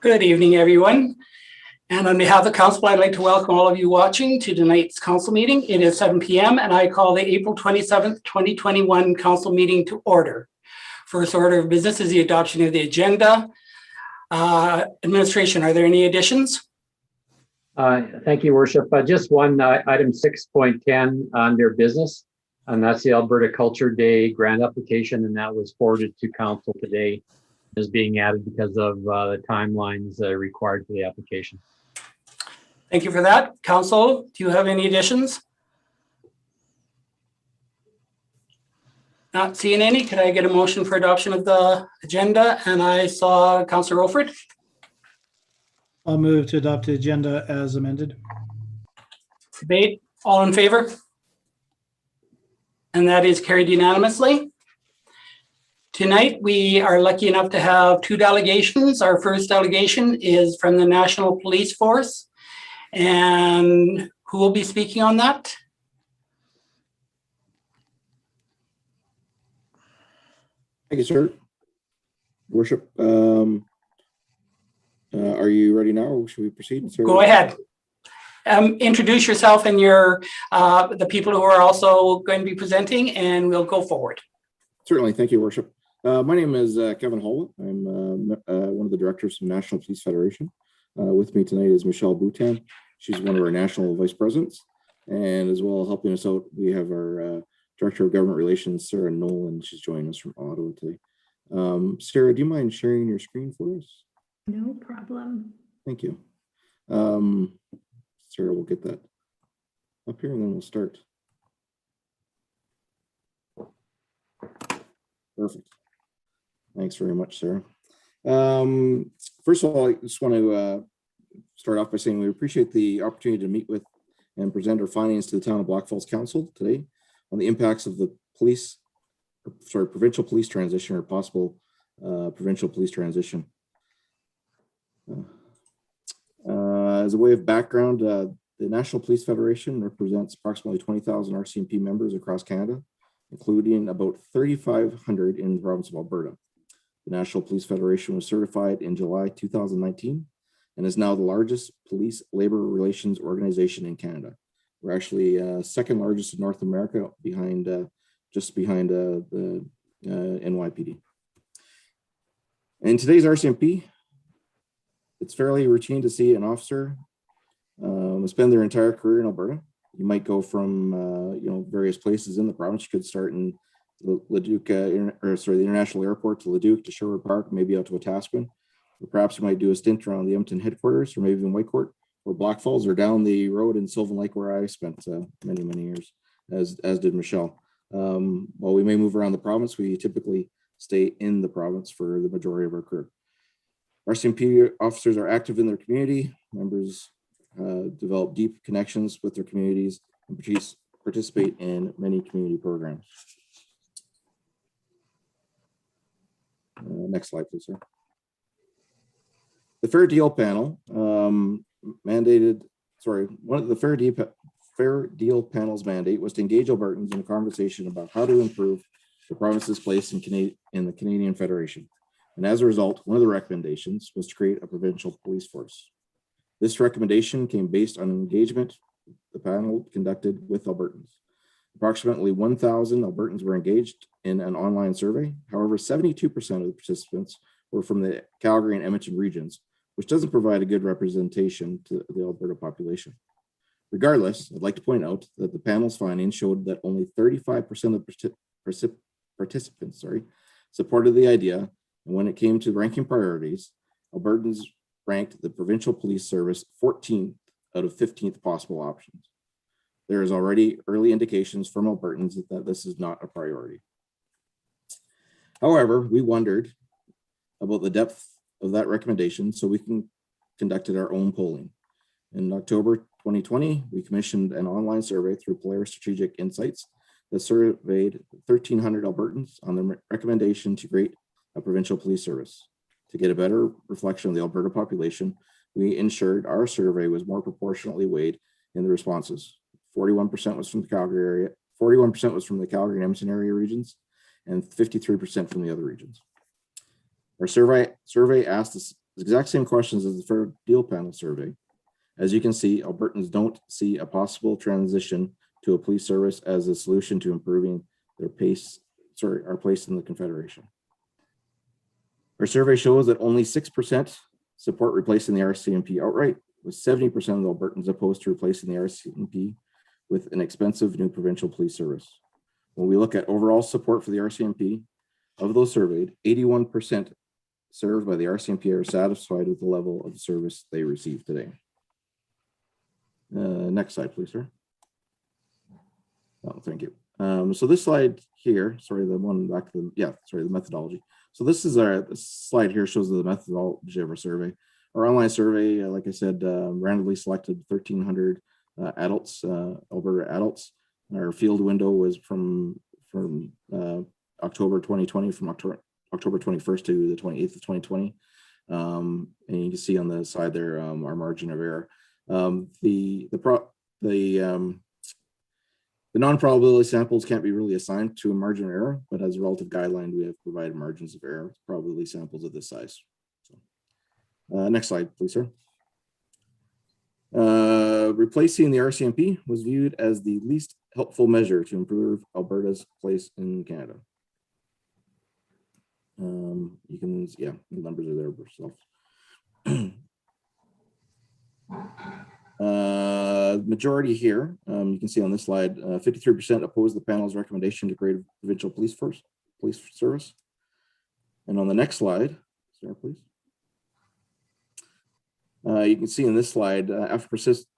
Good evening, everyone. And on behalf of the council, I'd like to welcome all of you watching to tonight's council meeting. It is 7 p.m. and I call the April 27th, 2021 council meeting to order. First order of business is the adoption of the agenda. Administration, are there any additions? Thank you, Worship. Just one item 6.10 on their business, and that's the Alberta Culture Day grant application, and that was forwarded to council today as being added because of the timelines required for the application. Thank you for that. Council, do you have any additions? Not seeing any. Could I get a motion for adoption of the agenda? And I saw Councillor Olford. I'll move to adopt the agenda as amended. Debate, all in favor? And that is carried unanimously. Tonight, we are lucky enough to have two delegations. Our first delegation is from the National Police Force. And who will be speaking on that? Thank you, sir. Worship, are you ready now, or should we proceed, sir? Go ahead. Introduce yourself and your the people who are also going to be presenting, and we'll go forward. Certainly, thank you, Worship. My name is Kevin Hollett. I'm one of the directors from National Police Federation. With me tonight is Michelle Boutin. She's one of our national vice presidents, and as well helping us out, we have our Director of Government Relations, Sarah Nolan. She's joining us from Ottawa today. Sarah, do you mind sharing your screen for us? No problem. Thank you. Sarah, we'll get that up here and then we'll start. Perfect. Thanks very much, Sarah. First of all, I just want to start off by saying we appreciate the opportunity to meet with and present our findings to the Town of Blackfalds Council today on the impacts of the provincial police transition or possible provincial police transition. As a way of background, the National Police Federation represents approximately 20,000 RCMP members across Canada, including about 3,500 in the province of Alberta. The National Police Federation was certified in July 2019 and is now the largest police labor relations organization in Canada. We're actually second largest in North America, just behind the NYPD. In today's RCMP, it's fairly routine to see an officer spend their entire career in Alberta. You might go from various places in the province. You could start in Leduc, the International Airport to Leduc to Sherwood Park, maybe out to Wetaskiwin. Or perhaps you might do a stint around the Edmonton headquarters, or maybe even Whitecourt, or Blackfalds, or down the road in Sylvan Lake, where I spent many years, as did Michelle. While we may move around the province, we typically stay in the province for the majority of our career. RCMP officers are active in their community. Members develop deep connections with their communities and participate in many community programs. Next slide, please, sir. The Fair Deal panel one of the Fair Deal panel's mandate was to engage Albertans in a conversation about how to improve the province's place in the Canadian Federation. And as a result, one of the recommendations was to create a provincial police force. This recommendation came based on engagement the panel conducted with Albertans. Approximately 1,000 Albertans were engaged in an online survey. However, 72% of the participants were from the Calgary and Edmonton regions, which doesn't provide a good representation to the Alberta population. Regardless, I'd like to point out that the panel's findings showed that only 35% of participants supported the idea, and when it came to ranking priorities, Albertans ranked the provincial police service 14th out of 15th possible options. There is already early indications from Albertans that this is not a priority. However, we wondered about the depth of that recommendation, so we conducted our own polling. In October 2020, we commissioned an online survey through Polaris Strategic Insights that surveyed 1,300 Albertans on the recommendation to create a provincial police service. To get a better reflection of the Alberta population, we ensured our survey was more proportionately weighed in the responses. 41% was from the Calgary area, 41% was from the Calgary and Edmonton area regions, and 53% from the other regions. Our survey asked The exact same questions as the Fair Deal Panel survey. As you can see, Albertans don't see a possible transition to a police service as a solution to improving our place in the Confederation. Our survey shows that only 6% support replacing the RCMP outright, with 70% of the Albertans opposed to replacing the RCMP with an expensive new provincial police service. When we look at overall support for the RCMP, of those surveyed, 81% served by the RCMP are satisfied with the level of service they receive today. Next slide, please, sir. Oh, thank you. So this slide here, sorry, the one back to the methodology. So this slide here shows the methodology of our survey. Our online survey, like I said, randomly selected 1,300 adults, Alberta adults. Our field window was from October 2020, from October 21st to the 28th of 2020. And you can see on the side there our margin of error. The non-probability samples can't be really assigned to a margin of error, but as a relative guideline, we have provided margins of error, probability samples of this size. So, next slide, please, sir. Replacing the RCMP was viewed as the least helpful measure to improve Alberta's place in Canada. You can, the numbers are there for yourself. Majority here, you can see on this slide, 53% oppose the panel's recommendation to create a provincial police service. And on the next slide, Sarah, please. You can see in this slide, after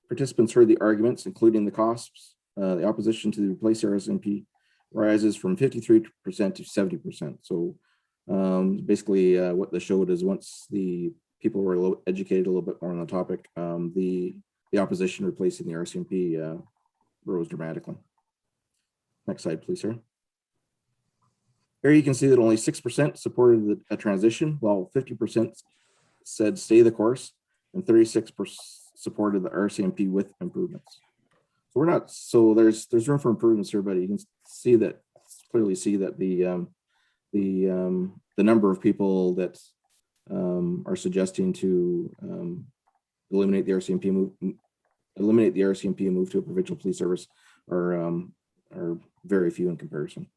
participants heard the arguments, including the costs, the opposition to the replace RCMP rises from 53% to 70%. So basically what this showed is once the people were educated a little bit more on the topic, the opposition replacing the RCMP rose dramatically. Next slide, please, sir. Here you can see that only 6% supported a transition, while 50% said stay the course, and 36% supported the RCMP with improvements. So we're not, so there's room for improvements here, but you can see that, clearly see that the number of people that are suggesting to eliminate the RCMP and move to a provincial police service are very few in comparison.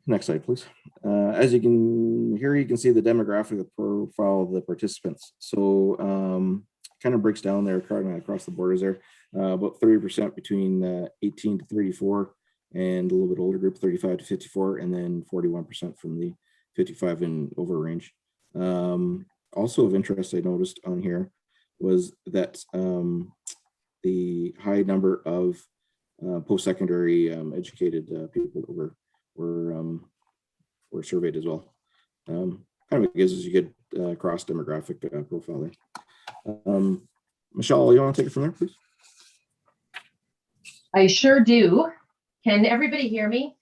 Next slide, please. As you can here, you can see the demographic, the profile of the participants. So kind of breaks down there across the borders there. About 30% between 18 to 34, and a little bit older group, 35 to 54, and then 41% from the 55 and over range. Also of interest, I noticed on here was that the high number of post-secondary educated people that were surveyed as well. Kind of gives us a good cross demographic profile there. Michelle, you want to take it from there, please? I sure do. Can everybody hear me?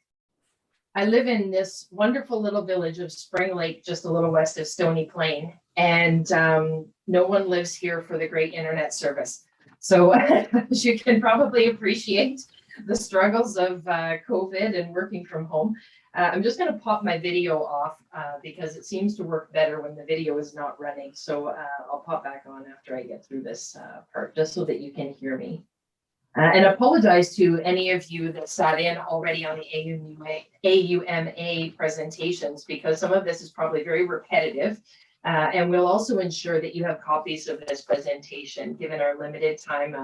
I live in this wonderful little village of Spring Lake, just a little west of Stony Plain, and no one lives here for the great internet service. So as you can probably appreciate the struggles of COVID and working from home. I'm just going to pop my video off because it seems to work better when the video is not running. So I'll pop back on after I get through this part, just so that you can hear me. And apologize to any of you that sat in already on the AUMA presentations, because some of this is probably very repetitive. And we'll also ensure that you have copies of this presentation. Given our limited time,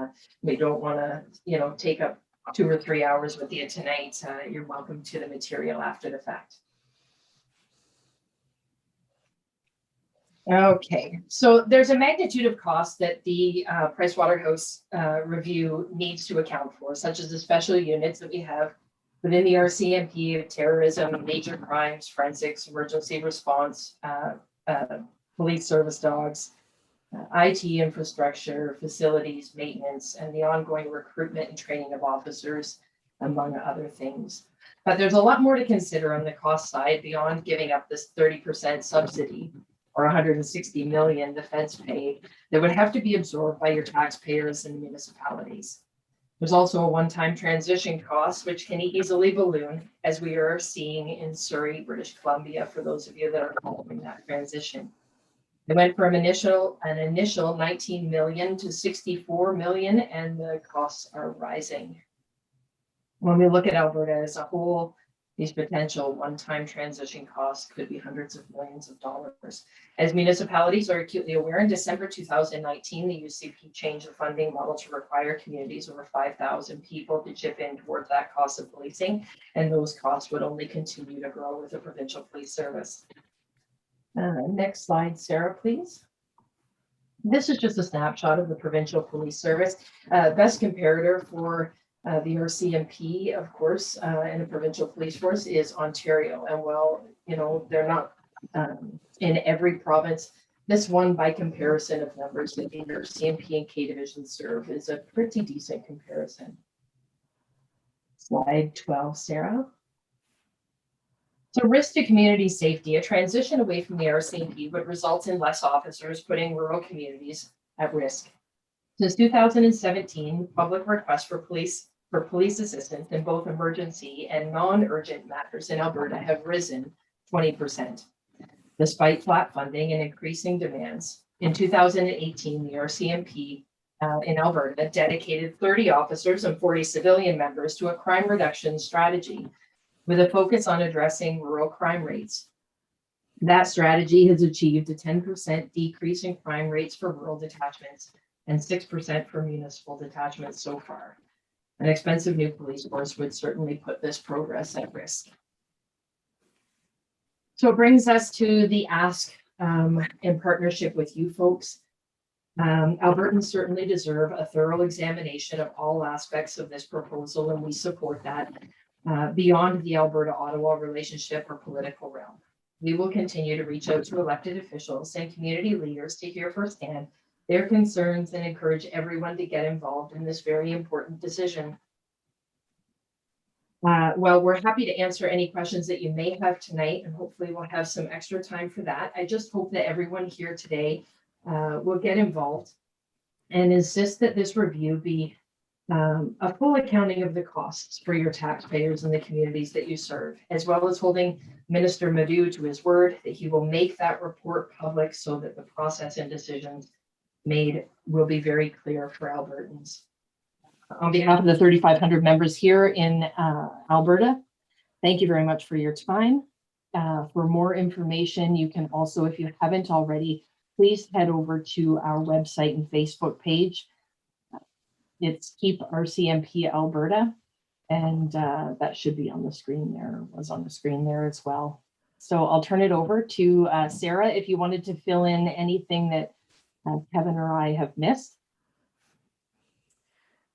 we don't want to, take up 2 or 3 hours with you tonight. You're welcome to the material after the fact. Okay, so there's a magnitude of cost that the Pricewaterhouse review needs to account for, such as the special units that we have within the RCMP of terrorism, major crimes, forensics, emergency response, police service dogs, IT infrastructure, facilities, maintenance, and the ongoing recruitment and training of officers, among other things. But there's a lot more to consider on the cost side beyond giving up this 30% subsidy or 160 million defense pay that would have to be absorbed by your taxpayers and municipalities. There's also a one-time transition cost, which can easily balloon, as we are seeing in Surrey, British Columbia, for those of you that are following that transition. It went from an initial 19 million to 64 million, and the costs are rising. When we look at Alberta as a whole, these potential one-time transition costs could be hundreds of millions of dollars. As municipalities are acutely aware, in December 2019, the UCP changed the funding model to require communities over 5,000 people to chip in towards that cost of policing, and those costs would only continue to grow with the provincial police service. Next slide, Sarah, please. This is just a snapshot of the provincial police service. Best comparator for the RCMP, of course, and the provincial police force is Ontario. And well, you know, they're not in every province. This one, by comparison of numbers that the RCMP and K division serve, is a pretty decent comparison. Slide 12, Sarah. So risk to community safety, a transition away from the RCMP would result in less officers, putting rural communities at risk. Since 2017, public requests for police assistance in both emergency and non-urgent matters in Alberta have risen 20%. Despite flat funding and increasing demands, in 2018, the RCMP in Alberta dedicated 30 officers and 40 civilian members to a crime reduction strategy with a focus on addressing rural crime rates. That strategy has achieved a 10% decrease in crime rates for rural detachments and 6% for municipal detachments so far. An expensive new police force would certainly put this progress at risk. So it brings us to the ask in partnership with you folks. Albertans certainly deserve a thorough examination of all aspects of this proposal, and we support that. Beyond the Alberta-Ottawa relationship or political realm. We will continue to reach out to elected officials and community leaders to hear firsthand their concerns and encourage everyone to get involved in this very important decision. Well, we're happy to answer any questions that you may have tonight, and hopefully we'll have some extra time for that. I just hope that everyone here today will get involved and insist that this review be a full accounting of the costs for your taxpayers and the communities that you serve, as well as holding Minister Madhu to his word that he will make that report public so that the process and decisions made will be very clear for Albertans. On behalf of the 3,500 members here in Alberta, thank you very much for your time. For more information, you can also, if you haven't already, please head over to our website and Facebook page. It's Keep RCMP Alberta, and that should be on the screen there, was on the screen there as well. So I'll turn it over to Sarah if you wanted to fill in anything that Kevin or I have missed.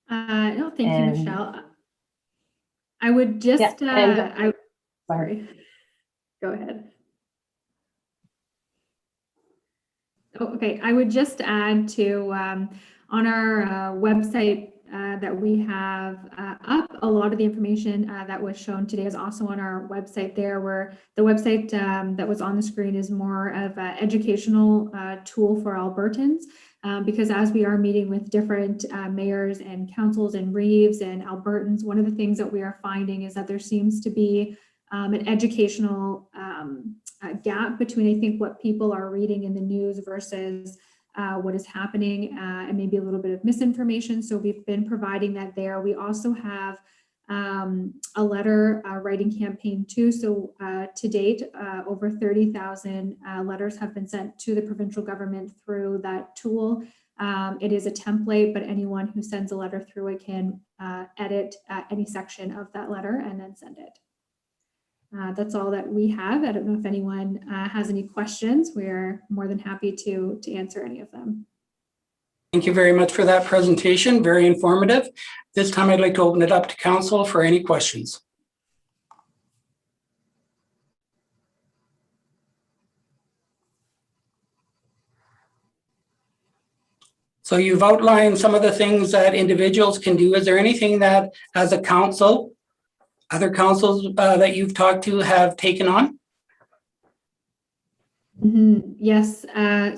No, thank you, Michelle. I would just, sorry, go ahead. Oh, okay, I would just add to, on our website that we have up, a lot of the information that was shown today is also on our website there, where the website that was on the screen is more of an educational tool for Albertans, because as we are meeting with different mayors and councils and reeves and Albertans, one of the things that we are finding is that there seems to be an educational gap between, I think, what people are reading in the news versus what is happening, and maybe a little bit of misinformation. So we've been providing that there. We also have a letter writing campaign too. So to date, over 30,000 letters have been sent to the provincial government through that tool. It is a template, but anyone who sends a letter through it can edit any section of that letter and then send it. That's all that we have. I don't know if anyone has any questions. We're more than happy to answer any of them. Thank you very much for that presentation. Very informative. This time I'd like to open it up to council for any questions. So you've outlined some of the things that individuals can do. Is there anything that as a council, other councils that you've talked to have taken on? Yes.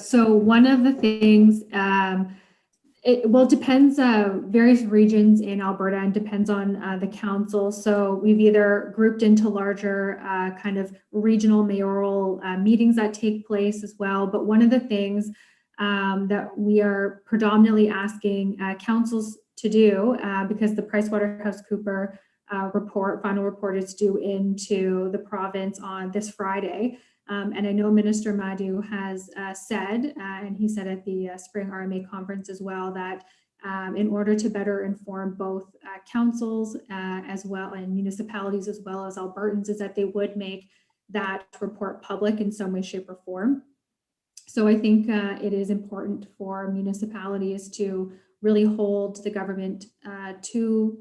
So one of the things Well, it depends, various regions in Alberta, and depends on the council. So we've either grouped into larger kind of regional mayoral meetings that take place as well. But one of the things that we are predominantly asking councils to do, because the PricewaterhouseCoopers final report is due into the province on this Friday. And I know Minister Madhu has said, and he said at the spring RMA conference as well, that in order to better inform both councils as well and municipalities as well as Albertans, is that they would make that report public in some way, shape, or form. So I think it is important for municipalities to really hold the government to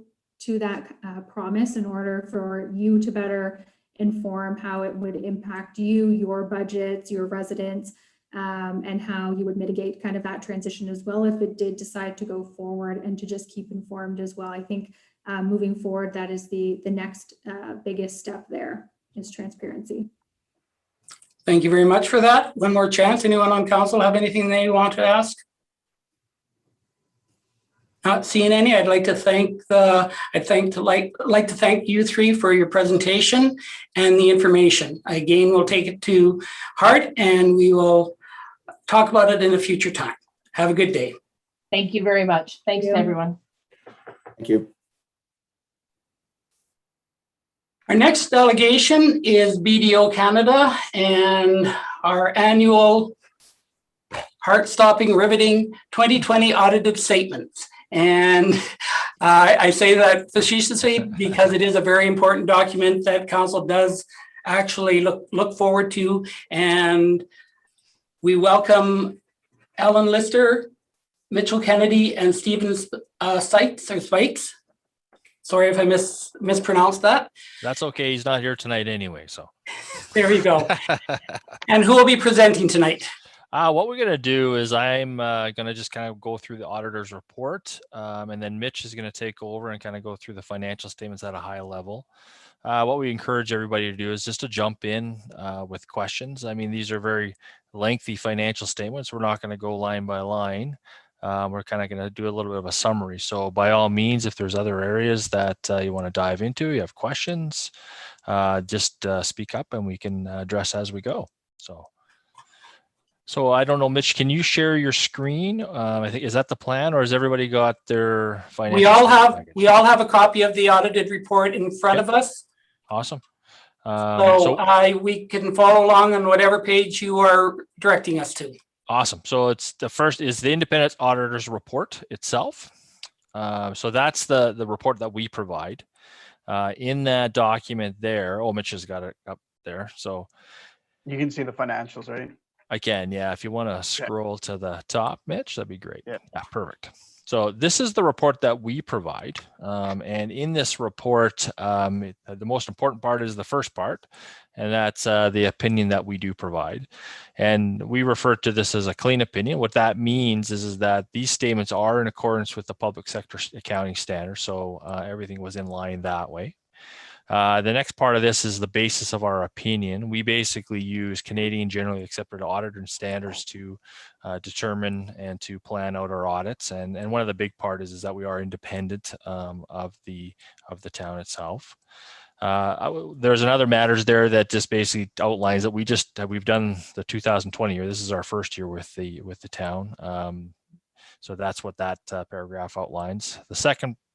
that promise, in order for you to better inform how it would impact you, your budgets, your residents, and how you would mitigate kind of that transition as well if it did decide to go forward, and to just keep informed as well. I think moving forward, that is the next biggest step there, is transparency. Thank you very much for that. One more chance. Anyone on council have anything they want to ask? Not seeing any. I'd like to thank you three for your presentation and the information. Again, we'll take it to heart, and we will talk about it in a future time. Have a good day. Thank you very much. Thanks to everyone. Thank you. Our next delegation is BDO Canada, and our annual heart-stopping, riveting 2020 audited statements. And I say that facetiously because it is a very important document that council does actually look forward to. And we welcome Ellen Lister, Mitchell Kennedy, and Stephen Spikes. Sorry if I mispronounced that. That's okay. He's not here tonight anyway, so. There you go. And who will be presenting tonight? What we're going to do is I'm going to just kind of go through the auditor's report, and then Mitch is going to take over and kind of go through the financial statements at a high level. What we encourage everybody to do is just to jump in with questions. I mean, these are very lengthy financial statements. We're not going to go line by line. We're kind of going to do a little bit of a summary. So by all means, if there's other areas that you want to dive into, you have questions, just speak up and we can address as we go. So I don't know, Mitch, can you share your screen? I think, is that the plan, or has everybody got their financial? We all have a copy of the audited report in front of us. Awesome. We can follow along on whatever page you are directing us to. Awesome. So it's the first is the independent auditor's report itself. So that's the report that we provide. In that document there, Mitch has got it up there. So you can see the financials, right? I can, yeah. If you want to scroll to the top, Mitch, that'd be great. Yeah, perfect. So this is the report that we provide. And in this report, the most important part is the first part, and that's the opinion that we do provide. And we refer to this as a clean opinion. What that means is that these statements are in accordance with the public sector accounting standards. So everything was in line that way. The next part of this is the basis of our opinion. We basically use Canadian generally accepted auditing standards to determine and to plan out our audits. And one of the big part is that we are independent of the town itself. There's another matters there that just basically outlines that we've done the 2020 year. This is our first year with the town. So that's what that paragraph outlines.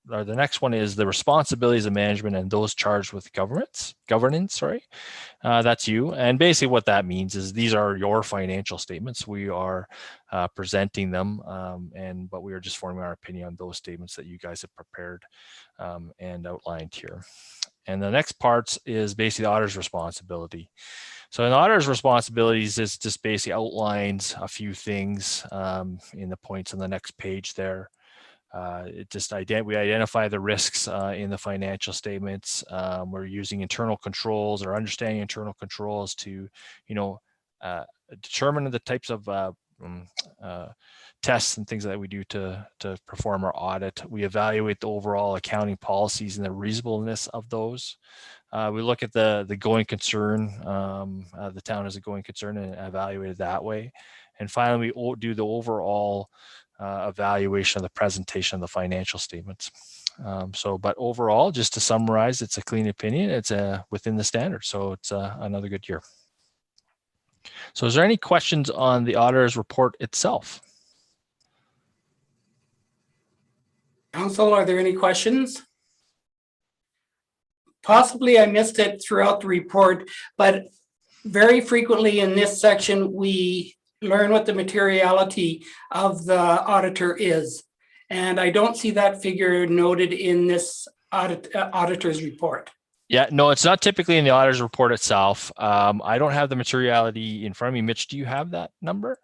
The next one is the responsibilities of management and those charged with governance. That's you. And basically what that means is these are your financial statements. We are presenting them, but we are just forming our opinion on those statements that you guys have prepared and outlined here. And the next part is basically the auditor's responsibility. So in the auditor's responsibilities, this just basically outlines a few things in the points on the next page there. We identify the risks in the financial statements. We're using internal controls or understanding internal controls to, determine the types of tests and things that we do to perform our audit. We evaluate the overall accounting policies and the reasonableness of those. We look at the going concern, the town as a going concern, and evaluate it that way. And finally, we do the overall evaluation of the presentation of the financial statements. But overall, just to summarize, it's a clean opinion. It's within the standard. So it's another good year. So is there any questions on the auditor's report itself? Council, are there any questions? Possibly I missed it throughout the report, but very frequently in this section, we learn what the materiality of the auditor is. And I don't see that figure noted in this auditor's report. Yeah, no, it's not typically in the auditor's report itself. I don't have the materiality in front of me. Mitch, do you have that number?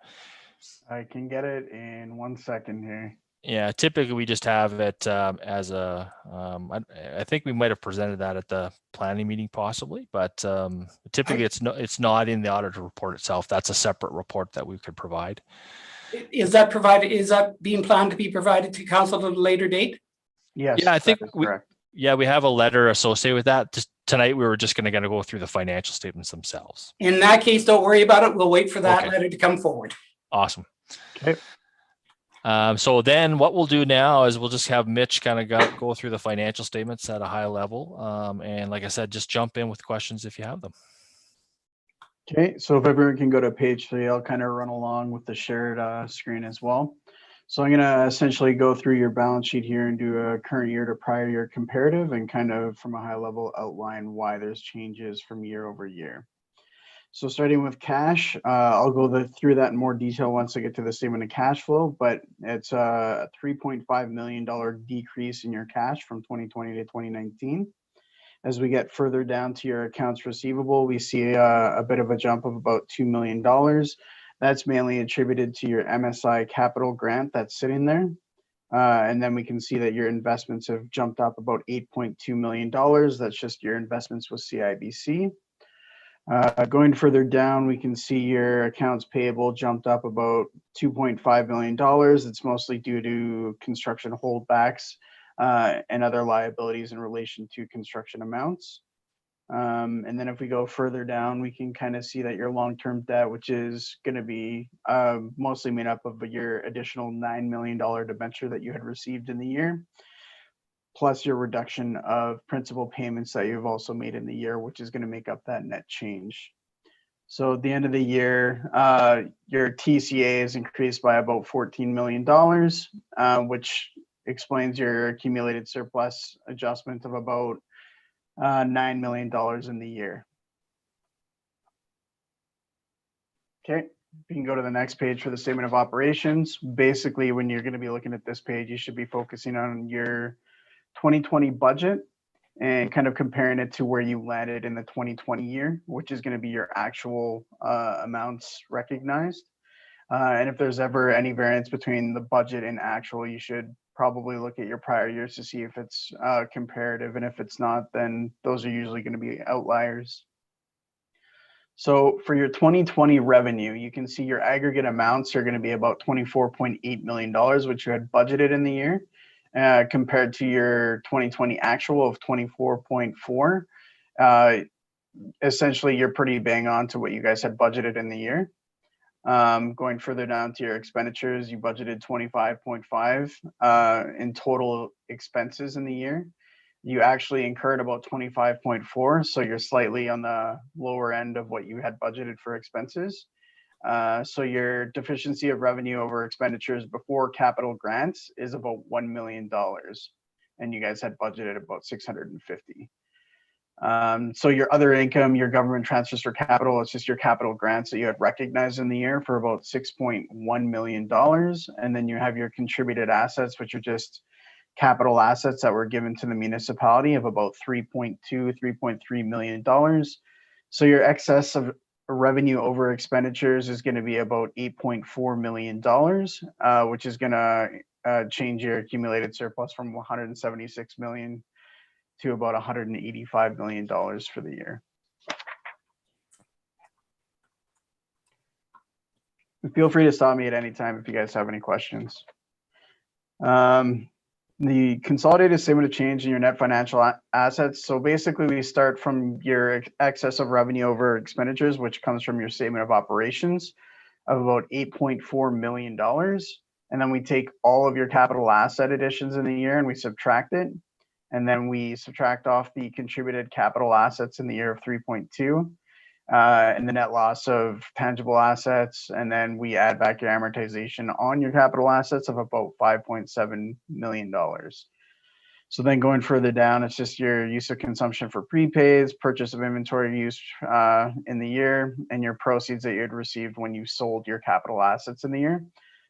I can get it in 1 second here. Yeah, typically we just have it as a, I think we might have presented that at the planning meeting possibly, but typically it's not in the auditor report itself. That's a separate report that we could provide. Is that provided? Is that being planned to be provided to council at a later date? Yes. Yeah, I think that is correct. we have a letter associated with that. Just tonight we were just going to go through the financial statements themselves. In that case, don't worry about it. We'll wait for that Okay. letter to come forward. Awesome. Okay. So then what we'll do now is we'll just have Mitch kind of go through the financial statements at a high level. And like I said, just jump in with questions if you have them. Okay, so if everyone can go to page 3, I'll kind of run along with the shared screen as well. So I'm going to essentially go through your balance sheet here and do a current year to prior year comparative and kind of from a high level outline why there's changes from year over year. So starting with cash, I'll go through that in more detail once I get to the statement of cash flow, but it's a $3.5 million decrease in your cash from 2020 to 2019. As we get further down to your accounts receivable, we see a bit of a jump of about $2 million. That's mainly attributed to your MSI capital grant that's sitting there. And then we can see that your investments have jumped up about $8.2 million. That's just your investments with CIBC. Going further down, we can see your accounts payable jumped up about $2.5 million. It's mostly due to construction holdbacks and other liabilities in relation to construction amounts. And then if we go further down, we can kind of see that your long-term debt, which is going to be mostly made up of your additional $9 million debenture that you had received in the year, plus your reduction of principal payments that you've also made in the year, which is going to make up that net change. So at the end of the year, your TCA is increased by about $14 million, which explains your accumulated surplus adjustment of about $9 million in the year. Okay, you can go to the next page for the statement of operations. Basically, when you're going to be looking at this page, you should be focusing on your 2020 budget and kind of comparing it to where you landed in the 2020 year, which is going to be your actual amounts recognized. And if there's ever any variance between the budget and actual, you should probably look at your prior years to see if it's comparative. And if it's not, then those are usually going to be outliers. So for your 2020 revenue, you can see your aggregate amounts are going to be about $24.8 million, which you had budgeted in the year, compared to your 2020 actual of 24.4. Essentially, you're pretty bang on to what you guys had budgeted in the year. Going further down to your expenditures, you budgeted 25.5 in total expenses in the year. You actually incurred about 25.4, so you're slightly on the lower end of what you had budgeted for expenses. So your deficiency of revenue over expenditures before capital grants is about $1 million, and you guys had budgeted about 650. So your other income, your government transfers for capital, it's just your capital grants that you had recognized in the year for about $6.1 million. And then you have your contributed assets, which are just capital assets that were given to the municipality of about $3.3 million. So your excess of revenue over expenditures is going to be about $8.4 million, which is going to change your accumulated surplus from 176 million to about $185 million for the year. Feel free to stop me at any time if you guys have any questions. The consolidated statement of change in your net financial assets. So basically we start from your excess of revenue over expenditures, which comes from your statement of operations of about $8.4 million. And then we take all of your capital asset additions in the year and we subtract it. And then we subtract off the contributed capital assets in the year of 3.2 and the net loss of tangible assets. And then we add back your amortization on your capital assets of about $5.7 million. So then going further down, it's just your use of consumption for prepays, purchase of inventory use in the year, and your proceeds that you had received when you sold your capital assets in the year.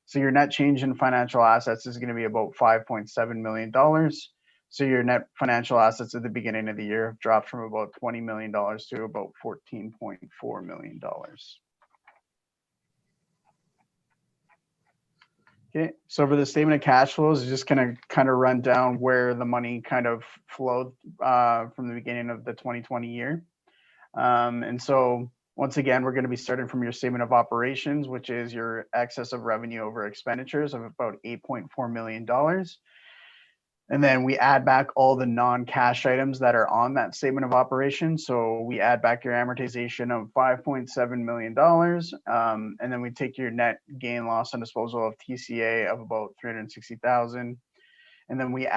So your net change in financial assets is going to be about $5.7 million. So your net financial assets at the beginning of the year have dropped from about $20 million to about $14.4 million. Okay, so for the statement of cash flows, just gonna kind of run down where the money kind of flowed from the beginning of the 2020 year. And so once again, we're gonna be starting from your statement of operations, which is your excess of revenue over expenditures of about $8.4 million. And then we add back all the non-cash items that are on that statement of operations. So we add back your amortization of $5.7 million. And then we take your net gain, loss, and disposal of TCA of about $360,000. And then we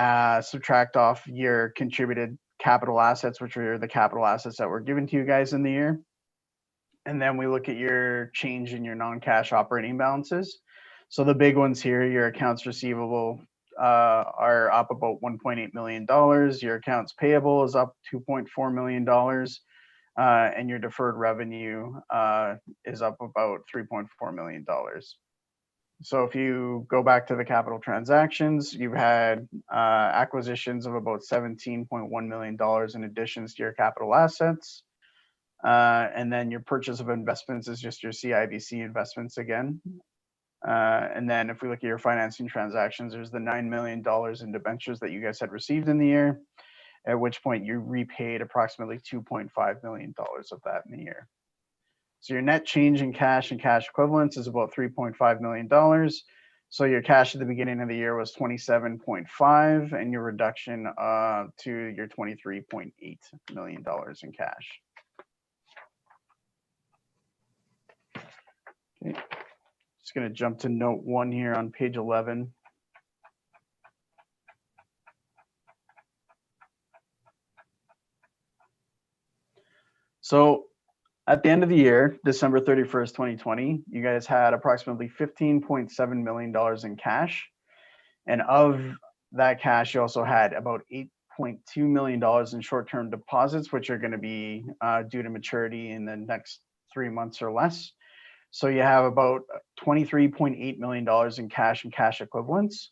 subtract off your contributed capital assets, which are the capital assets that were given to you guys in the year. And then we look at your change in your non-cash operating balances. So the big ones here, your accounts receivable are up about $1.8 million. Your accounts payable is up $2.4 million. And your deferred revenue is up about $3.4 million. So if you go back to the capital transactions, you've had acquisitions of about $17.1 million in additions to your capital assets. And then your purchase of investments is just your CIBC investments again. And then if we look at your financing transactions, there's the $9 million in debentures that you guys had received in the year, at which point you repaid approximately $2.5 million of that in the year. So your net change in cash and cash equivalents is about $3.5 million. So your cash at the beginning of the year was 27.5, and your reduction to your $23.8 million in cash. Okay. Just going to jump to note 1 here on page 11. So at the end of the year, December 31st, 2020, you guys had approximately $15.7 million in cash. And of that cash, you also had about $8.2 million in short-term deposits, which are going to be due to maturity in the next 3 months or less. So you have about $23.8 million in cash and cash equivalents.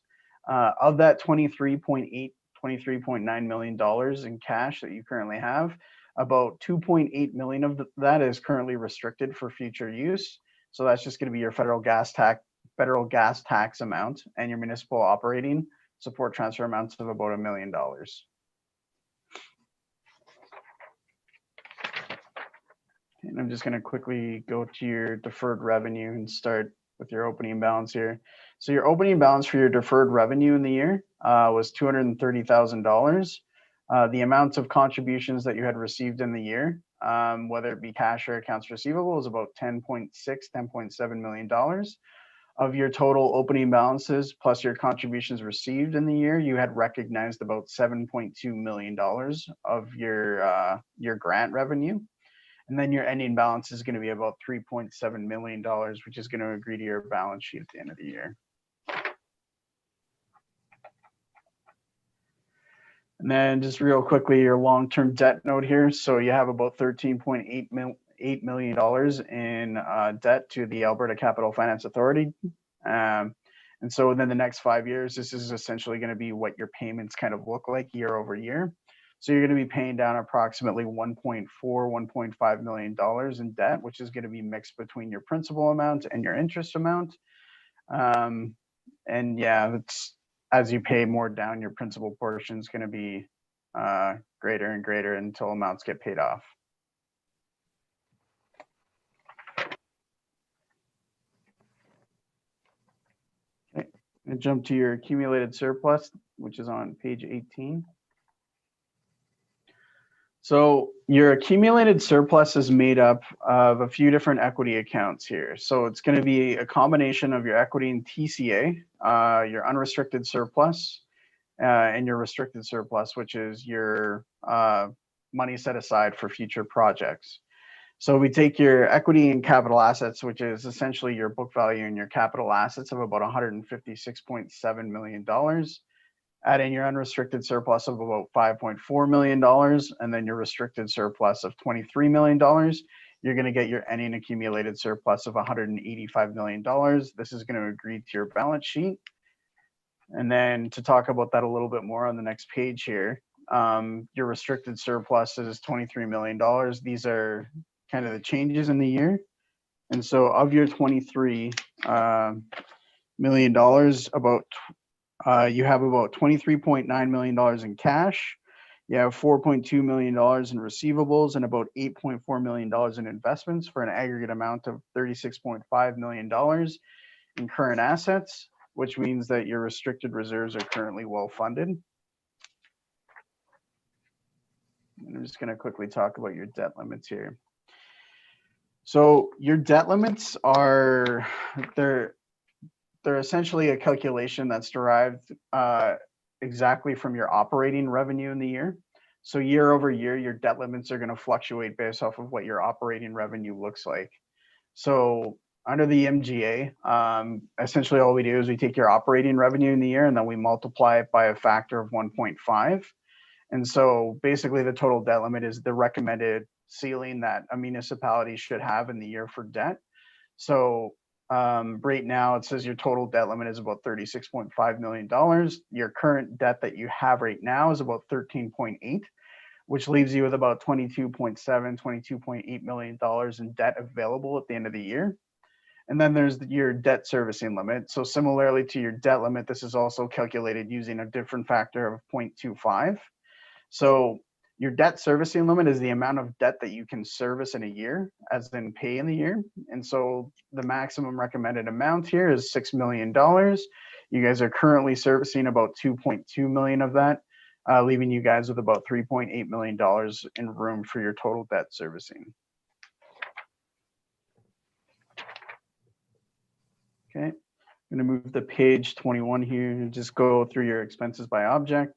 Of that $23.9 million in cash that you currently have, about $2.8 million of that is currently restricted for future use. So that's just going to be your federal gas tax amount and your municipal operating support transfer amounts of about $1 million. And I'm just going to quickly go to your deferred revenue and start with your opening balance here. So your opening balance for your deferred revenue in the year was $230,000. The amounts of contributions that you had received in the year, whether it be cash or accounts receivable, is about $10.7 million. Of your total opening balances plus your contributions received in the year, you had recognized about $7.2 million of your grant revenue. And then your ending balance is going to be about $3.7 million, which is going to agree to your balance sheet at the end of the year. And then just real quickly, your long-term debt note here. So you have about $13.8 million in debt to the Alberta Capital Finance Authority. And so within the next 5 years, this is essentially going to be what your payments kind of look like year over year. So you're going to be paying down approximately $1.5 million in debt, which is going to be mixed between your principal amount and your interest amount. And yeah, it's, as you pay more down, your principal portion is going to be greater and greater until amounts get paid off. Okay, and jump to your accumulated surplus, which is on page 18. So your accumulated surplus is made up of a few different equity accounts here. So it's going to be a combination of your equity in TCA, your unrestricted surplus, and your restricted surplus, which is your money set aside for future projects. So we take your equity and capital assets, which is essentially your book value and your capital assets of about $156.7 million. Add in your unrestricted surplus of about $5.4 million, and then your restricted surplus of $23 million. You're going to get your ending accumulated surplus of $185 million. This is going to agree to your balance sheet. And then to talk about that a little bit more on the next page here, your restricted surplus is $23 million. These are kind of the changes in the year. And so of your $23 million, you have about $23.9 million in cash. You have $4.2 million in receivables and about $8.4 million in investments for an aggregate amount of $36.5 million in current assets, which means that your restricted reserves are currently well funded. And I'm just going to quickly talk about your debt limits here. So your debt limits are, they're essentially a calculation that's derived exactly from your operating revenue in the year. So year over year, your debt limits are going to fluctuate based off of what your operating revenue looks like. So under the MGA, essentially all we do is we take your operating revenue in the year and then we multiply it by a factor of 1.5. And so basically the total debt limit is the recommended ceiling that a municipality should have in the year for debt. So right now it says your total debt limit is about $36.5 million. Your current debt that you have right now is about 13.8, which leaves you with about $22.8 million in debt available at the end of the year. And then there's your debt servicing limit. So similarly to your debt limit, this is also calculated using a different factor of 0.25. So your debt servicing limit is the amount of debt that you can service in a year, as in pay in the year. And so the maximum recommended amount here is $6 million. You guys are currently servicing about 2.2 million of that, leaving you guys with about $3.8 million in room for your total debt servicing. Okay, I'm gonna move to page 21 here and just go through your expenses by object.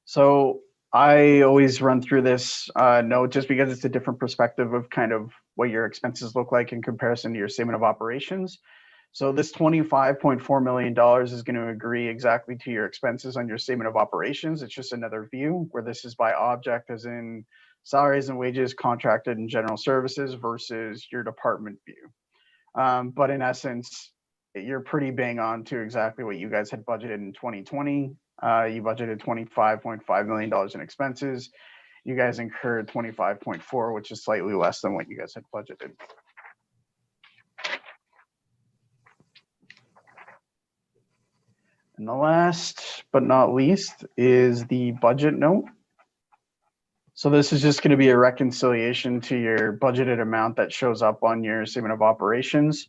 So I always run through this note just because it's a different perspective of kind of what your expenses look like in comparison to your statement of operations. So this $25.4 million is going to agree exactly to your expenses on your statement of operations. It's just another view where this is by object, as in salaries and wages, contracted and general services versus your department view. But in essence, you're pretty bang on to exactly what you guys had budgeted in 2020. You budgeted $25.5 million in expenses. You guys incurred 25.4, which is slightly less than what you guys had budgeted. And the last but not least is the budget note. So this is just going to be a reconciliation to your budgeted amount that shows up on your statement of operations.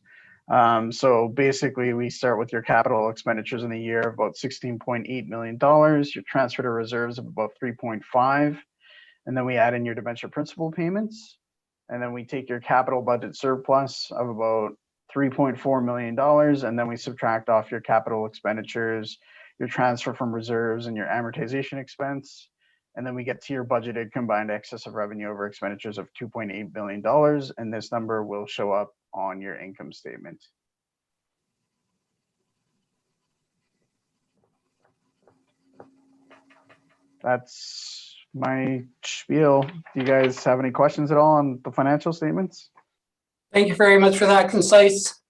So basically we start with your capital expenditures in the year of about $16.8 million, your transfer to reserves of about 3.5, and then we add in your debenture principal payments. And then we take your capital budget surplus of about $3.4 million, and then we subtract off your capital expenditures, your transfer from reserves, and your amortization expense. And then we get to your budgeted combined excess of revenue over expenditures of $2.8 billion, and this number will show up on your income statement. That's my spiel. Do you guys have any questions at all on the financial statements? Thank you very much for that concise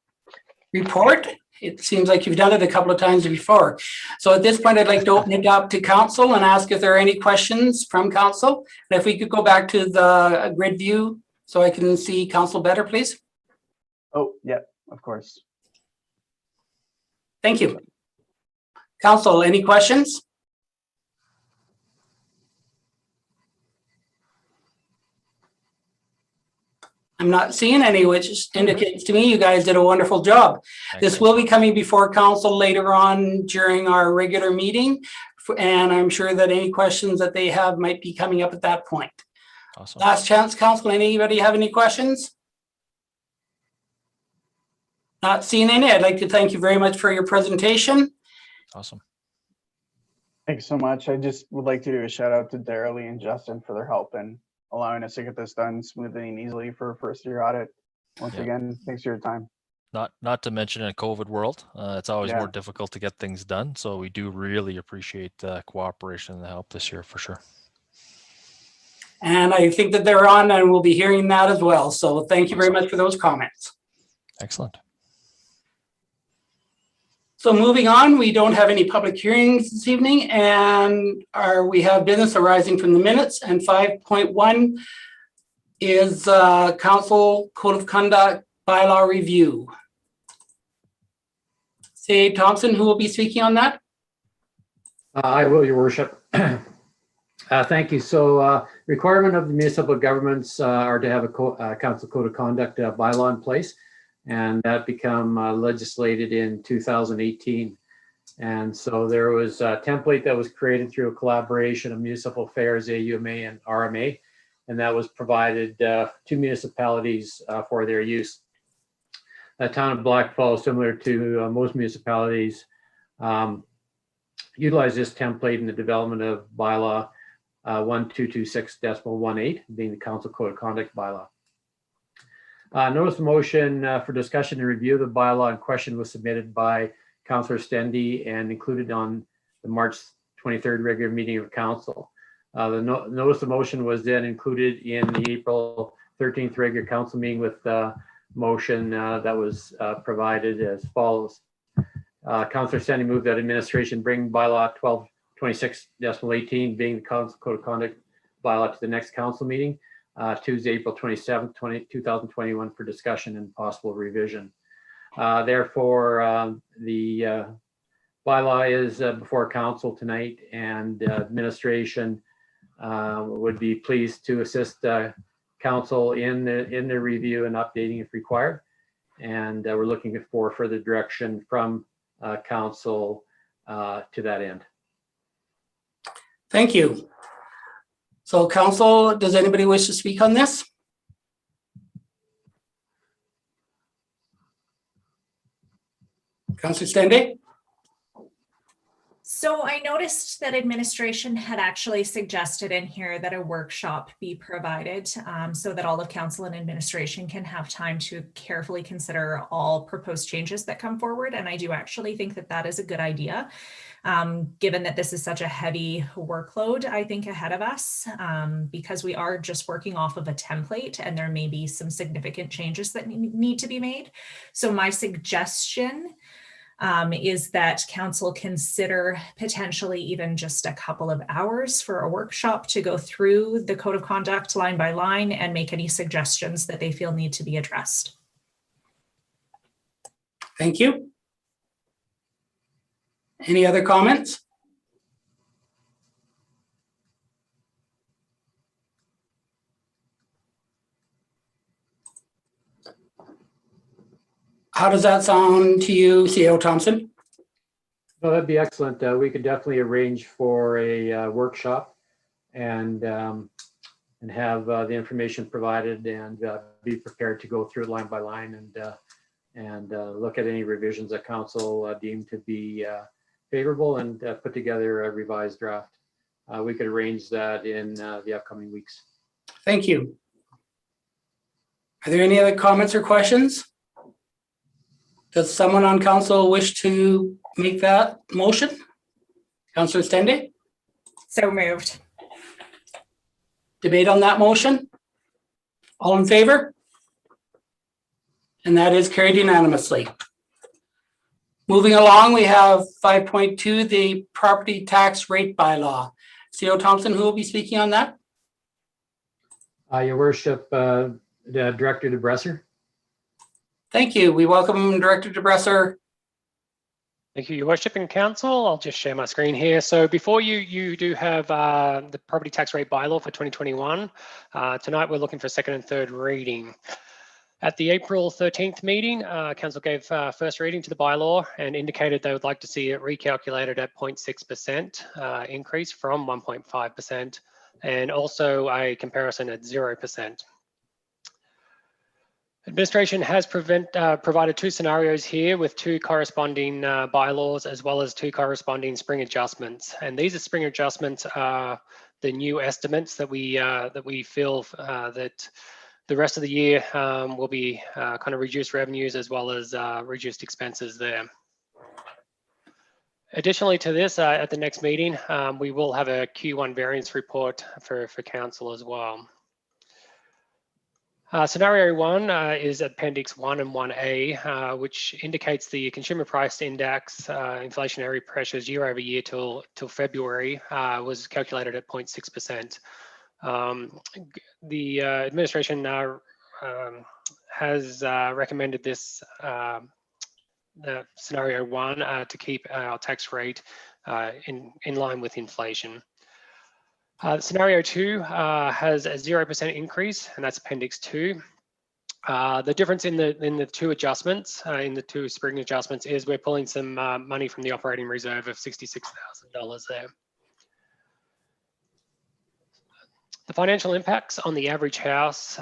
report. It seems like you've done it a couple of times before. So at this point, I'd like to open it up to council and ask if there are any questions from council. And if we could go back to the grid view so I can see council better, please. Oh, yeah, of course. Thank you. Council, any questions? I'm not seeing any, which indicates to me you guys did a wonderful job. This will be coming before council later on during our regular meeting, and I'm sure that any questions that they have might be coming up at that point. Awesome. Last chance, council. Anybody have any questions? Not seeing any. I'd like to thank you very much for your presentation. Awesome. Thanks so much. I just would like to do a shout out to Darrell and Justin for their help in allowing us to get this done smoothly and easily for a first year audit. Once Yeah. again, thanks for your time. Not to mention in a COVID world, it's always Yeah. more difficult to get things done. So we do really appreciate the cooperation and the help this year for sure. And I think that they're on and we'll be hearing that as well. So thank you very much for those comments. Excellent. So moving on, we don't have any public hearings this evening, and we have business arising from the minutes, and 5.1 is Council Code of Conduct Bylaw Review. Say Thompson, who will be speaking on that? I will, Your Worship. Thank you. So requirement of the municipal governments are to have a council code of conduct bylaw in place, and that become legislated in 2018. And so there was a template that was created through a collaboration of municipal affairs, AUMA and RMA, and that was provided to municipalities for their use. The town of Blackfalds, similar to most municipalities, utilize this template in the development of bylaw 1226.18, being the council code of conduct bylaw. Notice of motion for discussion and review of the bylaw in question was submitted by Councillor Stendy and included on the March 23rd regular meeting of council. The notice of motion was then included in the April 13th regular council meeting with motion that was provided as follows. Councillor Stendy moved that administration bring bylaw 1226.18, being the council code of conduct bylaw, to the next council meeting, Tuesday, April 27th, 2021, for discussion and possible revision. Therefore, the bylaw is before council tonight, and administration would be pleased to assist council in the review and updating if required. And we're looking for further direction from council to that end. Thank you. So council, does anybody wish to speak on this? Councillor Stendy? So I noticed that administration had actually suggested in here that a workshop be provided so that all of council and administration can have time to carefully consider all proposed changes that come forward. And I do actually think that that is a good idea, given that this is such a heavy workload, I think, ahead of us, because we are just working off of a template and there may be some significant changes that need to be made. So my suggestion is that council consider potentially even just a couple of hours for a workshop to go through the code of conduct line by line and make any suggestions that they feel need to be addressed. Thank you. Any other comments? How does that sound to you, CEO Thompson? No, that'd be excellent. We could definitely arrange for a workshop and have the information provided and be prepared to go through it line by line and look at any revisions that council deemed to be favorable and put together a revised draft. We could arrange that in the upcoming weeks. Thank you. Are there any other comments or questions? Does someone on council wish to make that motion? Councillor Stendy? So moved. Debate on that motion? All in favor? And that is carried unanimously. Moving along, we have 5.2, the property tax rate bylaw. CEO Thompson, who will be speaking on that? Your Worship, Director DeBresser. Thank you. We welcome Director DeBresser. Thank you, Your Worship and Council. I'll just share my screen here. So before you do have the property tax rate bylaw for 2021. Tonight we're looking for second and third reading. At the April 13th meeting, Council gave first reading to the bylaw and indicated they would like to see it recalculated at 0.6% increase from 1.5%. and also a comparison at 0%. Administration has provided two scenarios here with two corresponding bylaws as well as two corresponding spring adjustments. And these spring adjustments are the new estimates that we feel that the rest of the year will be kind of reduced revenues as well as reduced expenses there. Additionally to this, at the next meeting, we will have a Q1 variance report for council as well. Scenario 1 is Appendix 1 and 1A, which indicates the consumer price index inflationary pressures year over year till February was calculated at 0.6%. The administration has recommended this scenario 1 to keep our tax rate in line with inflation. Scenario 2 has a 0% increase, and that's Appendix 2. The difference in the two adjustments, in the two spring adjustments, is we're pulling some money from the operating reserve of $66,000 there. The financial impacts on the average house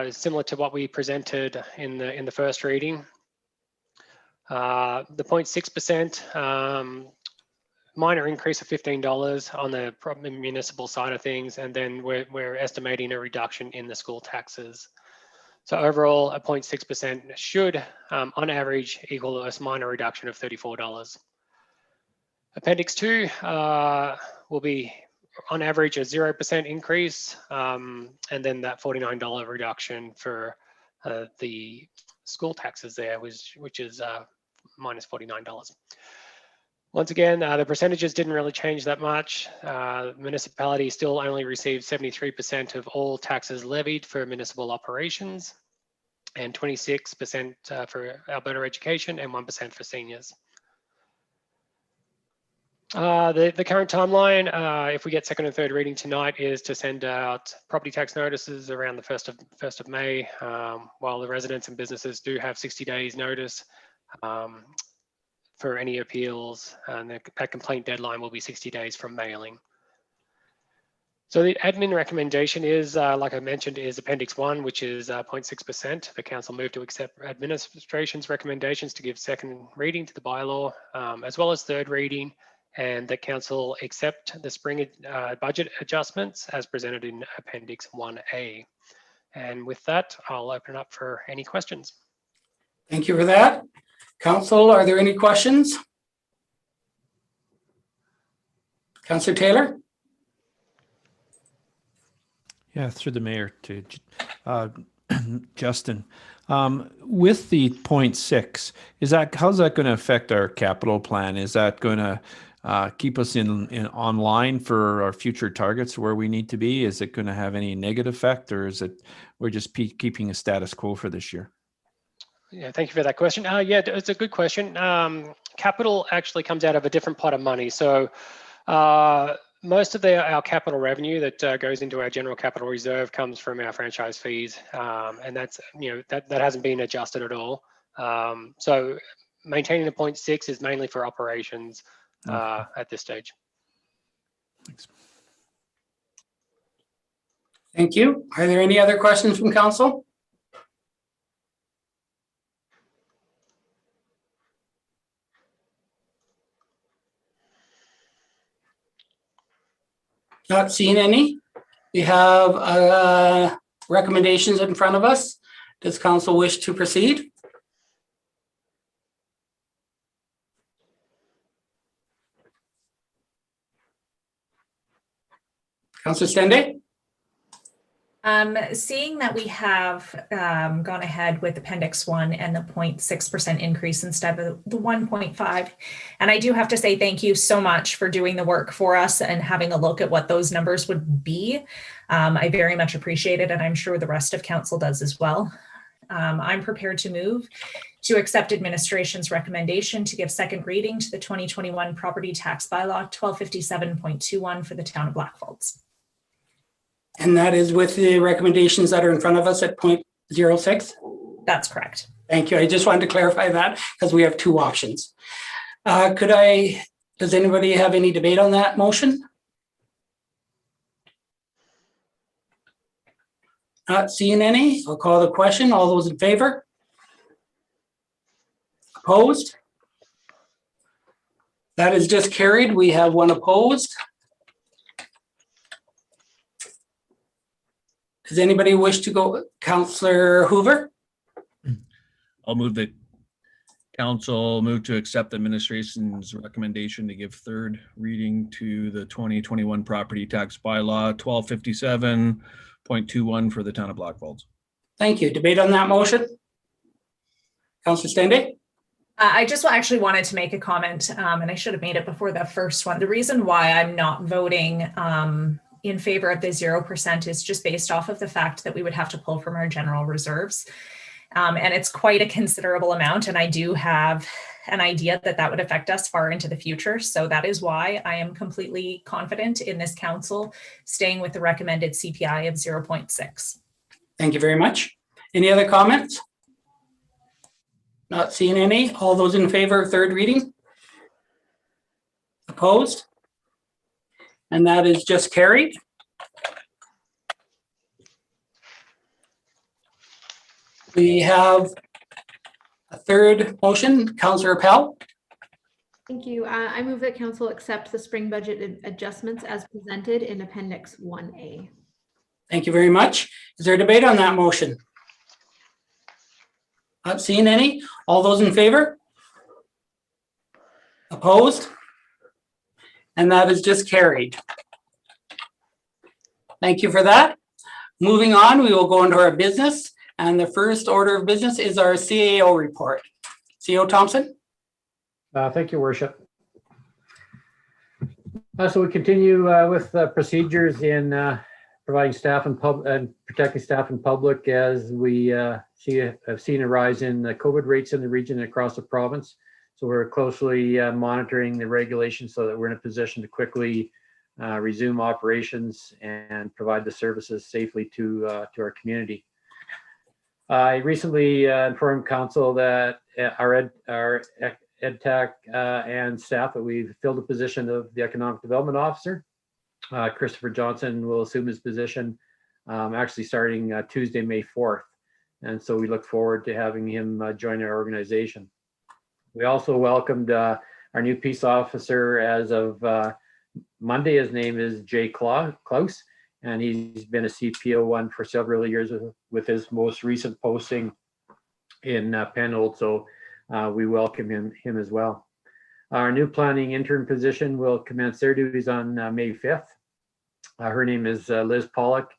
is similar to what we presented in the first reading. The 0.6%. Minor increase of $15 on the municipal side of things, and then we're estimating a reduction in the school taxes. So overall, a 0.6% should, on average, equal a minor reduction of $34. Appendix 2 will be, on average, a 0% increase, and then that $49 reduction for the school taxes there, which is minus $49. Once again, the percentages didn't really change that much. Municipality still only received 73% of all taxes levied for municipal operations, and 26% for Alberta education, and 1% for seniors. The current timeline, if we get second and third reading tonight, is to send out property tax notices around the 1st of May, while the residents and businesses do have 60 days notice for any appeals, and that complaint deadline will be 60 days from mailing. So the admin recommendation is, like I mentioned, is Appendix 1, which is 0.6%. The council moved to accept administration's recommendations to give second reading to the bylaw, as well as third reading, and that council accept the spring budget adjustments as presented in Appendix 1A. And with that, I'll open it up for any questions. Thank you for that. Council, are there any questions? Councillor Taylor? Yeah, through the mayor to Justin. With the 0.6, how's that going to affect our capital plan? Is that going to keep us in online for our future targets where we need to be? Is it going to have any negative effect, or is it we're just keeping a status quo for this year? Yeah, thank you for that question. Yeah, it's a good question. Capital actually comes out of a different pot of money. So most of our capital revenue that goes into our general capital reserve comes from our franchise fees, and that's that hasn't been adjusted at all. So maintaining the 0.6 is mainly for operations at this stage. Thanks. Thank you. Are there any other questions from council? Not seeing any. We have recommendations in front of us. Does council wish to proceed? Councillor Stende? Seeing that we have gone ahead with Appendix 1 and the 0.6% increase instead of the 1.5, and I do have to say thank you so much for doing the work for us and having a look at what those numbers would be. I very much appreciate it, and I'm sure the rest of council does as well. I'm prepared to move to accept administration's recommendation to give second reading to the 2021 Property Tax Bylaw 1257.21 for the town of Blackfalds. And that is with the recommendations that are in front of us at 0.06? That's correct. Thank you. I just wanted to clarify that because we have two options. Does anybody have any debate on that motion? Not seeing any. I'll call the question. All those in favor? Opposed? That is just carried. We have one opposed. Does anybody wish to go? Councillor Hoover? I'll move that council move to accept administration's recommendation to give third reading to the 2021 property tax bylaw 1257.21 for the town of Blackfalds. Thank you. Debate on that motion? Councillor Stende? I just actually wanted to make a comment, and I should have made it before the first one. The reason why I'm not voting in favor of the 0% is just based off of the fact that we would have to pull from our general reserves. And it's quite a considerable amount. And I do have an idea that that would affect us far into the future. So that is why I am completely confident in this council staying with the recommended CPI of 0.6. Thank you very much. Any other comments? Not seeing any. All those in favor of third reading? Opposed? And that is just carried. We have a third motion. Councillor Appel. Thank you. I move that council accept the spring budget adjustments as presented in Appendix 1A. Thank you very much. Is there a debate on that motion? Not seeing any. All those in favor? Opposed? And that is just carried. Thank you for that. Moving on, we will go into our business. And the first order of business is our CAO report. CEO Thompson? Thank you, Worship. So we continue with procedures in providing staff and protecting staff and public as we have seen a rise in the COVID rates in the region and across the province. So we're closely monitoring the regulations so that we're in a position to quickly resume operations and provide the services safely to our community. I recently informed council that our EdTech and staff that we've filled the position of the Economic Development Officer. Christopher Johnson will assume his position actually starting Tuesday, May 4th. And so we look forward to having him join our organization. We also welcomed our new peace officer as of Monday. His name is Jay Klaus, and he's been a CPO1 for several years with his most recent posting in Penhold. So we welcome him as well. Our new planning intern position will commence their duties on May 5th. Her name is Liz Pollock,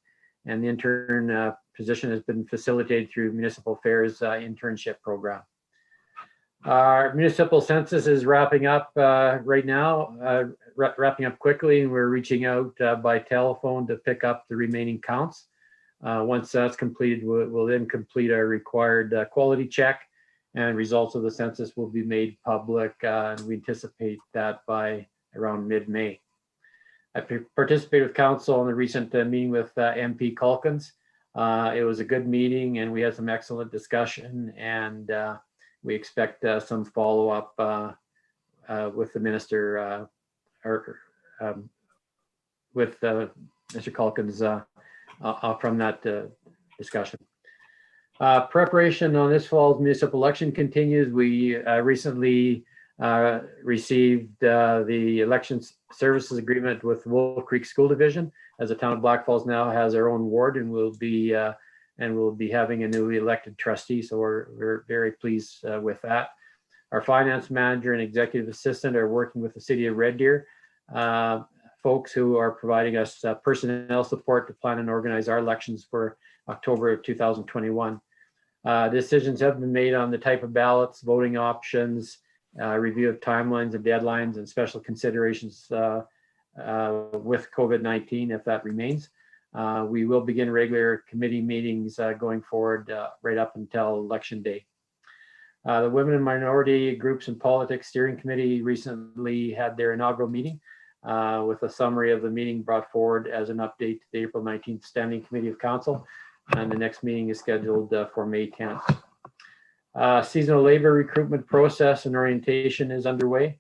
and the intern position has been facilitated through Municipal Affairs internship program. Our municipal census is wrapping up right now, wrapping up quickly, and we're reaching out by telephone to pick up the remaining counts. Once that's completed, we'll then complete our required quality check, and results of the census will be made public, and we anticipate that by around mid-May. I participated with council in the recent meeting with MP Calkins. It was a good meeting, and we had some excellent discussion, and we expect some follow-up with the minister with Mr. Calkins from that discussion. Preparation on this fall's municipal election continues. We recently received the election services agreement with Wolf Creek School Division, as the town of Blackfalds now has their own ward, and we'll be having a newly elected trustee. So we're very pleased with that. Our finance manager and executive assistant are working with the city of Red Deer folks who are providing us personnel support to plan and organize our elections for October of 2021. Decisions have been made on the type of ballots, voting options, review of timelines and deadlines, and special considerations with COVID-19 if that remains. We will begin regular committee meetings going forward right up until election day. The Women and Minority Groups and Politics Steering Committee recently had their inaugural meeting with a summary of the meeting brought forward as an update to the April 19th Standing Committee of Council. And the next meeting is scheduled for May 10th. Seasonal labor recruitment process and orientation is underway.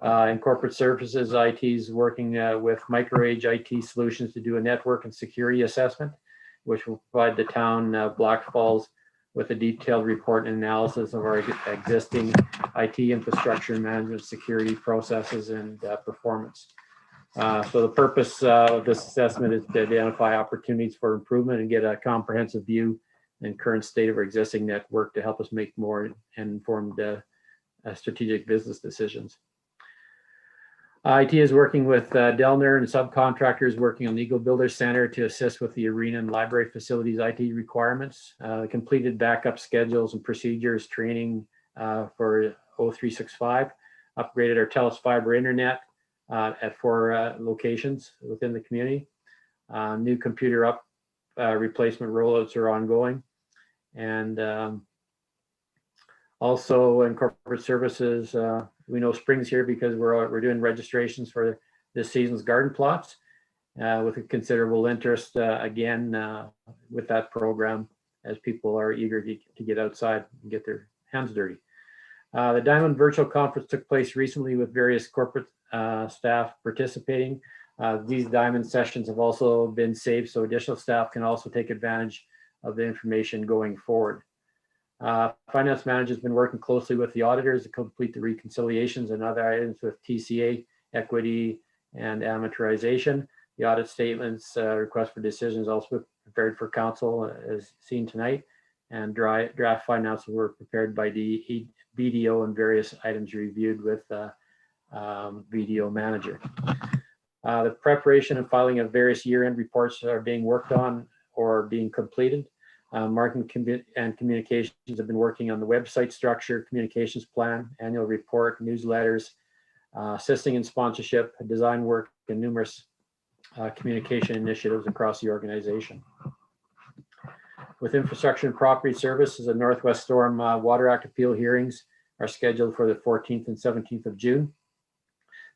In corporate services, IT is working with MicroAge IT Solutions to do a network and security assessment. which will provide the town of Blackfalds with a detailed report and analysis of our existing IT infrastructure, management, security processes, and performance. So the purpose of this assessment is to identify opportunities for improvement and get a comprehensive view and current state of our existing network to help us make more informed strategic business decisions. IT is working with Delner and subcontractors working on the Eagle Builder Center to assist with the arena and library facilities IT requirements. Completed backup schedules and procedures training for 0365. Upgraded our TELUS fiber internet at 4 locations within the community. New computer replacement rollouts are ongoing. And also in corporate services, we know spring's here because we're doing registrations for this season's garden plots with a considerable interest again with that program, as people are eager to get outside and get their hands dirty. The Diamond Virtual Conference took place recently with various corporate staff participating. These Diamond sessions have also been saved so additional staff can also take advantage of the information going forward. Finance manager has been working closely with the auditors to complete the reconciliations and other items with TCA, equity, and amortization. The audit statements, request for decisions also prepared for council as seen tonight, and draft finances were prepared by the BDO and various items reviewed with BDO manager. The preparation and filing of various year-end reports are being worked on or being completed. Marketing and communications have been working on the website structure, communications plan, annual report, newsletters, assisting in sponsorship, design work, and numerous communication initiatives across the organization. With infrastructure and property services, the Northwest Storm Water Act appeal hearings are scheduled for the 14th and 17th of June.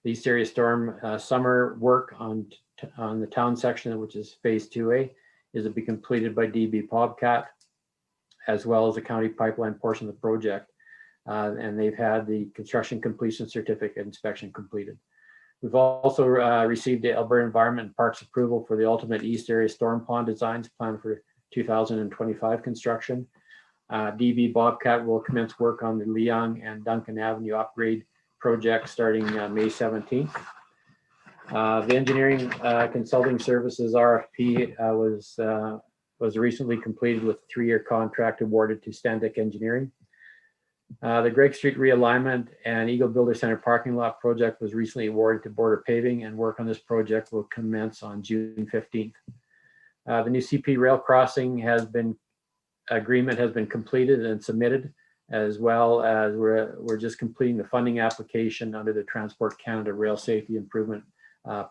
The serious storm summer work on the town section, which is phase 2A, is to be completed by DB Bobcat, as well as the county pipeline portion of the project. And they've had the construction completion certificate inspection completed. We've also received the Alberta Environment and Parks approval for the ultimate East Area Storm Pond designs planned for 2025 construction. DB Bobcat will commence work on the Leong and Duncan Avenue upgrade project starting May 17th. The engineering consulting services RFP was recently completed with a 3-year contract awarded to Standick Engineering. The Greg Street realignment and Eagle Builder Center parking lot project was recently awarded to Border Paving, and work on this project will commence on June 15th. The new CP rail crossing agreement has been completed and submitted, as well as we're just completing the funding application under the Transport Canada Rail Safety Improvement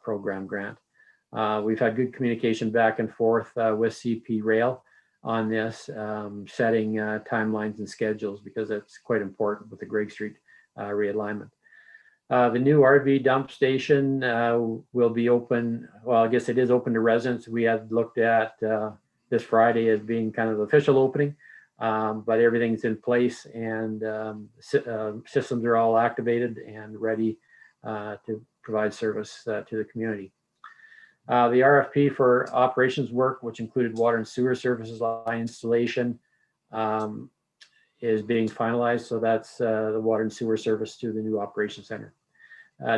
Program grant. We've had good communication back and forth with CP Rail on this, setting timelines and schedules, because it's quite important with the Greg Street realignment. The new RV dump station will be open. Well, I guess it is open to residents. We had looked at this Friday as being kind of the official opening, but everything's in place, and systems are all activated and ready to provide service to the community. The RFP for operations work, which included water and sewer services line installation, is being finalized. So that's the water and sewer service to the new operations center.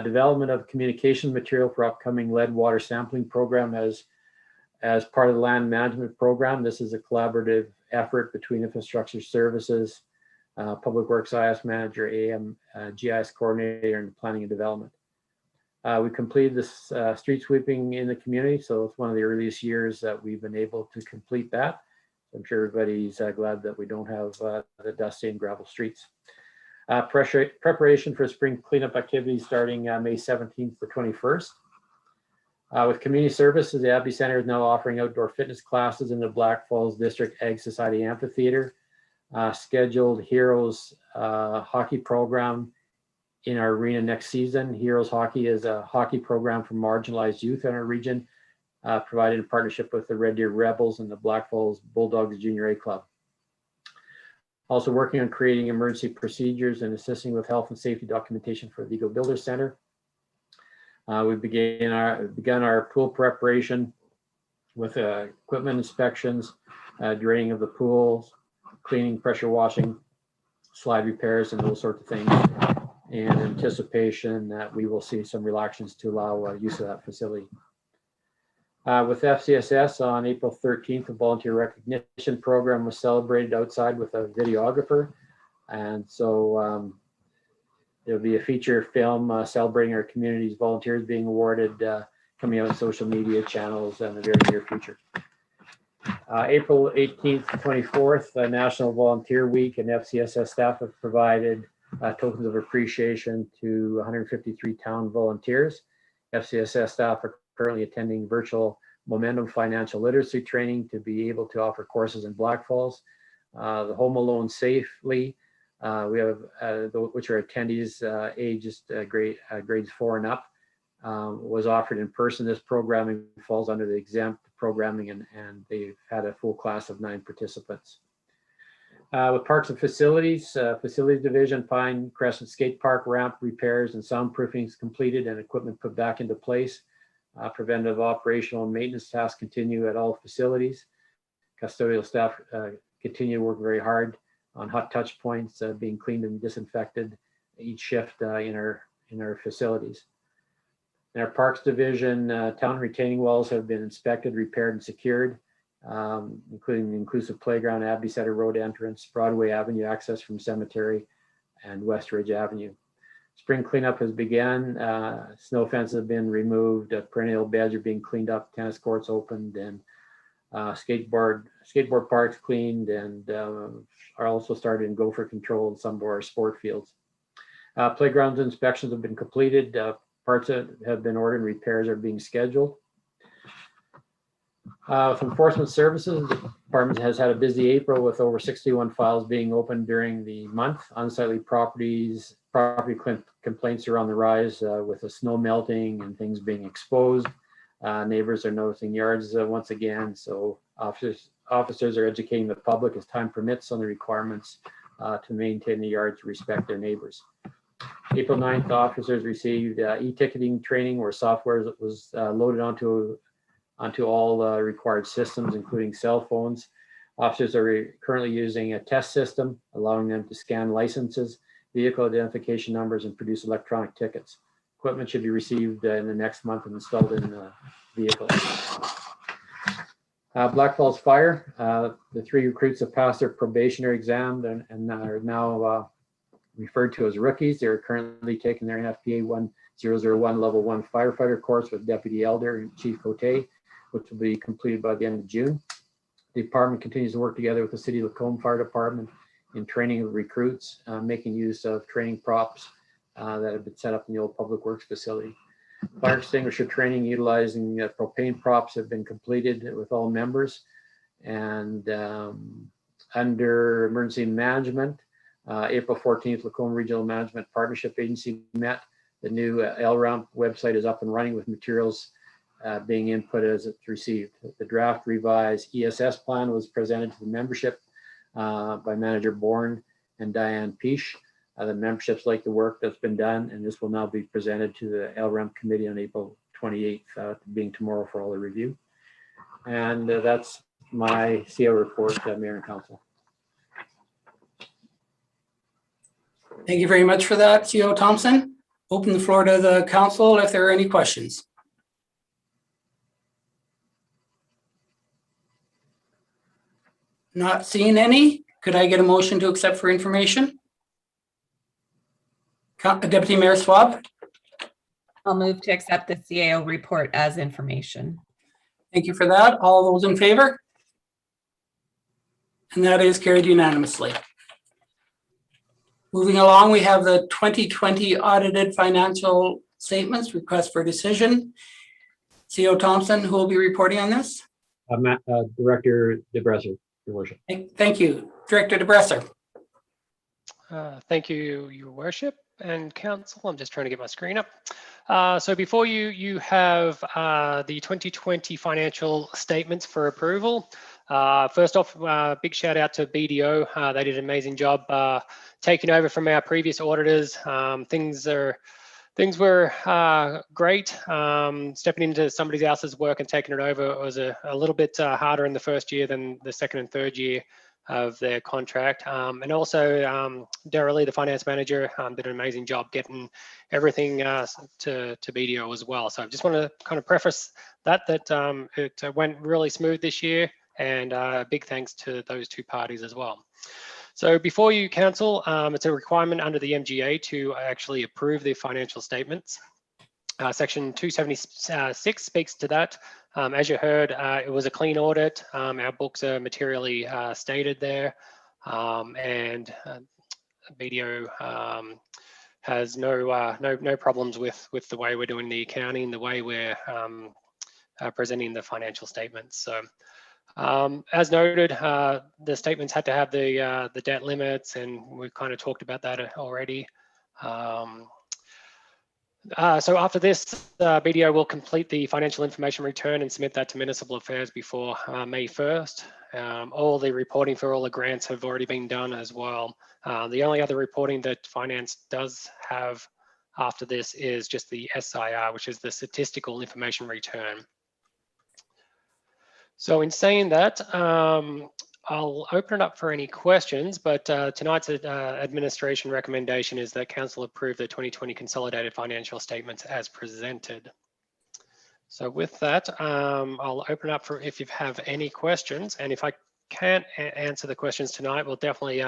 Development of communication material for upcoming lead water sampling program as part of the land management program. This is a collaborative effort between infrastructure services, public works IS manager, AM, GIS coordinator, and planning and development. We completed this street sweeping in the community, so it's one of the earliest years that we've been able to complete that. I'm sure everybody's glad that we don't have the dusty and gravel streets. Preparation for spring cleanup activities starting May 17th to 21st. With community services, the Abbey Center is now offering outdoor fitness classes in the Blackfalds District Ag Society Amphitheater. Scheduled Heroes hockey program in our arena next season. Heroes Hockey is a hockey program for marginalized youth in our region, provided in partnership with the Red Deer Rebels and the Blackfalds Bulldogs Junior A Club. Also working on creating emergency procedures and assisting with health and safety documentation for the Eagle Builder Center. We began our pool preparation with equipment inspections, draining of the pools, cleaning, pressure washing, slide repairs, and those sorts of things. In anticipation that we will see some relaxations to allow use of that facility. With FCSS on April 13th, a volunteer recognition program was celebrated outside with a videographer. And so there'll be a feature film celebrating our community's volunteers being awarded, coming out on social media channels in the very near future. April 18th to 24th, National Volunteer Week, and FCSS staff have provided tokens of appreciation to 153 town volunteers. FCSS staff are currently attending virtual Momentum financial literacy training to be able to offer courses in Blackfalds. The Home Alone Safely, we have which are attendees ages grades 4 and up, was offered in person. This programming falls under the exempt programming, and they've had a full class of 9 participants. With Parks and Facilities, Facilities Division, Pine Crescent Skate Park ramp repairs and soundproofing is completed and equipment put back into place. Preventive operational and maintenance tasks continue at all facilities. Custodial staff continue to work very hard on hot touch points being cleaned and disinfected each shift in our facilities. In our Parks Division, town retaining walls have been inspected, repaired, and secured, including the inclusive playground, Abbey Center Road entrance, Broadway Avenue access from Cemetery, and West Ridge Avenue. Spring cleanup has begun. Snow fences have been removed. Perennial beds are being cleaned up. Tennis courts opened, and skateboard parks cleaned, and are also started in gopher control in some of our sport fields. Playgrounds inspections have been completed. Parts have been ordered. Repairs are being scheduled. With Enforcement Services, the department has had a busy April with over 61 files being opened during the month. Unsightly property complaints are on the rise with the snow melting and things being exposed. Neighbors are noticing yards once again, so officers are educating the public as time permits on the requirements to maintain the yard to respect their neighbors. April 9th, officers received e-ticketing training where software was loaded onto all required systems, including cell phones. Officers are currently using a test system, allowing them to scan licenses, vehicle identification numbers, and produce electronic tickets. Equipment should be received in the next month and installed in the vehicle. Blackfalds Fire, the 3 recruits have passed their probationary exam and are now referred to as rookies. They're currently taking their NFPA 1001 level 1 firefighter course with Deputy Elder and Chief Cote, which will be completed by the end of June. The department continues to work together with the City of Lacombe Fire Department in training of recruits, making use of training props that have been set up in the old Public Works facility. Fire extinguisher training utilizing propane props have been completed with all members. And under emergency management, April 14th, Lacombe Regional Management Partnership Agency met. The new LRAMP website is up and running with materials being input as it's received. The draft revised ESS plan was presented to the membership by Manager Bourne and Diane Peach. The memberships like the work that's been done, and this will now be presented to the LRAMP committee on April 28th, being tomorrow for all the review. And that's my CO report, Mayor and Council. Thank you very much for that, CO Thompson. Open the floor to the council if there are any questions. Not seeing any. Could I get a motion to accept for information? Deputy Mayor Swab. I'll move to accept the CAO report as information. Thank you for that. All those in favor? And that is carried unanimously. Moving along, we have the 2020 audited financial statements, request for decision. CO Thompson, who will be reporting on this? Director DeBresser, Your Worship. Thank you. Director DeBresser. Thank you, Your Worship and Council. I'm just trying to get my screen up. So before you have the 2020 financial statements for approval. First off, big shout out to BDO. They did an amazing job taking over from our previous auditors. Things are Things were great. Stepping into somebody else's work and taking it over was a little bit harder in the first year than the second and third year of their contract. And also Darrell, the finance manager, did an amazing job getting everything to BDO as well. So I just want to kind of preface that it went really smooth this year, and big thanks to those two parties as well. So before you, council, it's a requirement under the MGA to actually approve the financial statements. Section 276 speaks to that. As you heard, it was a clean audit. Our books are materially stated there, and BDO has no problems with the way we're doing the accounting, the way we're presenting the financial statements. So. As noted, the statements had to have the debt limits, and we've kind of talked about that already. So after this, BDO will complete the financial information return and submit that to Municipal Affairs before May 1st. All the reporting for all the grants have already been done as well. The only other reporting that Finance does have after this is just the SIR, which is the Statistical Information Return. So in saying that, I'll open it up for any questions, but tonight's administration recommendation is that council approve the 2020 consolidated financial statements as presented. So with that, I'll open up for if you have any questions, and if I can't answer the questions tonight, we'll definitely,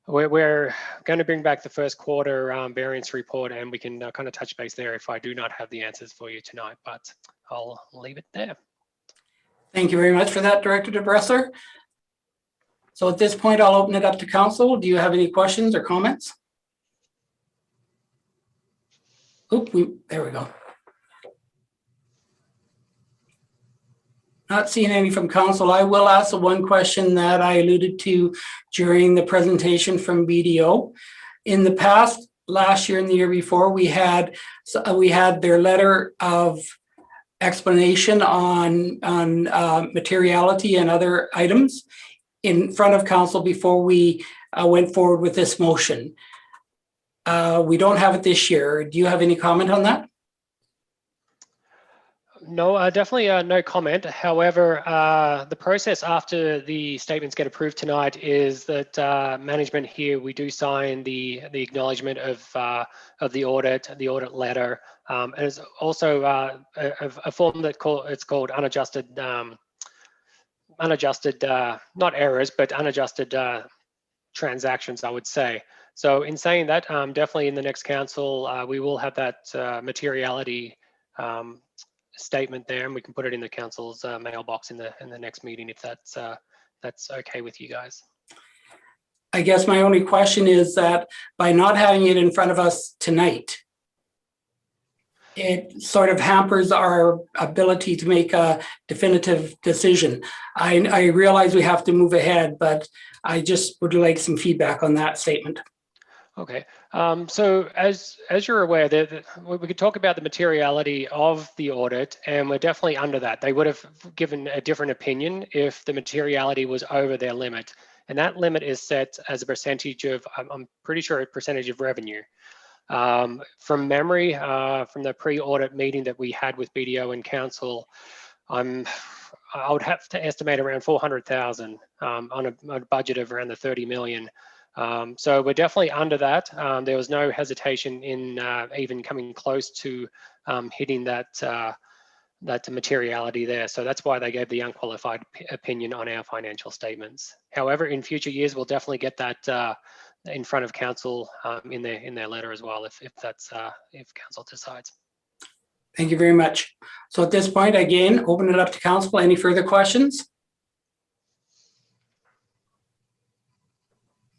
we're going to bring back the first quarter variance report, and we can kind of touch base there if I do not have the answers for you tonight, but I'll leave it there. Thank you very much for that, Director DeBresser. So at this point, I'll open it up to council. Do you have any questions or comments? Oop, there we go. Not seeing any from council. I will ask the one question that I alluded to during the presentation from BDO. In the past, last year and the year before, we had their letter of explanation on materiality and other items in front of council before we went forward with this motion. We don't have it this year. Do you have any comment on that? No, definitely no comment. However, the process after the statements get approved tonight is that management here, we do sign the acknowledgement of the audit letter. And it's also a form that it's called unadjusted, not errors, but unadjusted transactions, I would say. So in saying that, definitely in the next council, we will have that materiality statement there, and we can put it in the council's mailbox in the next meeting if that's okay with you guys. I guess my only question is that by not having it in front of us tonight, it sort of hampers our ability to make a definitive decision. I realize we have to move ahead, but I just would like some feedback on that statement. Okay, so as you're aware, we could talk about the materiality of the audit, and we're definitely under that. They would have given a different opinion if the materiality was over their limit, and that limit is set as a percentage of, I'm pretty sure, a percentage of revenue. From memory, from the pre-audit meeting that we had with BDO and council, I would have to estimate around 400,000 on a budget of around the 30 million. So we're definitely under that. There was no hesitation in even coming close to hitting that materiality there. So that's why they gave the unqualified opinion on our financial statements. However, in future years, we'll definitely get that in front of council in their letter as well, if council decides. Thank you very much. So at this point, again, open it up to council. Any further questions?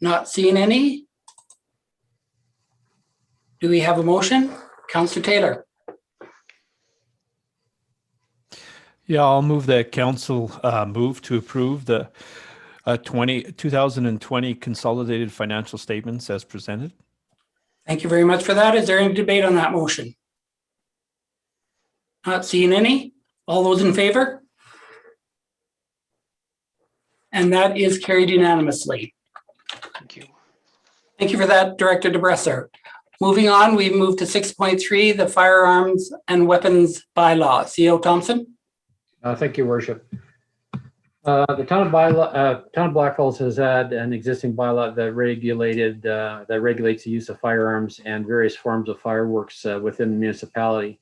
Not seeing any. Do we have a motion? Councillor Taylor. Yeah, I'll move that council move to approve the 2020 consolidated financial statements as presented. Thank you very much for that. Is there any debate on that motion? Not seeing any. All those in favor? And that is carried unanimously. Thank you. Thank you for that, Director DeBresser. Moving on, we move to 6.3, the firearms and weapons bylaw. CEO Thompson? Thank you, Worship. The town of Blackfalds has had an existing bylaw that regulates the use of firearms and various forms of fireworks within the municipality.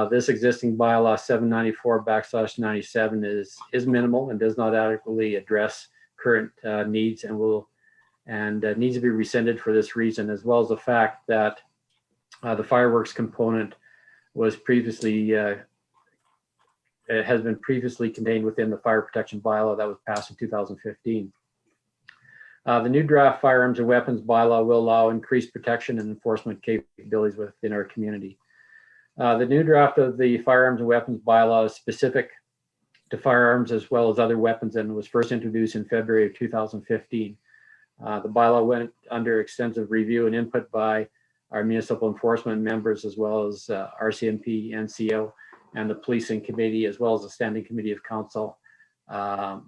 This existing bylaw 794/97 is minimal and does not adequately address current needs and needs to be rescinded for this reason, as well as the fact that the fireworks component was previously it has been previously contained within the fire protection bylaw that was passed in 2015. The new draft firearms and weapons bylaw will allow increased protection and enforcement capabilities within our community. The new draft of the firearms and weapons bylaw is specific to firearms as well as other weapons and was first introduced in February of 2015. The bylaw went under extensive review and input by our municipal enforcement members, as well as RCMP, NCO, and the policing committee, as well as the standing committee of council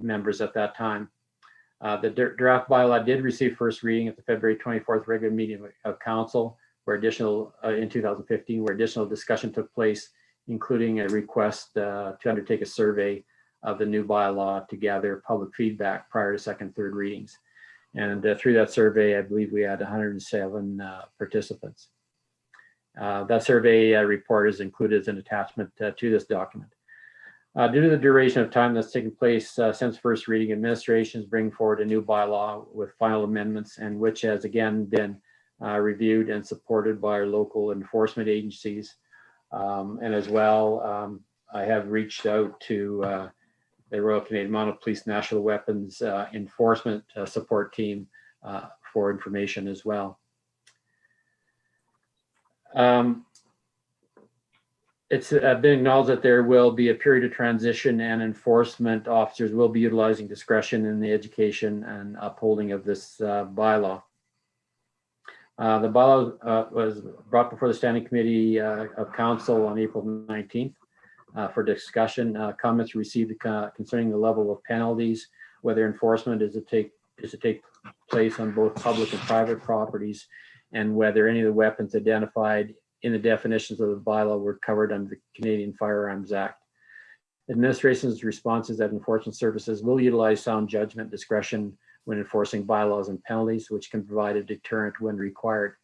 members at that time. The draft bylaw did receive first reading at the February 24th regular meeting of council, where in 2015, where additional discussion took place, including a request to undertake a survey of the new bylaw to gather public feedback prior to second, third readings. And through that survey, I believe we had 107 participants. That survey report is included as an attachment to this document. Due to the duration of time that's taken place since first reading, administration is bringing forward a new bylaw with final amendments, and which has again been reviewed and supported by our local enforcement agencies. And as well, I have reached out to the Royal Canadian Mounted Police National Weapons Enforcement Support Team for information as well. It's been acknowledged that there will be a period of transition and enforcement officers will be utilizing discretion in the education and upholding of this bylaw. The bylaw was brought before the Standing Committee of Council on April 19th for discussion. Comments received concerning the level of penalties, whether enforcement is to take place on both public and private properties, and whether any of the weapons identified in the definitions of the bylaw were covered under the Canadian Firearms Act. Administration's response is that enforcement services will utilize sound judgment discretion when enforcing bylaws and penalties, which can provide a deterrent when required.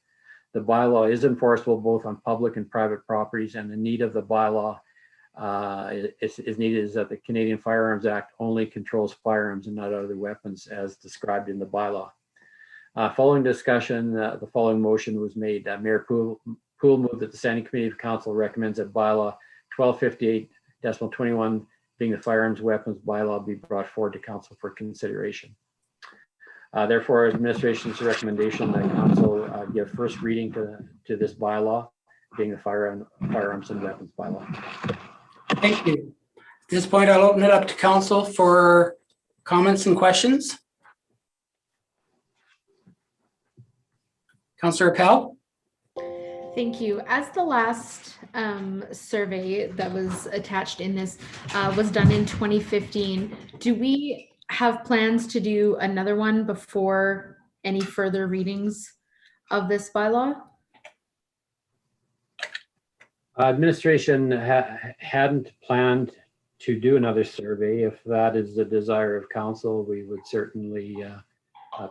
The bylaw is enforceable both on public and private properties, and the need of the bylaw is needed is that the Canadian Firearms Act only controls firearms and not other weapons as described in the bylaw. Following discussion, the following motion was made. Mayor Poole moved that the Standing Committee of Council recommends that bylaw 1258.21, being the firearms weapons bylaw, be brought forward to council for consideration. Therefore, administration's recommendation that council give first reading to this bylaw, being the firearms and weapons bylaw. Thank you. At this point, I'll open it up to council for comments and questions. Councillor Appel? Thank you. As the last survey that was attached in this was done in 2015, do we have plans to do another one before any further readings of this bylaw? Administration hadn't planned to do another survey. If that is the desire of council, we would certainly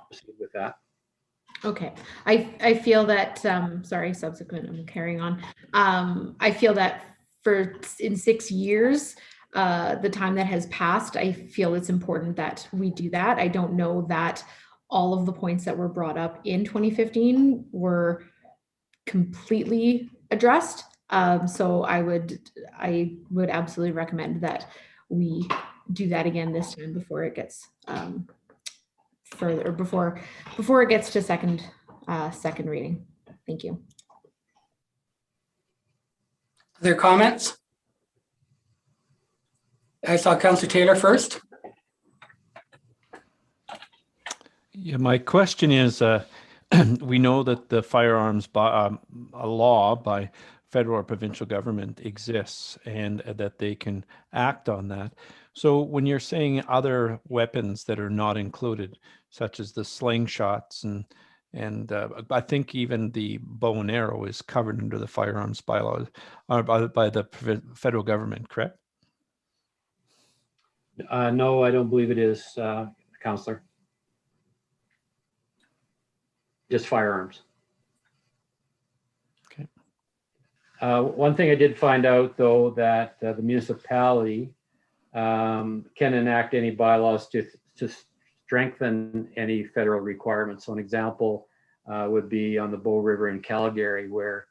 proceed with that. Okay, I feel that, sorry, subsequent, I'm carrying on. I feel that in 6 years, the time that has passed, I feel it's important that we do that. I don't know that all of the points that were brought up in 2015 were completely addressed. So I would absolutely recommend that we do that again this time before it gets further, before it gets to second reading. Thank you. Other comments? I saw Councillor Taylor first. Yeah, my question is, we know that the firearms law by federal or provincial government exists and that they can act on that. So when you're saying other weapons that are not included, such as the slingshots and And I think even the bow and arrow is covered under the firearms bylaws by the federal government, correct? No, I don't believe it is, Counselor. Just firearms. Okay. One thing I did find out, though, that the municipality can enact any bylaws to strengthen any federal requirements. So an example would be on the Bow River in Calgary, where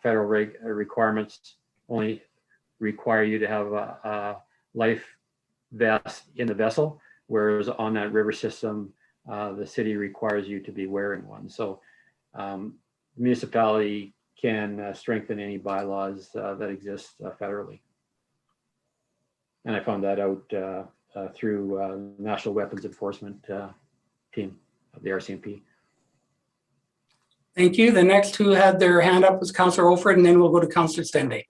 federal requirements only require you to have a life vest in the vessel, whereas on that river system, the city requires you to be wearing one. So the municipality can strengthen any bylaws that exist federally. And I found that out through National Weapons Enforcement team of the RCMP. Thank you. The next who had their hand up was Councillor Olford, and then we'll go to Councillor Stende.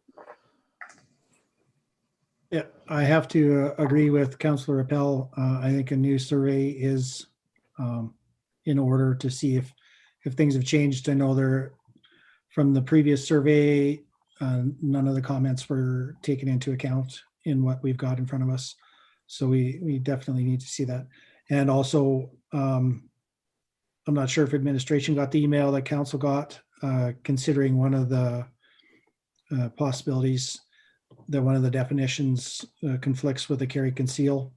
Yeah, I have to agree with Councillor Appel. I think a new survey is in order to see if things have changed. I know there, from the previous survey, none of the comments were taken into account in what we've got in front of us. So we definitely need to see that. And also, I'm not sure if administration got the email that council got, considering one of the possibilities that one of the definitions conflicts with the carry conceal.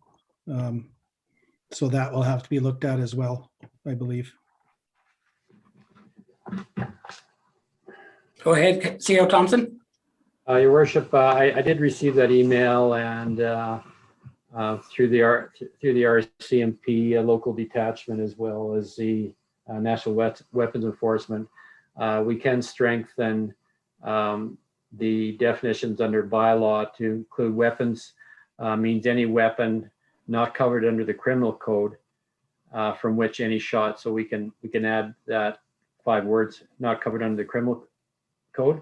So that will have to be looked at as well, I believe. Go ahead, CEO Thompson. Your Worship, I did receive that email, and through the RCMP local detachment, as well as the National Weapons Enforcement, we can strengthen the definitions under bylaw to include weapons. Means any weapon not covered under the criminal code from which any shot. So we can add that 5 words, not covered under the criminal code.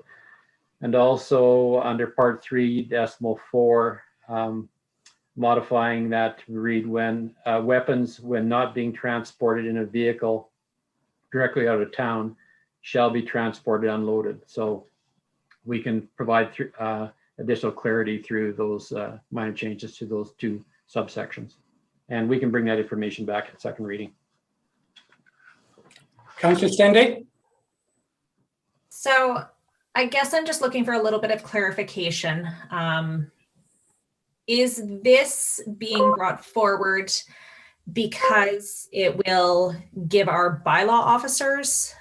And also under part 3.4, modifying that to read when weapons, when not being transported in a vehicle directly out of town, shall be transported unloaded. So we can provide additional clarity through those minor changes to those 2 subsections. And we can bring that information back at second reading. Councillor Stende. So I guess I'm just looking for a little bit of clarification. Is this being brought forward because it will give our bylaw officers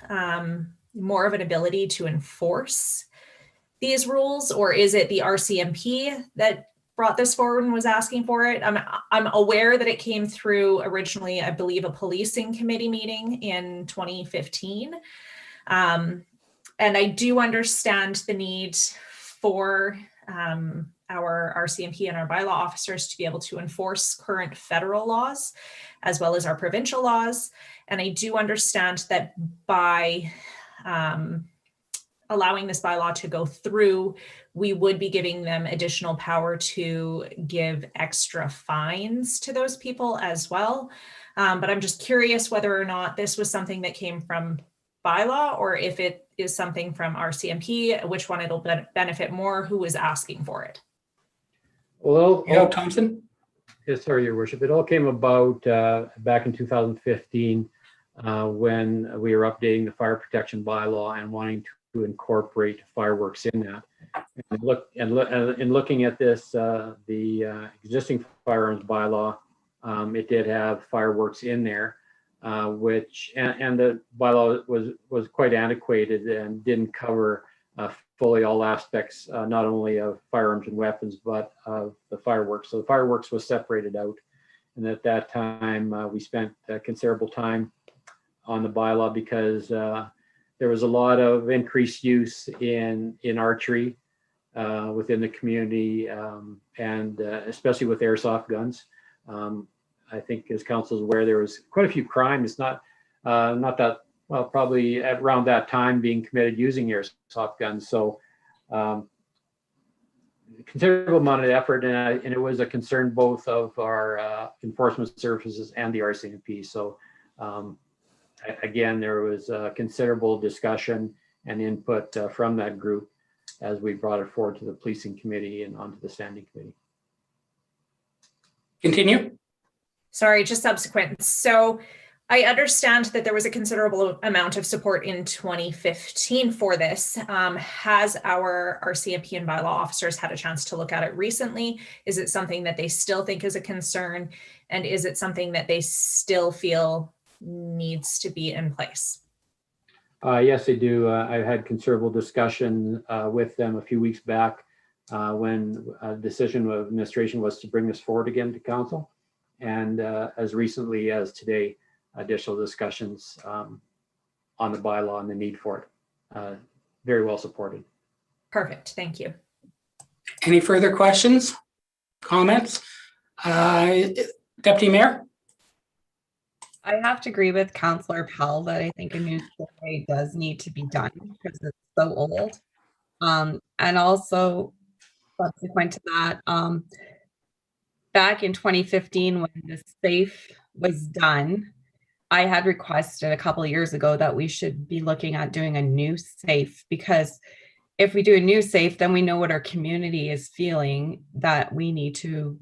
more of an ability to enforce these rules, or is it the RCMP that brought this forward and was asking for it? I'm aware that it came through originally, I believe, a policing committee meeting in 2015. And I do understand the need for our RCMP and our bylaw officers to be able to enforce current federal laws as well as our provincial laws. And I do understand that by allowing this bylaw to go through, we would be giving them additional power to give extra fines to those people as well. But I'm just curious whether or not this was something that came from bylaw, or if it is something from RCMP, which one it'll benefit more, who is asking for it. Well, Thompson. Yes, sorry, Your Worship. It all came about back in 2015 when we were updating the fire protection bylaw and wanting to incorporate fireworks in that. And looking at this, the existing firearms bylaw, it did have fireworks in there, which and the bylaw was quite antiquated and didn't cover fully all aspects, not only of firearms and weapons, but of the fireworks. So the fireworks was separated out. And at that time, we spent considerable time on the bylaw because there was a lot of increased use in archery within the community, and especially with airsoft guns. I think, as council is aware, there was quite a few crimes, not that, well, probably around that time being committed using airsoft guns. So considerable amount of effort, and it was a concern both of our enforcement services and the RCMP. So again, there was considerable discussion and input from that group as we brought it forward to the policing committee and onto the standing committee. Continue. Sorry, just subsequent. So I understand that there was a considerable amount of support in 2015 for this. Has our RCMP and bylaw officers had a chance to look at it recently? Is it something that they still think is a concern? And is it something that they still feel needs to be in place? Yes, they do. I had considerable discussion with them a few weeks back when a decision of administration was to bring this forward again to council. And as recently as today, additional discussions on the bylaw and the need for it. Very well supported. Perfect. Thank you. Any further questions, comments? Deputy Mayor? I have to agree with Councillor Powell that I think a new survey does need to be done because it's so old. And also subsequent to that, back in 2015 when the SAFE was done, I had requested a couple of years ago that we should be looking at doing a new SAFE, because if we do a new SAFE, then we know what our community is feeling, that we need to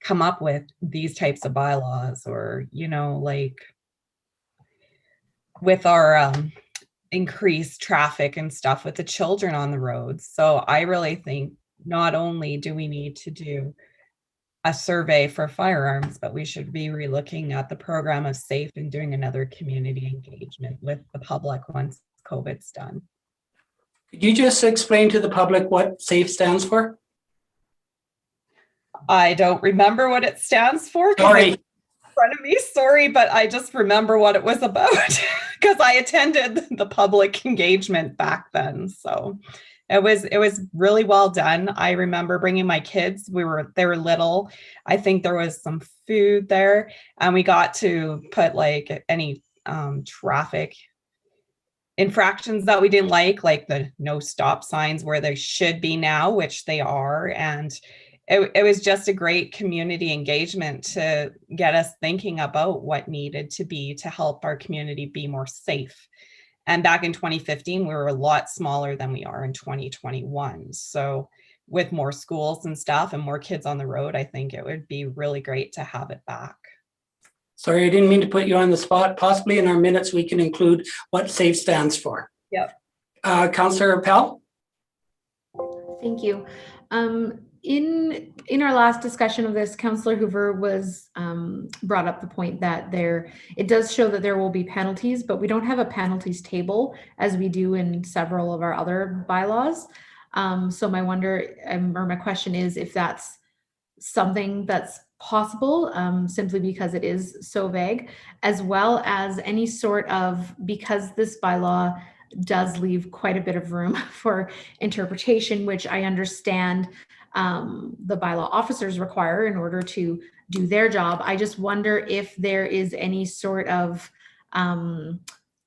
come up with these types of bylaws, or, you know, like with our increased traffic and stuff with the children on the roads. So I really think not only do we need to do a survey for firearms, but we should be relooking at the program of SAFE and doing another community engagement with the public once COVID's done. Could you just explain to the public what SAFE stands for? I don't remember what it stands for. Sorry. In front of me, sorry, but I just remember what it was about because I attended the public engagement back then. So it was really well done. I remember bringing my kids. They were little. I think there was some food there, and we got to put like any traffic infractions that we didn't like the no stop signs where they should be now, which they are. And it was just a great community engagement to get us thinking about what needed to be to help our community be more safe. And back in 2015, we were a lot smaller than we are in 2021. So with more schools and stuff and more kids on the road, I think it would be really great to have it back. Sorry, I didn't mean to put you on the spot. Possibly in our minutes, we can include what SAFE stands for. Yep. Councillor Pell? Thank you. In our last discussion of this, Councillor Hoover was brought up the point that it does show that there will be penalties, but we don't have a penalties table as we do in several of our other bylaws. So my question is if that's something that's possible, simply because it is so vague, as well as any sort of, because this bylaw does leave quite a bit of room for interpretation, which I understand the bylaw officers require in order to do their job. I just wonder if there is any sort of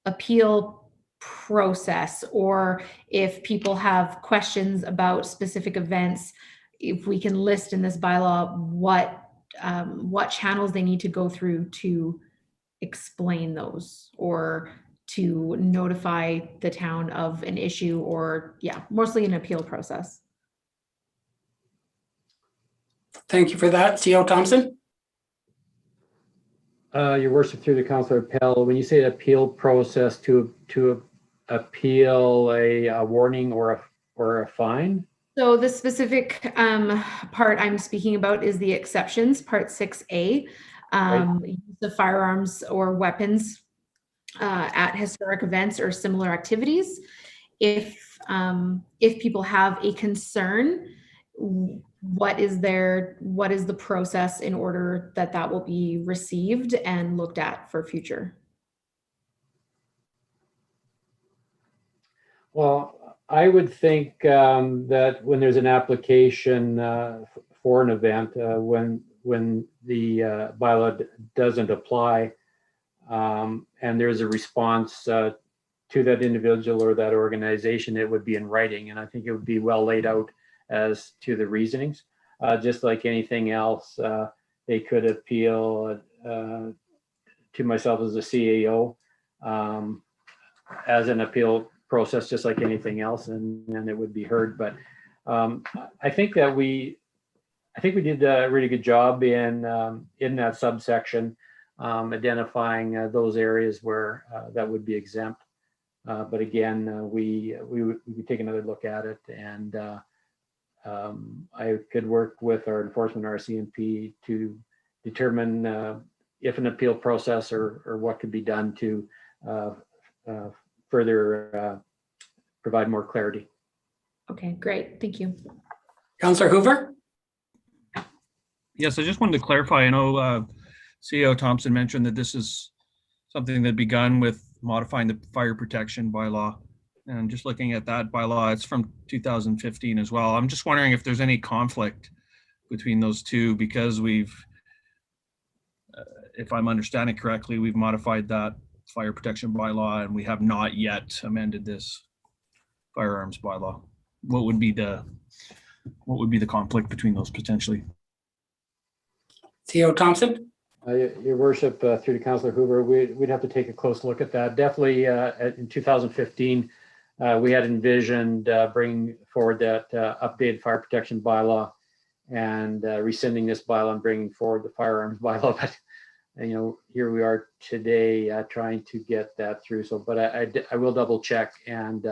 appeal process, or if people have questions about specific events, if we can list in this bylaw what channels they need to go through to explain those, or to notify the town of an issue, or mostly an appeal process. Thank you for that. C.O. Thompson? Your worship, through the Councillor Pell, when you say appeal process, to appeal a warning or a fine? So the specific part I'm speaking about is the exceptions, part 6A, use of firearms or weapons at historic events or similar activities. If people have a concern, what is the process in order that will be received and looked at for future? Well, I would think that when there's an application for an event, when the bylaw doesn't apply, and there's a response to that individual or that organization, it would be in writing, and I think it would be well laid out as to the reasonings. Just like anything else, they could appeal to myself as a CAO as an appeal process, just like anything else, and it would be heard. But I think we did a really good job in that subsection, identifying those areas where that would be exempt. But again, we would take another look at it, and I could work with our enforcement RCMP to determine if an appeal process or what could be done to further provide more clarity. Okay, great. Thank you. Councillor Hoover? Yes, I just wanted to clarify. I know CEO Thompson mentioned that this is something that begun with modifying the fire protection bylaw. And just looking at that bylaw, it's from 2015 as well. I'm just wondering if there's any conflict between those two, because we've, if I'm understanding correctly, we've modified that fire protection bylaw and we have not yet amended this firearms bylaw. What would be the conflict between those potentially? CEO Thompson? Your worship, through to Councillor Hoover, we'd have to take a close look at that. Definitely in 2015, we had envisioned bringing forward that updated fire protection bylaw and rescinding this bylaw and bringing forward the firearms bylaw. But here we are today trying to get that through. So, but I will double check and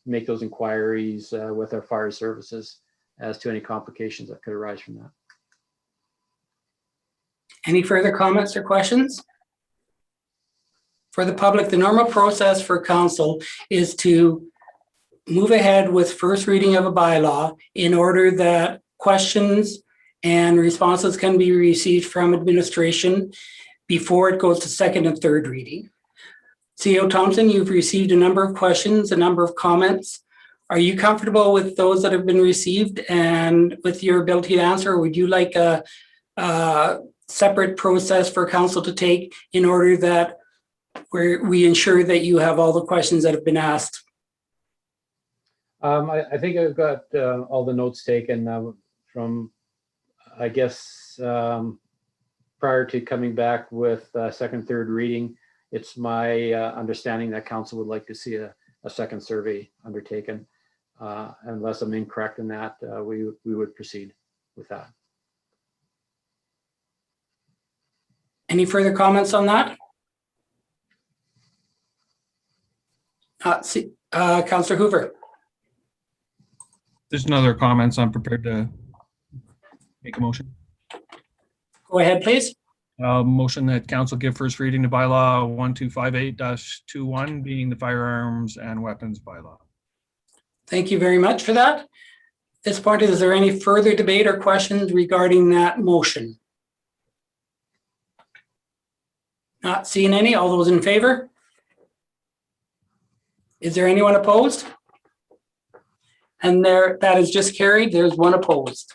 make those inquiries with our fire services as to any complications that could arise from that. Any further comments or questions? For the public, the normal process for council is to move ahead with first reading of a bylaw in order that questions and responses can be received from administration before it goes to second and third reading. CEO Thompson, you've received a number of questions, a number of comments. Are you comfortable with those that have been received and with your ability to answer? Or would you like a separate process for council to take in order that we ensure that you have all the questions that have been asked? I think I've got all the notes taken from, I guess, prior to coming back with second, third reading. It's my understanding that council would like to see a second survey undertaken. Unless I'm incorrect in that, we would proceed with that. Any further comments on that? Councillor Hoover. There's no other comments. I'm prepared to make a motion. Go ahead, please. Motion that council give first reading to bylaw 1258-21, being the firearms and weapons bylaw. Thank you very much for that. At this point, is there any further debate or questions regarding that motion? Not seeing any. All those in favor? Is there anyone opposed? And that is just carried. There's one opposed.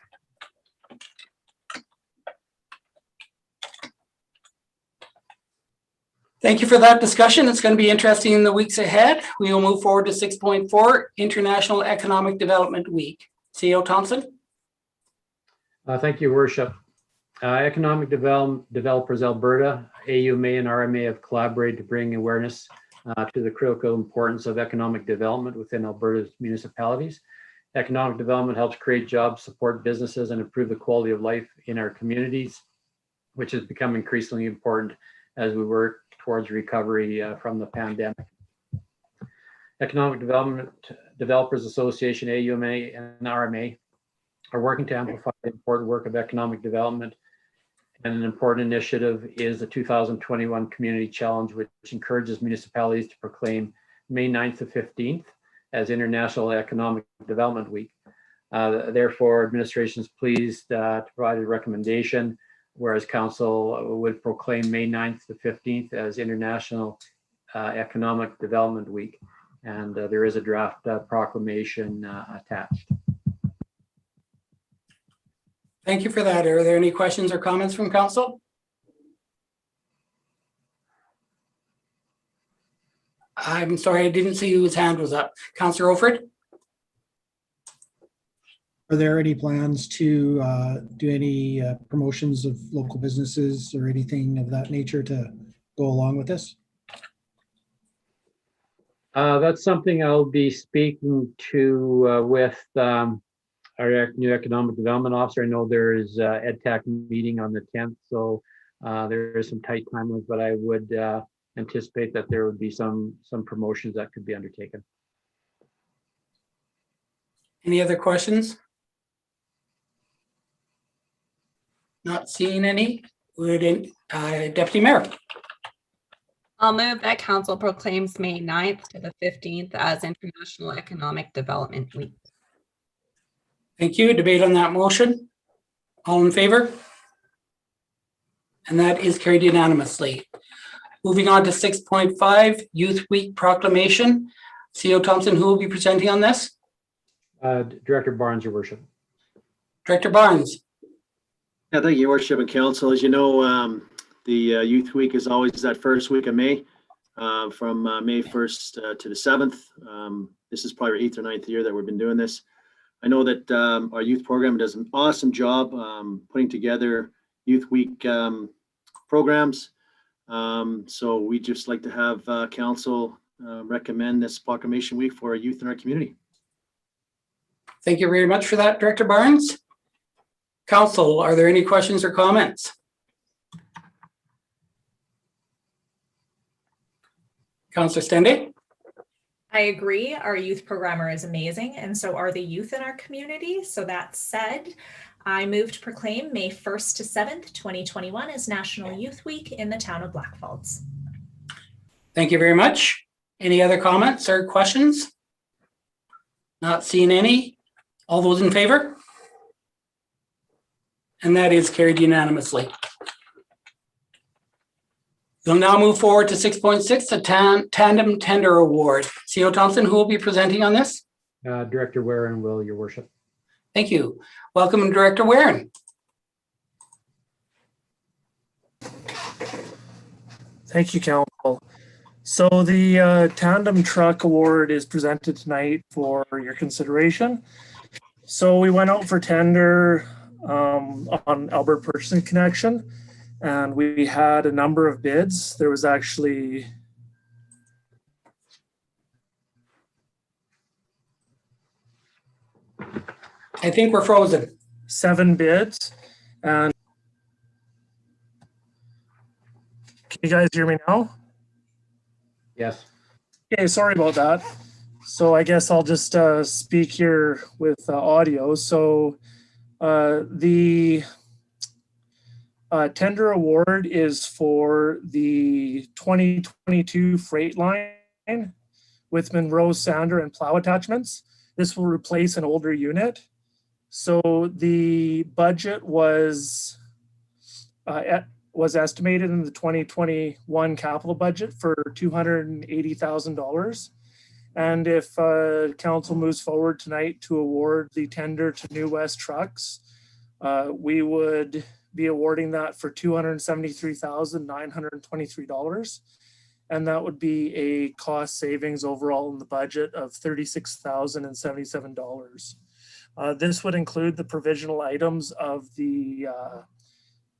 Thank you for that discussion. It's going to be interesting in the weeks ahead. We will move forward to 6.4, International Economic Development Week. CEO Thompson. Thank you, Worship. Economic Developers Alberta, AUMA and RMA have collaborated to bring awareness to the critical importance of economic development within Alberta's municipalities. Economic development helps create jobs, support businesses, and improve the quality of life in our communities, which has become increasingly important as we work towards recovery from the pandemic. Economic Developers Association, AUMA and RMA, are working to amplify the important work of economic development. And an important initiative is the 2021 Community Challenge, which encourages municipalities to proclaim May 9th to 15th as International Economic Development Week. Therefore, administration is pleased to provide a recommendation, whereas council would proclaim May 9th to 15th as International Economic Development Week. And there is a draft proclamation attached. Thank you for that. Are there any questions or comments from council? I'm sorry, I didn't see whose hand was up. Councillor Olford? Are there any plans to do any promotions of local businesses or anything of that nature to go along with this? That's something I'll be speaking to with our new economic development officer. I know there is a EdTech meeting on the 10th, so there is some tight timelines, but I would anticipate that there would be some promotions that could be undertaken. Any other questions? Not seeing any. Would Deputy Mayor? I'll move that council proclaims May 9th to the 15th as International Economic Development Week. Thank you. Debate on that motion. All in favor? And that is carried unanimously. Moving on to 6.5, Youth Week Proclamation. CEO Thompson, who will be presenting on this? Director Barnes, Your Worship. Director Barnes. Yeah, thank you, Your Worship and Council. As you know, the Youth Week is always that first week of May, from May 1st to the 7th. This is probably our 8th or 9th year that we've been doing this. I know that our youth program does an awesome job putting together Youth Week programs. So we just like to have council recommend this proclamation week for our youth in our community. Thank you very much for that, Director Barnes. Council, are there any questions or comments? Councillor Stende? I agree. Our youth programmer is amazing, and so are the youth in our community. So that said, I move to proclaim May 1st to 7th, 2021 as National Youth Week in the town of Blackfalds. Thank you very much. Any other comments or questions? Not seeing any. All those in favor? And that is carried unanimously. We'll now move forward to 6.6, the Tandem Tender Award. CEO Thompson, who will be presenting on this? Director Warren will, Your Worship. Thank you. Welcome, Director Warren. Thank you, Council. So the Tandem Truck Award is presented tonight for your consideration. So we went out for tender on Alberta Purchasing Connection, and we had a number of bids. There was actually I think we're frozen. 7 bids. And can you guys hear me now? Yes. Okay, sorry about that. So I guess I'll just speak here with audio. So the tender award is for the 2022 freight line with Monroe sander and plow attachments. This will replace an older unit. So the budget was estimated in the 2021 capital budget for $280,000. And if council moves forward tonight to award the tender to New West Trucks, we would be awarding that for $273,923. And that would be a cost savings overall in the budget of $36,077. This would include the provisional items of the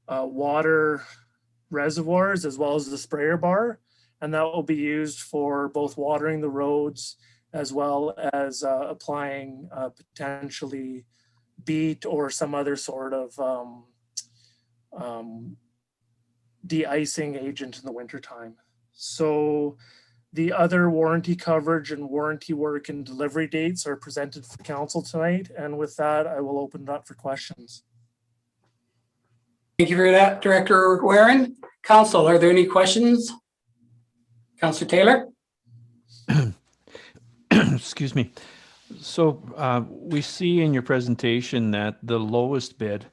water reservoirs as well as the sprayer bar. And that will be used for both watering the roads as well as applying potentially beet or some other sort of de-icing agent in the wintertime. So the other warranty coverage and warranty work and delivery dates are presented for council tonight. And with that, I will open it up for questions. Thank you for that, Director Warren. Council, are there any questions? Councillor Taylor? Excuse me. So we see in your presentation that the lowest bid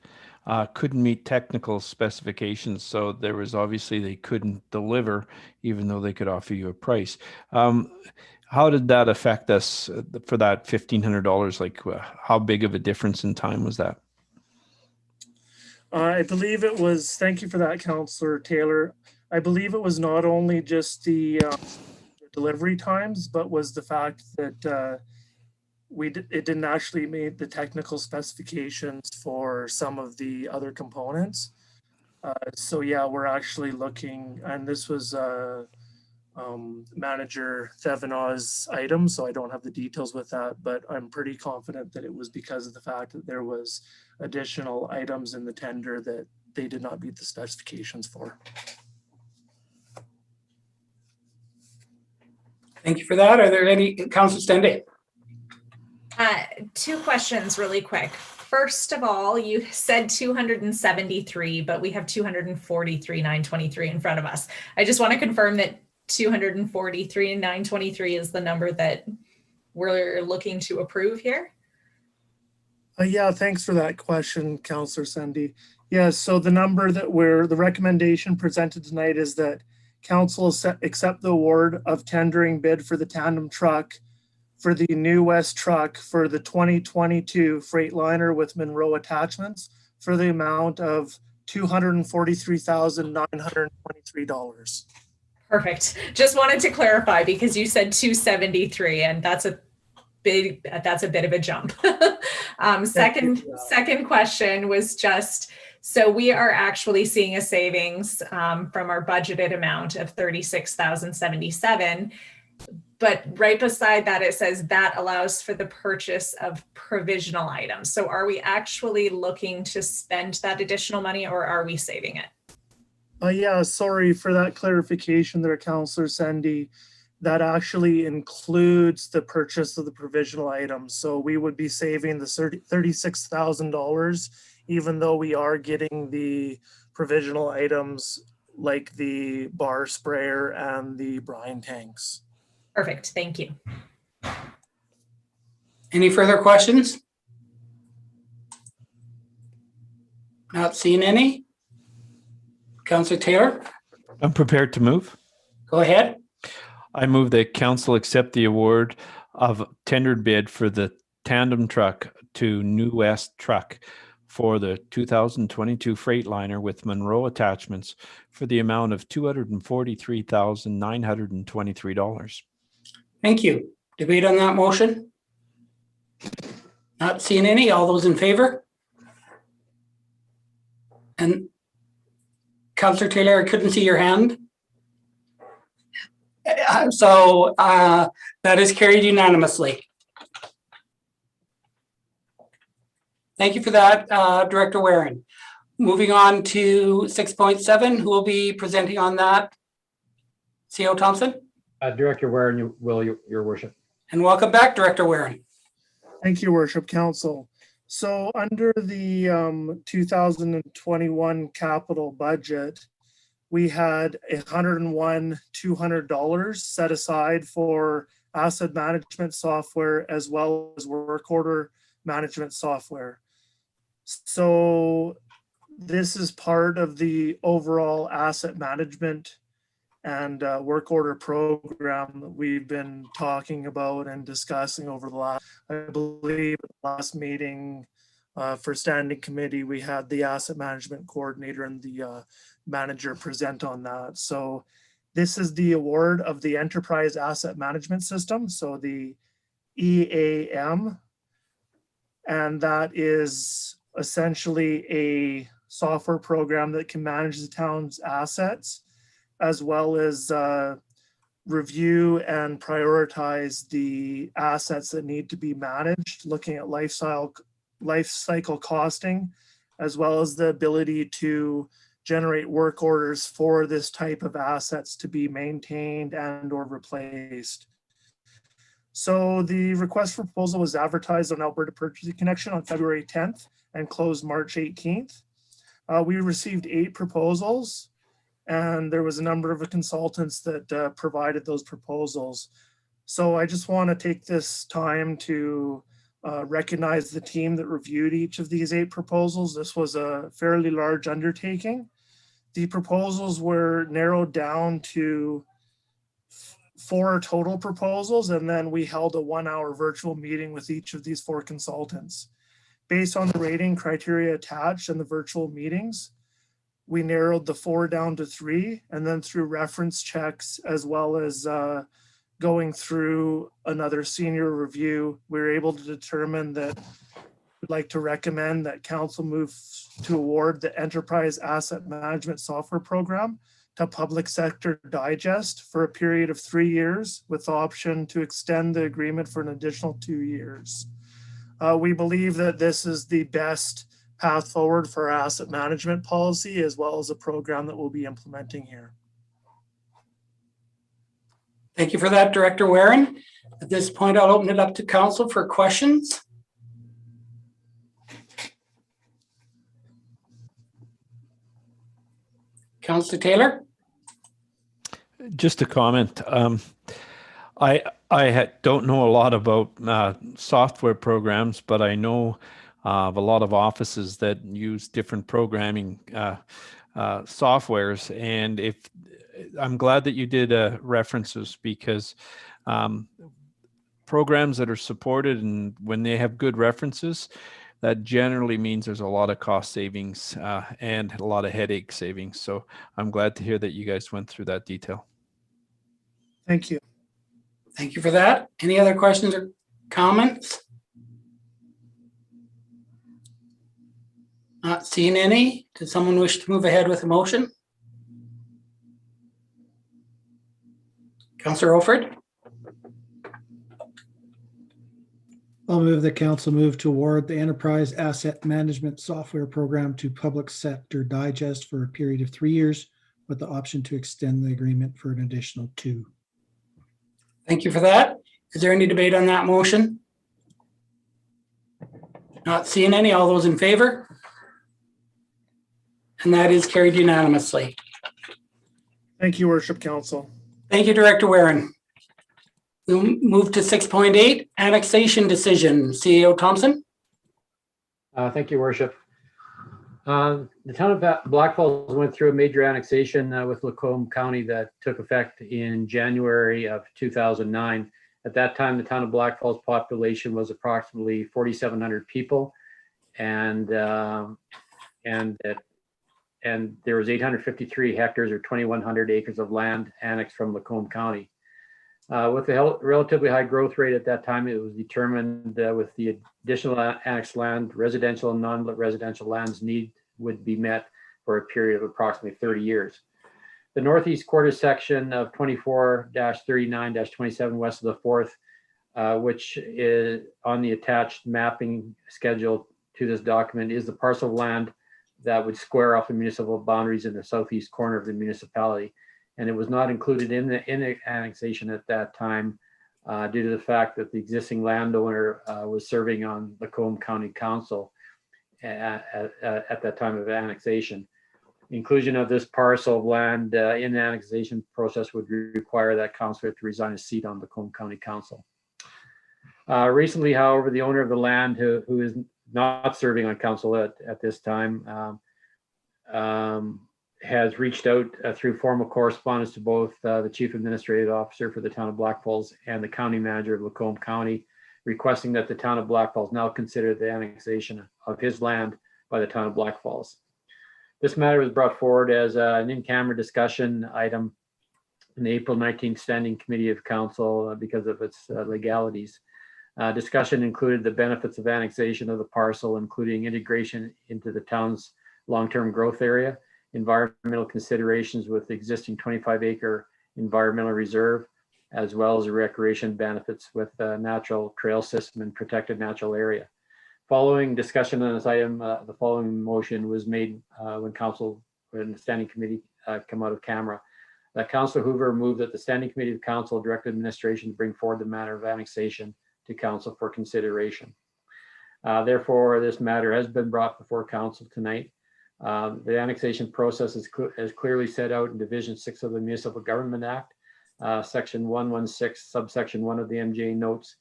couldn't meet technical specifications. So there was obviously they couldn't deliver even though they could offer you a price. How did that affect us for that $1,500? Like how big of a difference in time was that? I believe it was, thank you for that, Councillor Taylor. I believe it was not only just the delivery times, but was the fact that it didn't actually meet the technical specifications for some of the other components. So yeah, we're actually looking, and this was Manager Thevenaux's item, so I don't have the details with that, but I'm pretty confident that it was because of the fact that there was additional items in the tender that they did not meet the specifications for. Thank you for that. Are there any, Councillor Stende? Two questions really quick. First of all, you said 273, but we have 243,923 in front of us. I just want to confirm that 243,923 is the number that we're looking to approve here. Yeah, thanks for that question, Councillor Sandy. Yeah, so the number that the recommendation presented tonight is that council accept the award of tendering bid for the tandem truck for the New West truck for the 2022 Freightliner with Monroe attachments for the amount of $243,923. Perfect. Just wanted to clarify because you said 273 and that's a bit of a jump. Second question was just, so we are actually seeing a savings from our budgeted amount of 36,077. But right beside that, it says that allows for the purchase of provisional items. So are we actually looking to spend that additional money or are we saving it? Yeah, sorry for that clarification there, Councillor Sandy. That actually includes the purchase of the provisional items. So we would be saving the $36,000, even though we are getting the provisional items like the bar sprayer and the brine tanks. Perfect, thank you. Any further questions? Not seeing any. Councillor Taylor? I'm prepared to move. Go ahead. I move that council accept the award of tendered bid for the tandem truck to New West Truck for the 2022 Freightliner with Monroe attachments for the amount of $243,923. Thank you. Debate on that motion? Not seeing any. All those in favor? And Councillor Taylor, I couldn't see your hand. So that is carried unanimously. Thank you for that, Director Waring. Moving on to 6.7, who will be presenting on that? CO Thompson? Director Waring, your worship. And welcome back, Director Waring. Thank you, Worship Council. So under the 2021 capital budget, we had $101,200 set aside for asset management software as well as work order management software. So this is part of the overall asset management and work order program that we've been talking about and discussing over the last, I believe, last meeting for standing committee, we had the asset management coordinator and the manager present on that. So this is the award of the enterprise asset management system, so the EAM, and that is essentially a software program that can manage the town's assets as well as review and prioritize the assets that need to be managed, looking at life cycle costing, as well as the ability to generate work orders for this type of assets to be maintained and or replaced. So the request for proposal was advertised on Alberta Purchasing Connection on February 10th and closed March 18th. We received 8 proposals, and there was a number of consultants that provided those proposals. So I just want to take this time to recognize the team that reviewed each of these 8 proposals. This was a fairly large undertaking. The proposals were narrowed down to 4 total proposals, and then we held a 1-hour virtual meeting with each of these 4 consultants. Based on the rating criteria attached in the virtual meetings, we narrowed the 4 down to 3, and then through reference checks, as well as going through another senior review, we were able to determine that we'd like to recommend that council move to award the enterprise asset management software program to Public Sector Digest for a period of 3 years with the option to extend the agreement for an additional 2 years. We believe that this is the best path forward for our asset management policy, as well as a program that we'll be implementing here. Thank you for that, Director Warren. At this point, I'll open it up to council for questions. Councillor Taylor? Just a comment. I don't know a lot about software programs, but I know of a lot of offices that use different programming softwares. And if I'm glad that you did references, because programs that are supported and when they have good references, that generally means there's a lot of cost savings and a lot of headache savings. So I'm glad to hear that you guys went through that detail. Thank you. Thank you for that. Any other questions or comments? Not seeing any. Does someone wish to move ahead with a motion? Councillor Olford? I'll move the council move to award the Enterprise Asset Management Software Program to Public Sector Digest for a period of 3 years with the option to extend the agreement for an additional 2. Thank you for that. Is there any debate on that motion? Not seeing any. All those in favor? And that is carried unanimously. Thank you, Worship Council. Thank you, Director Warren. We'll move to 6.8, annexation decision. CEO Thompson? Thank you, Worship. The town of Blackfalds went through a major annexation with Lacombe County that took effect in January of 2009. At that time, the town of Blackfalds population was approximately 4,700 people, and there was 853 hectares or 2,100 acres of land annexed from Lacombe County. With the relatively high growth rate at that time, it was determined with the additional annexed land, residential and non-residential lands need would be met for a period of approximately 30 years. The northeast quarter section of 24-39-27 west of the 4th, which is on the attached mapping schedule to this document, is the parcel of land that would square off the municipal boundaries in the southeast corner of the municipality. And it was not included in the annexation at that time due to the fact that the existing landowner was serving on Lacombe County Council at that time of annexation. Inclusion of this parcel of land in the annexation process would require that councillor to resign his seat on the Lacombe County Council. Recently, however, the owner of the land who is not serving on council at this time has reached out through formal correspondence to both the Chief Administrative Officer for the town of Blackfalds and the County Manager of Lacombe County, requesting that the town of Blackfalds now consider the annexation of his land by the town of Blackfalds. This matter was brought forward as an in-camera discussion item in the April 19th Standing Committee of Council because of its legalities. Discussion included the benefits of annexation of the parcel, including integration into the town's long-term growth area, environmental considerations with the existing 25-acre environmental reserve, as well as recreation benefits with the natural trail system and protected natural area. Following discussion on this item, the following motion was made when the Standing Committee come out of camera. That Councillor Hoover moved that the Standing Committee of Council direct administration to bring forward the matter of annexation to Council for consideration. Therefore, this matter has been brought before Council tonight. The annexation process is clearly set out in Division 6 of the Municipal Government Act, Section 116, subsection 1 of the MGA notes.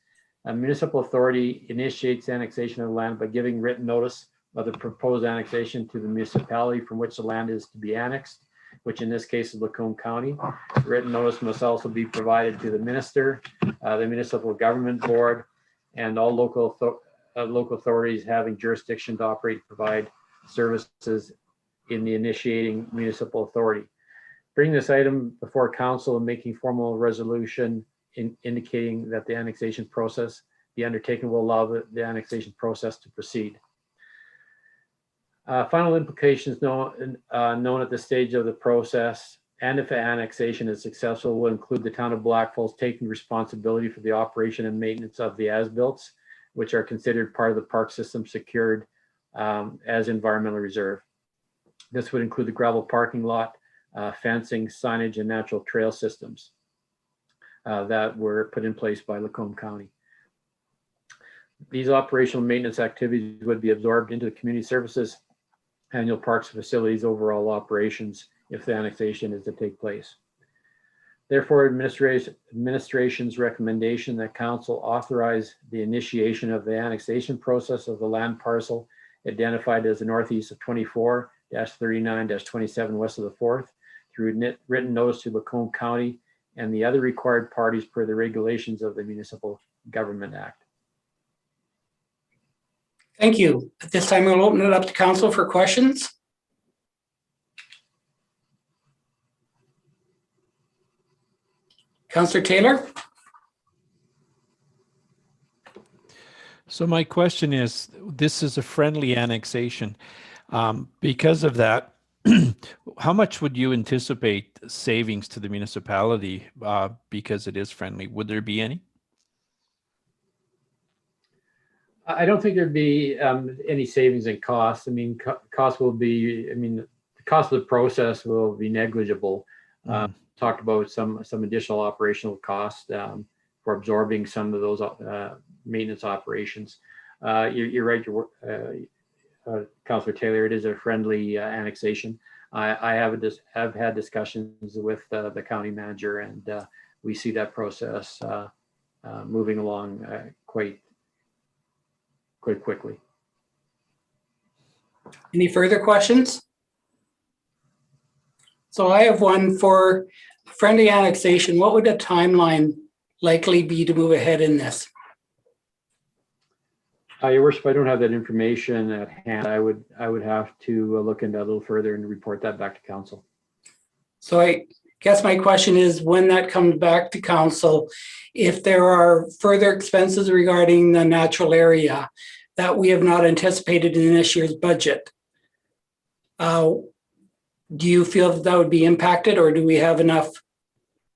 A municipal authority initiates annexation of land by giving written notice of the proposed annexation to the municipality from which the land is to be annexed, which in this case is Lacombe County. Written notice must also be provided to the minister, the municipal government board, and all local authorities having jurisdiction to operate and provide services in the initiating municipal authority. Bring this item before council and making formal resolution indicating that the annexation process be undertaken will allow the annexation process to proceed. Final implications known at this stage of the process and if annexation is successful, will include the town of Blackfalds taking responsibility for the operation and maintenance of the as-built, which are considered part of the park system secured as environmental reserve. This would include the gravel parking lot, fencing, signage, and natural trail systems that were put in place by Lacombe County. These operational maintenance activities would be absorbed into the community services annual parks facilities overall operations if the annexation is to take place. Therefore, administration's recommendation that council authorize the initiation of the annexation process of the land parcel identified as the northeast of 24-39-27 west of the 4th through written notice to Lacombe County and the other required parties per the regulations of the Municipal Government Act. Thank you. At this time, we'll open it up to council for questions. Councillor Taylor. So my question is, this is a friendly annexation. Because of that, how much would you anticipate savings to the municipality because it is friendly? Would there be any? I don't think there'd be any savings in costs. I mean, cost will be, the cost of the process will be negligible. Talked about some additional operational costs for absorbing some of those maintenance operations. You're right, Councillor Taylor, it is a friendly annexation. I have had discussions with the county manager, and we see that process moving along quite quickly. Any further questions? So I have one for friendly annexation. What would the timeline likely be to move ahead in this? Your Worship, I don't have that information at hand. I would have to look into that a little further and report that back to council. So I guess my question is, when that comes back to council, if there are further expenses regarding the natural area that we have not anticipated in this year's budget, do you feel that would be impacted, or do we have enough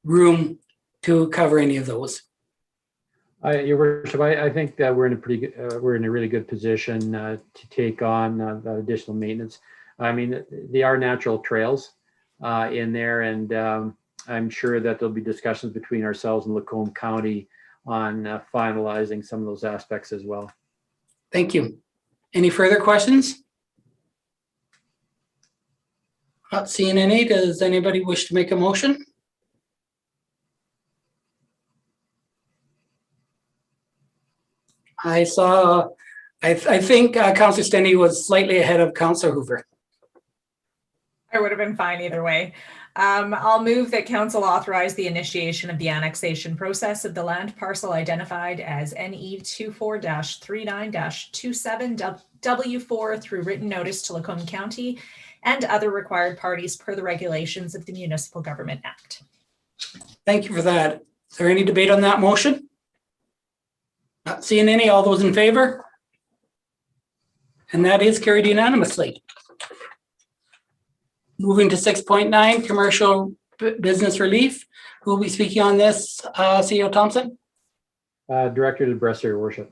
room to cover any of those? Your Worship, I think that we're in a we're in a really good position to take on that additional maintenance. I mean, there are natural trails in there, and I'm sure that there'll be discussions between ourselves and Lacombe County on finalizing some of those aspects as well. Thank you. Any further questions? Not seeing any. Does anybody wish to make a motion? I think Councillor Stenny was slightly ahead of Councillor Hoover. I would have been fine either way. I'll move that council authorize the initiation of the annexation process of the land parcel identified as NE 24-39-27 W4 through written notice to Lacombe County and other required parties per the regulations of the Municipal Government Act. Thank you for that. Is there any debate on that motion? Not seeing any. All those in favor? And that is carried unanimously. Moving to 6.9, commercial business relief. Who will be speaking on this, CEO Thompson? Director DeBresser, Your Worship.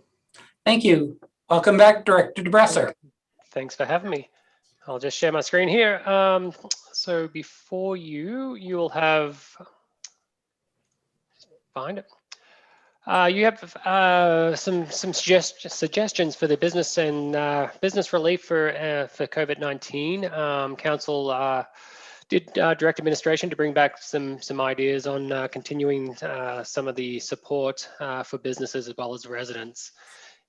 Thank you. Welcome back, Director DeBresser. Thanks for having me. I'll just share my screen here. So before you will have, find it. You have some suggestions for the business and business relief for COVID-19. Council did direct administration to bring back some ideas on continuing some of the support for businesses as well as residents.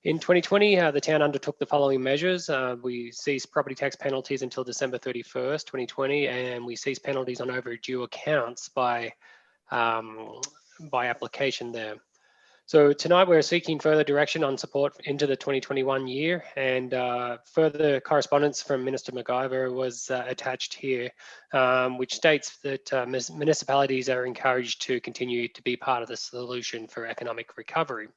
In 2020, the town undertook the following measures. We ceased property tax penalties until December 31st, 2020, and we ceased penalties on overdue accounts by application there. So tonight we're seeking further direction on support into the 2021 year, and further correspondence from Minister McIver was attached here, which states that municipalities are encouraged to continue to be part of the solution for economic recovery.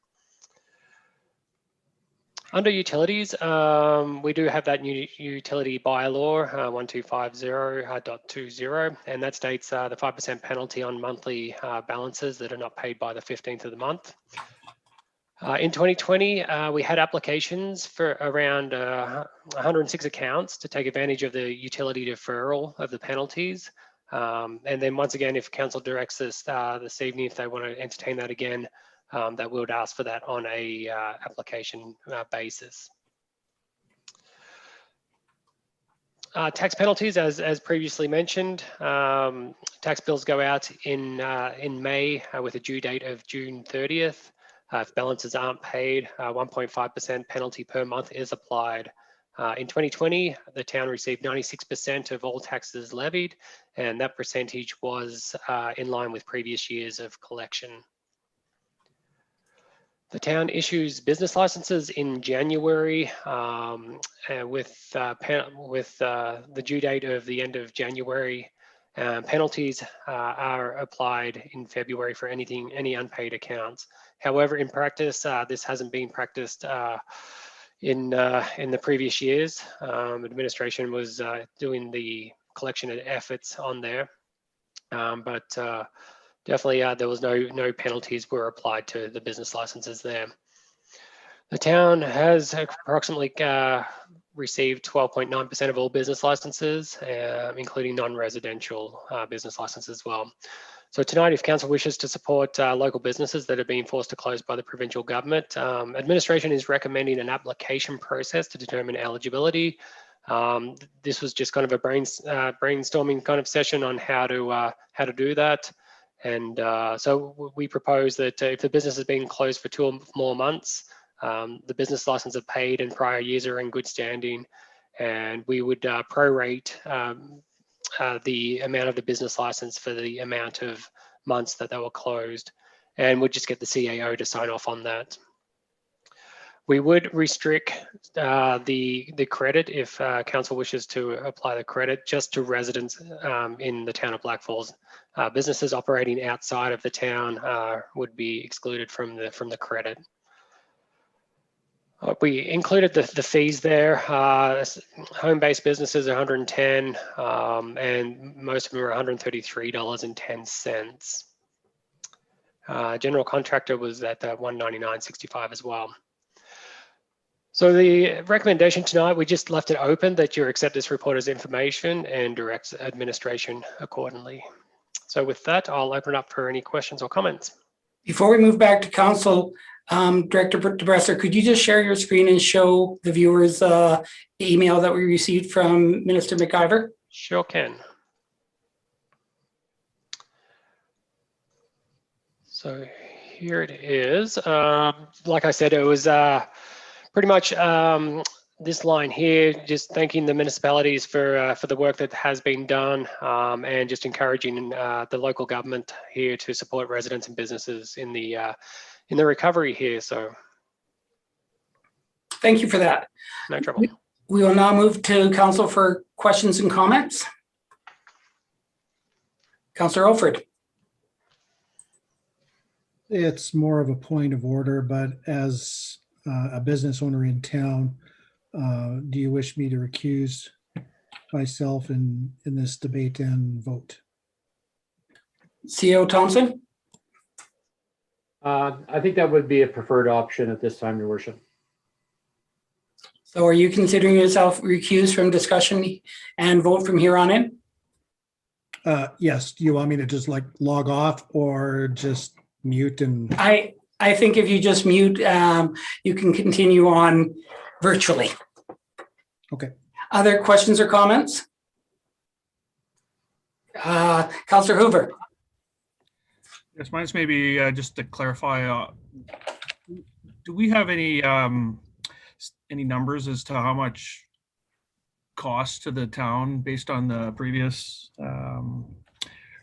Under utilities, we do have that new utility bylaw 1250.20, and that states the 5% penalty on monthly balances that are not paid by the 15th of the month. In 2020, we had applications for around 106 accounts to take advantage of the utility deferral of the penalties. And then once again, if council directs us this evening, if they want to entertain that again, that we would ask for that on a application basis. Tax penalties, as previously mentioned, tax bills go out in May with a due date of June 30th. If balances aren't paid, 1.5% penalty per month is applied. In 2020, the town received 96% of all taxes levied, and that percentage was in line with previous years of collection. The town issues business licenses in January with the due date of the end of January. Penalties are applied in February for any unpaid accounts. However, in practice, this hasn't been practiced in the previous years. Administration was doing the collection efforts on there, but definitely there was no penalties were applied to the business licenses there. The town has approximately received 12.9% of all business licenses, including non-residential business licenses as well. So tonight, if council wishes to support local businesses that are being forced to close by the provincial government, administration is recommending an application process to determine eligibility. This was just kind of a brainstorming kind of session on how to do that. And so we propose that if the business has been closed for 2 or more months, the business license are paid and prior years are in good standing, and we would prorate the amount of the business license for the amount of months that they were closed, and we'd just get the CAO to sign off on that. We would restrict the credit if council wishes to apply the credit just to residents in the town of Blackfalds. Businesses operating outside of the town would be excluded from the credit. We included the fees there. Home-based businesses are 110, and most of them are $133.10. General contractor was at $199.65 as well. So the recommendation tonight, we just left it open that you accept this report as information and direct administration accordingly. So with that, I'll open it up for any questions or comments. Before we move back to council, Director DeBresser, could you just share your screen and show the viewers the email that we received from Minister McIver? Sure can. So here it is. Like I said, it was pretty much this line here, just thanking the municipalities for the work that has been done, and just encouraging the local government here to support residents and businesses in the recovery here. So thank you for that. No trouble. We will now move to council for questions and comments. Councillor Alford. It's more of a point of order, but as a business owner in town, do you wish me to recuse myself in this debate and vote? CEO Thompson? I think that would be a preferred option at this time, Your Worship. So are you considering yourself recused from discussion and vote from here on in? Yes. Do you want me to just like log off or just mute? And I think if you just mute, you can continue on virtually. Okay. Other questions or comments? Councillor Hoover. Yes, mine's maybe just to clarify, do we have any numbers as to how much cost to the town based on the previous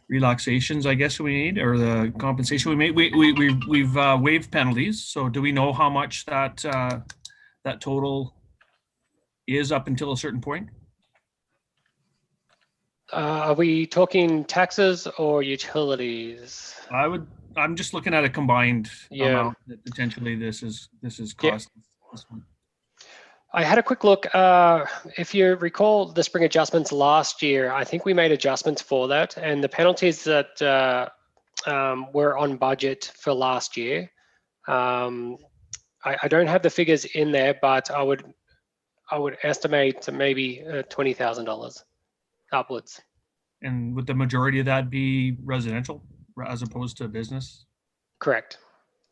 relaxations, I guess we need, or the compensation we made? We've waived penalties, so do we know how much that that total is up until a certain point? Are we talking taxes or utilities? I'm just looking at a combined Yeah. amount that potentially this is cost. I had a quick look. If you recall the spring adjustments last year, I think we made adjustments for that, and the penalties that were on budget for last year. I don't have the figures in there, but I would estimate to maybe $20,000 upwards. And would the majority of that be residential as opposed to business? Correct.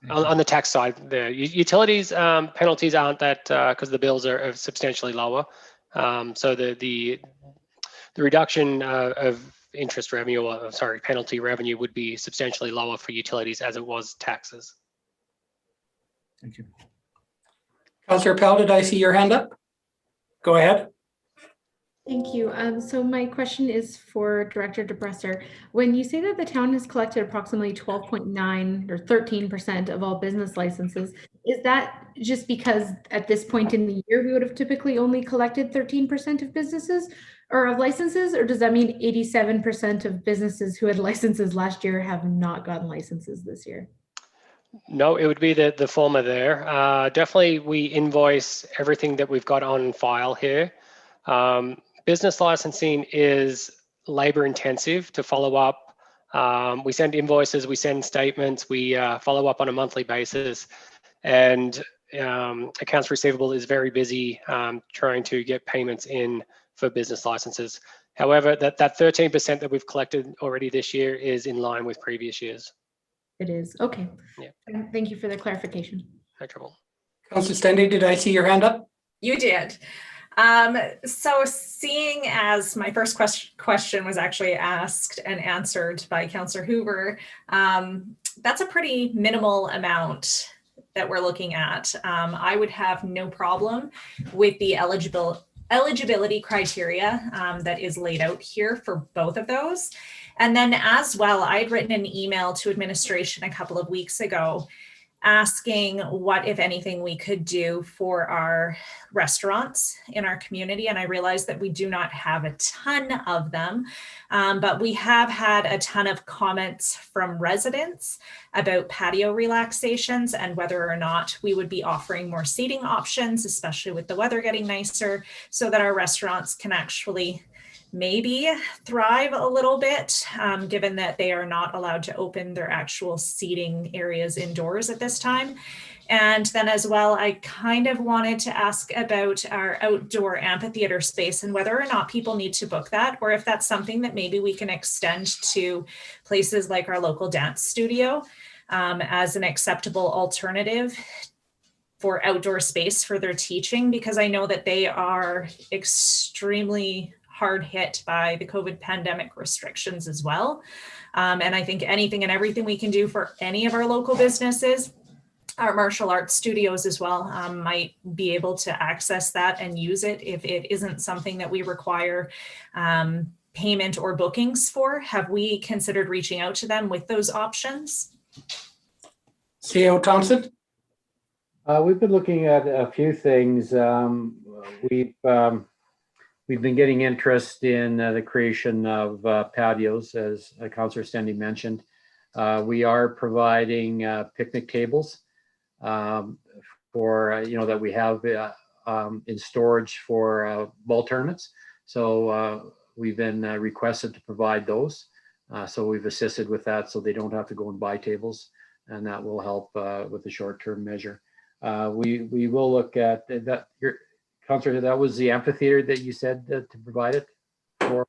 On the tax side, the utilities penalties aren't that because the bills are substantially lower. So the reduction of interest revenue, or sorry, penalty revenue would be substantially lower for utilities as it was taxes. Thank you. Councillor Pell, did I see your hand up? Go ahead. Thank you. So my question is for Director DeBresser. When you say that the town has collected approximately 12.9 or 13% of all business licenses, is that just because at this point in the year we would have typically only collected 13% of businesses or of licenses, or does that mean 87% of businesses who had licenses last year have not gotten licenses this year? No, it would be the former there. Definitely we invoice everything that we've got on file here. Business licensing is labor intensive to follow up. We send invoices, we send statements, we follow up on a monthly basis, and accounts receivable is very busy trying to get payments in for business licenses. However, that 13% that we've collected already this year is in line with previous years. It is. Okay. Yeah. Thank you for the clarification. No trouble. Councillor Stendy, did I see your hand up? You did. So seeing as my first question was actually asked and answered by Councillor Hoover, that's a pretty minimal amount that we're looking at. I would have no problem with the eligibility criteria that is laid out here for both of those. And then as well, I'd written an email to administration a couple of weeks ago asking what, if anything, we could do for our restaurants in our community. And I realized that we do not have a ton of them, but we have had a ton of comments from residents about patio relaxations and whether or not we would be offering more seating options, especially with the weather getting nicer, so that our restaurants can actually maybe thrive a little bit, given that they are not allowed to open their actual seating areas indoors at this time. And then as well, I kind of wanted to ask about our outdoor amphitheater space and whether or not people need to book that, or if that's something that maybe we can extend to places like our local dance studio as an acceptable alternative for outdoor space for their teaching, because I know that they are extremely hard hit by the COVID pandemic restrictions as well. And I think anything and everything we can do for any of our local businesses, our martial arts studios as well, might be able to access that and use it if it isn't something that we require payment or bookings for. Have we considered reaching out to them with those options? CEO Thompson? We've been looking at a few things. We've been getting interest in the creation of patios, as Councillor Stendy mentioned. We are providing picnic tables for, that we have in storage for ball tournaments. So we've been requested to provide those. So we've assisted with that so they don't have to go and buy tables, and that will help with the short-term measure. We will look at that. Councillor, that was the amphitheater that you said to provide it for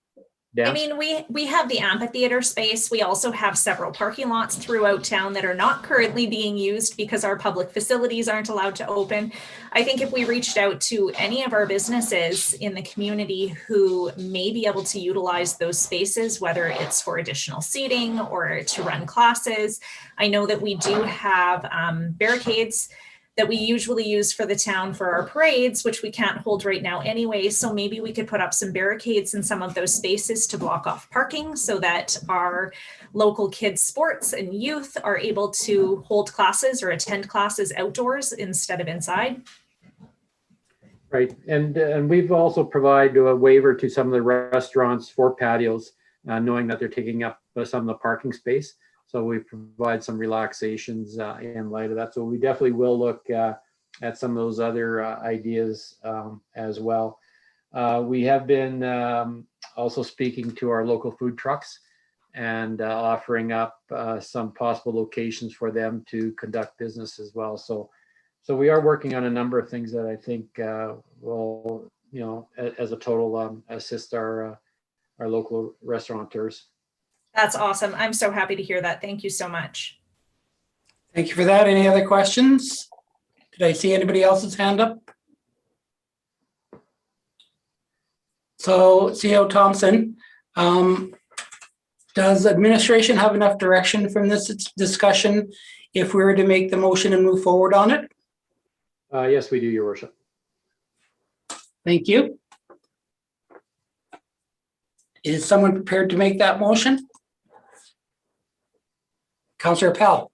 dance? I mean, we have the amphitheater space. We also have several parking lots throughout town that are not currently being used because our public facilities aren't allowed to open. I think if we reached out to any of our businesses in the community who may be able to utilize those spaces, whether it's for additional seating or to run classes, I know that we do have barricades that we usually use for the town for our parades, which we can't hold right now anyway. So maybe we could put up some barricades in some of those spaces to block off parking so that our local kids' sports and youth are able to hold classes or attend classes outdoors instead of inside. Right, and we've also provided a waiver to some of the restaurants for patios, knowing that they're taking up some of the parking space. So we provide some relaxations in light of that. So we definitely will look at some of those other ideas as well. We have been also speaking to our local food trucks and offering up some possible locations for them to conduct business as well. So we are working on a number of things that I think will, as a total, assist our local restaurateurs. That's awesome. I'm so happy to hear that. Thank you so much. Thank you for that. Any other questions? Did I see anybody else's hand up? So CEO Thompson, does administration have enough direction from this discussion if we were to make the motion and move forward on it? Yes, we do, Your Worship. Thank you. Is someone prepared to make that motion? Councillor Appel.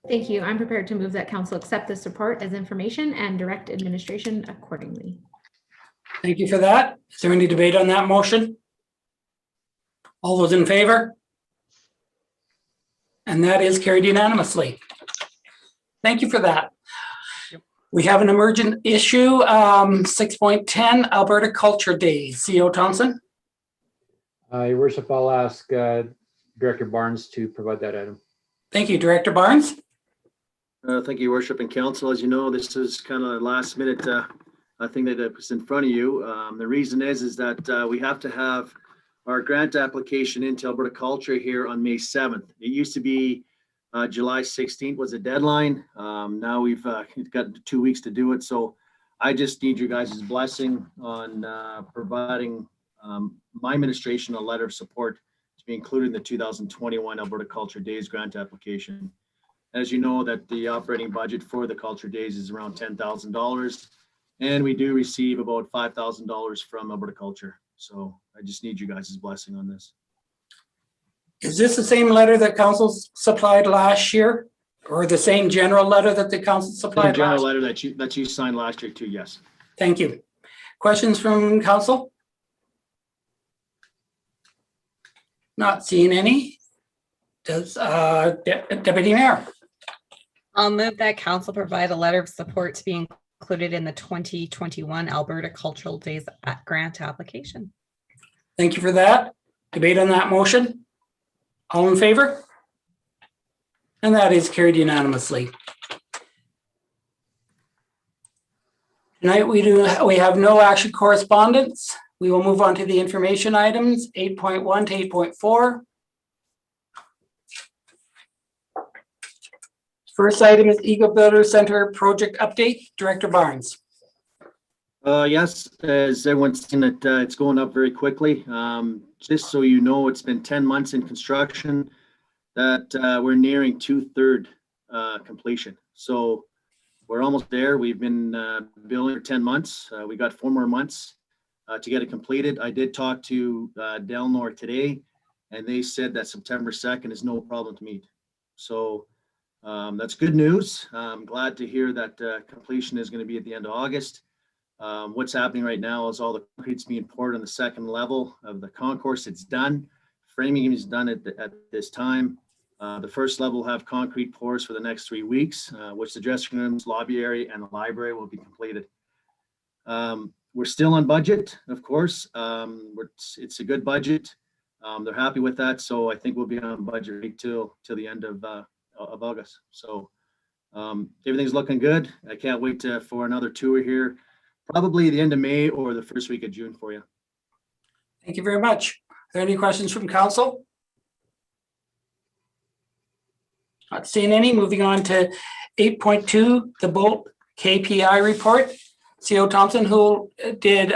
Thank you. I'm prepared to move that council accept this report as information and direct administration accordingly. Thank you for that. Is there any debate on that motion? All those in favor? And that is carried unanimously. Thank you for that. We have an emergent issue, 6.10, Alberta Culture Days. CEO Thompson. Your Worship, I'll ask Director Barnes to provide that item. Thank you, Director Barnes. Thank you, Your Worship and Council. As you know, this is kind of a last minute thing that was in front of you. The reason is that we have to have our grant application into Alberta Culture here on May 7th. It used to be July 16th was the deadline. Now we've got 2 weeks to do it. So I just need your guys' blessing on providing my administration a letter of support to be included in the 2021 Alberta Culture Days grant application. As you know, that the operating budget for the Culture Days is around $10,000, and we do receive about $5,000 from Alberta Culture. So I just need you guys' blessing on this. Is this the same letter that council supplied last year, or the same general letter that the council supplied? The general letter that you signed last year too, yes. Thank you. Questions from council? Not seeing any. Does Deputy Mayor? I'll move that council provide a letter of support to be included in the 2021 Alberta Cultural Days grant application. Thank you for that. Debate on that motion? All in favor? And that is carried unanimously. Tonight we have no action correspondence. We will move on to the information items, 8.1 to 8.4. First item is Eagle Builder Center project update. Director Barnes. Yes, as everyone's seen it, it's going up very quickly. Just so you know, it's been 10 months in construction that we're nearing 2/3 completion. So we're almost there. We've been building for 10 months. We got 4 more months to get it completed. I did talk to Delnor today, and they said that September 2nd is no problem to meet. So that's good news. I'm glad to hear that completion is going to be at the end of August. What's happening right now is all the concrete's being poured on the second level of the concourse. It's done. Framing is done at this time. The first level will have concrete pours for the next 3 weeks, which the dressing rooms, lobby area, and the library will be completed. We're still on budget, of course. It's a good budget. They're happy with that, so I think we'll be on budget right till the end of August. So everything's looking good. I can't wait for another tour here, probably the end of May or the first week of June for you. Thank you very much. Are there any questions from council? Not seeing any. Moving on to 8.2, the Bolt KPI report. CEO Thompson, who did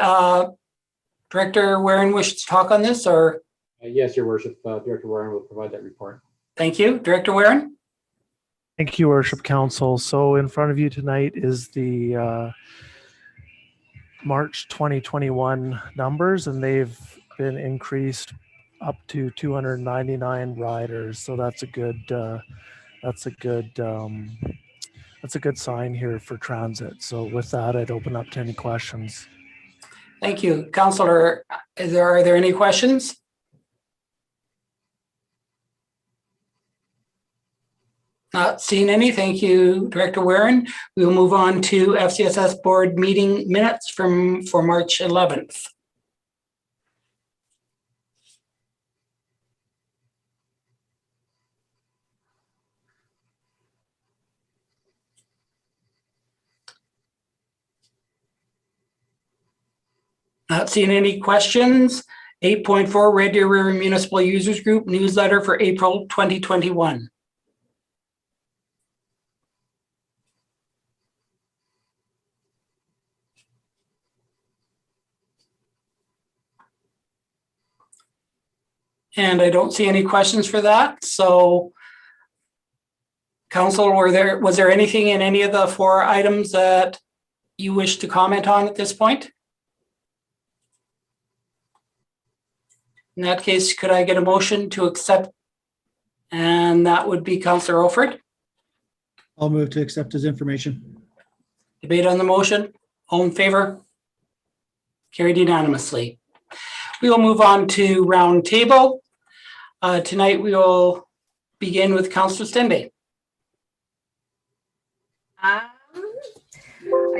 Director Warren wish to talk on this, or? Yes, Your Worship. Director Warren will provide that report. Thank you. Director Warren? Thank you, Worship Council. So in front of you tonight is the March 2021 numbers, and they've been increased up to 299 riders. So that's a good sign here for transit. So with that, I'd open up to any questions. Thank you. Councillor, are there any questions? Not seeing any. Thank you, Director Warren. We will move on to FCSS board meeting minutes for March 11th. Not seeing any questions. 8.4 Red Deer River Municipal Users Group newsletter for April 2021. And I don't see any questions for that. So, Council, was there anything in any of the 4 items that you wish to comment on at this point? In that case, could I get a motion to accept? And that would be Councillor Olford. I'll move to accept his information. Debate on the motion. All in favor? Carried unanimously. We will move on to round table. Tonight we will begin with Councillor Stenday. I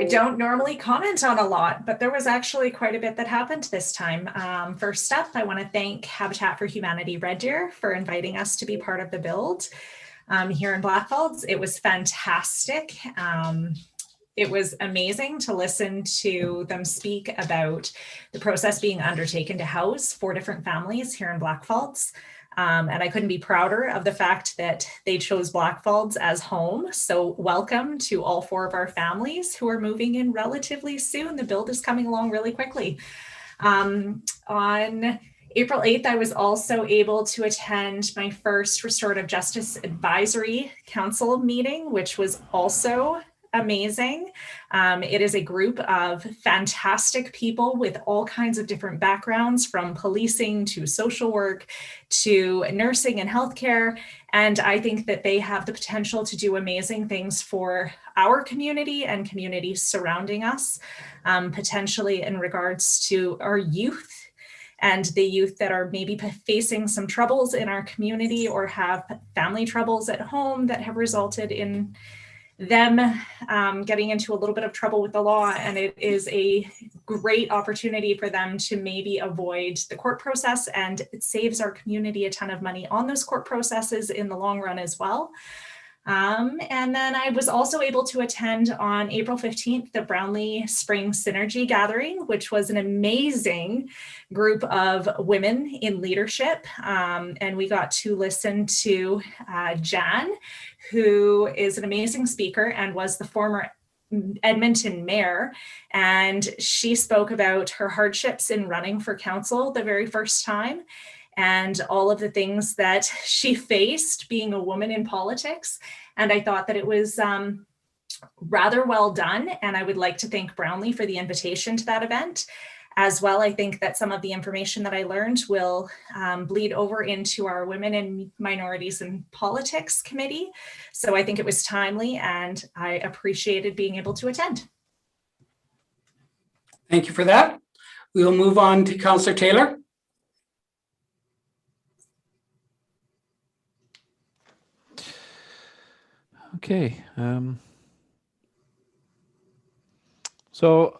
don't normally comment on a lot, but there was actually quite a bit that happened this time. First up, I want to thank Habitat for Humanity Red Deer for inviting us to be part of the build here in Blackfalds. It was fantastic. It was amazing to listen to them speak about the process being undertaken to house 4 different families here in Blackfalds. And I couldn't be prouder of the fact that they chose Blackfalds as home. So welcome to all 4 of our families who are moving in relatively soon. The build is coming along really quickly. On April 8th, I was also able to attend my first Restorative Justice Advisory Council meeting, which was also amazing. It is a group of fantastic people with all kinds of different backgrounds, from policing to social work to nursing and healthcare. And I think that they have the potential to do amazing things for our community and communities surrounding us, potentially in regards to our youth and the youth that are maybe facing some troubles in our community or have family troubles at home that have resulted in them getting into a little bit of trouble with the law. And it is a great opportunity for them to maybe avoid the court process, and it saves our community a ton of money on those court processes in the long run as well. And then I was also able to attend on April 15th, the Brownlee Spring Synergy Gathering, which was an amazing group of women in leadership. And we got to listen to Jan, who is an amazing speaker and was the former Edmonton mayor. And she spoke about her hardships in running for council the very first time, and all of the things that she faced being a woman in politics. And I thought that it was rather well done. And I would like to thank Brownlee for the invitation to that event. As well, I think that some of the information that I learned will bleed over into our Women and Minorities in Politics Committee. So I think it was timely, and I appreciated being able to attend. Thank you for that. We will move on to Councillor Taylor. Okay. So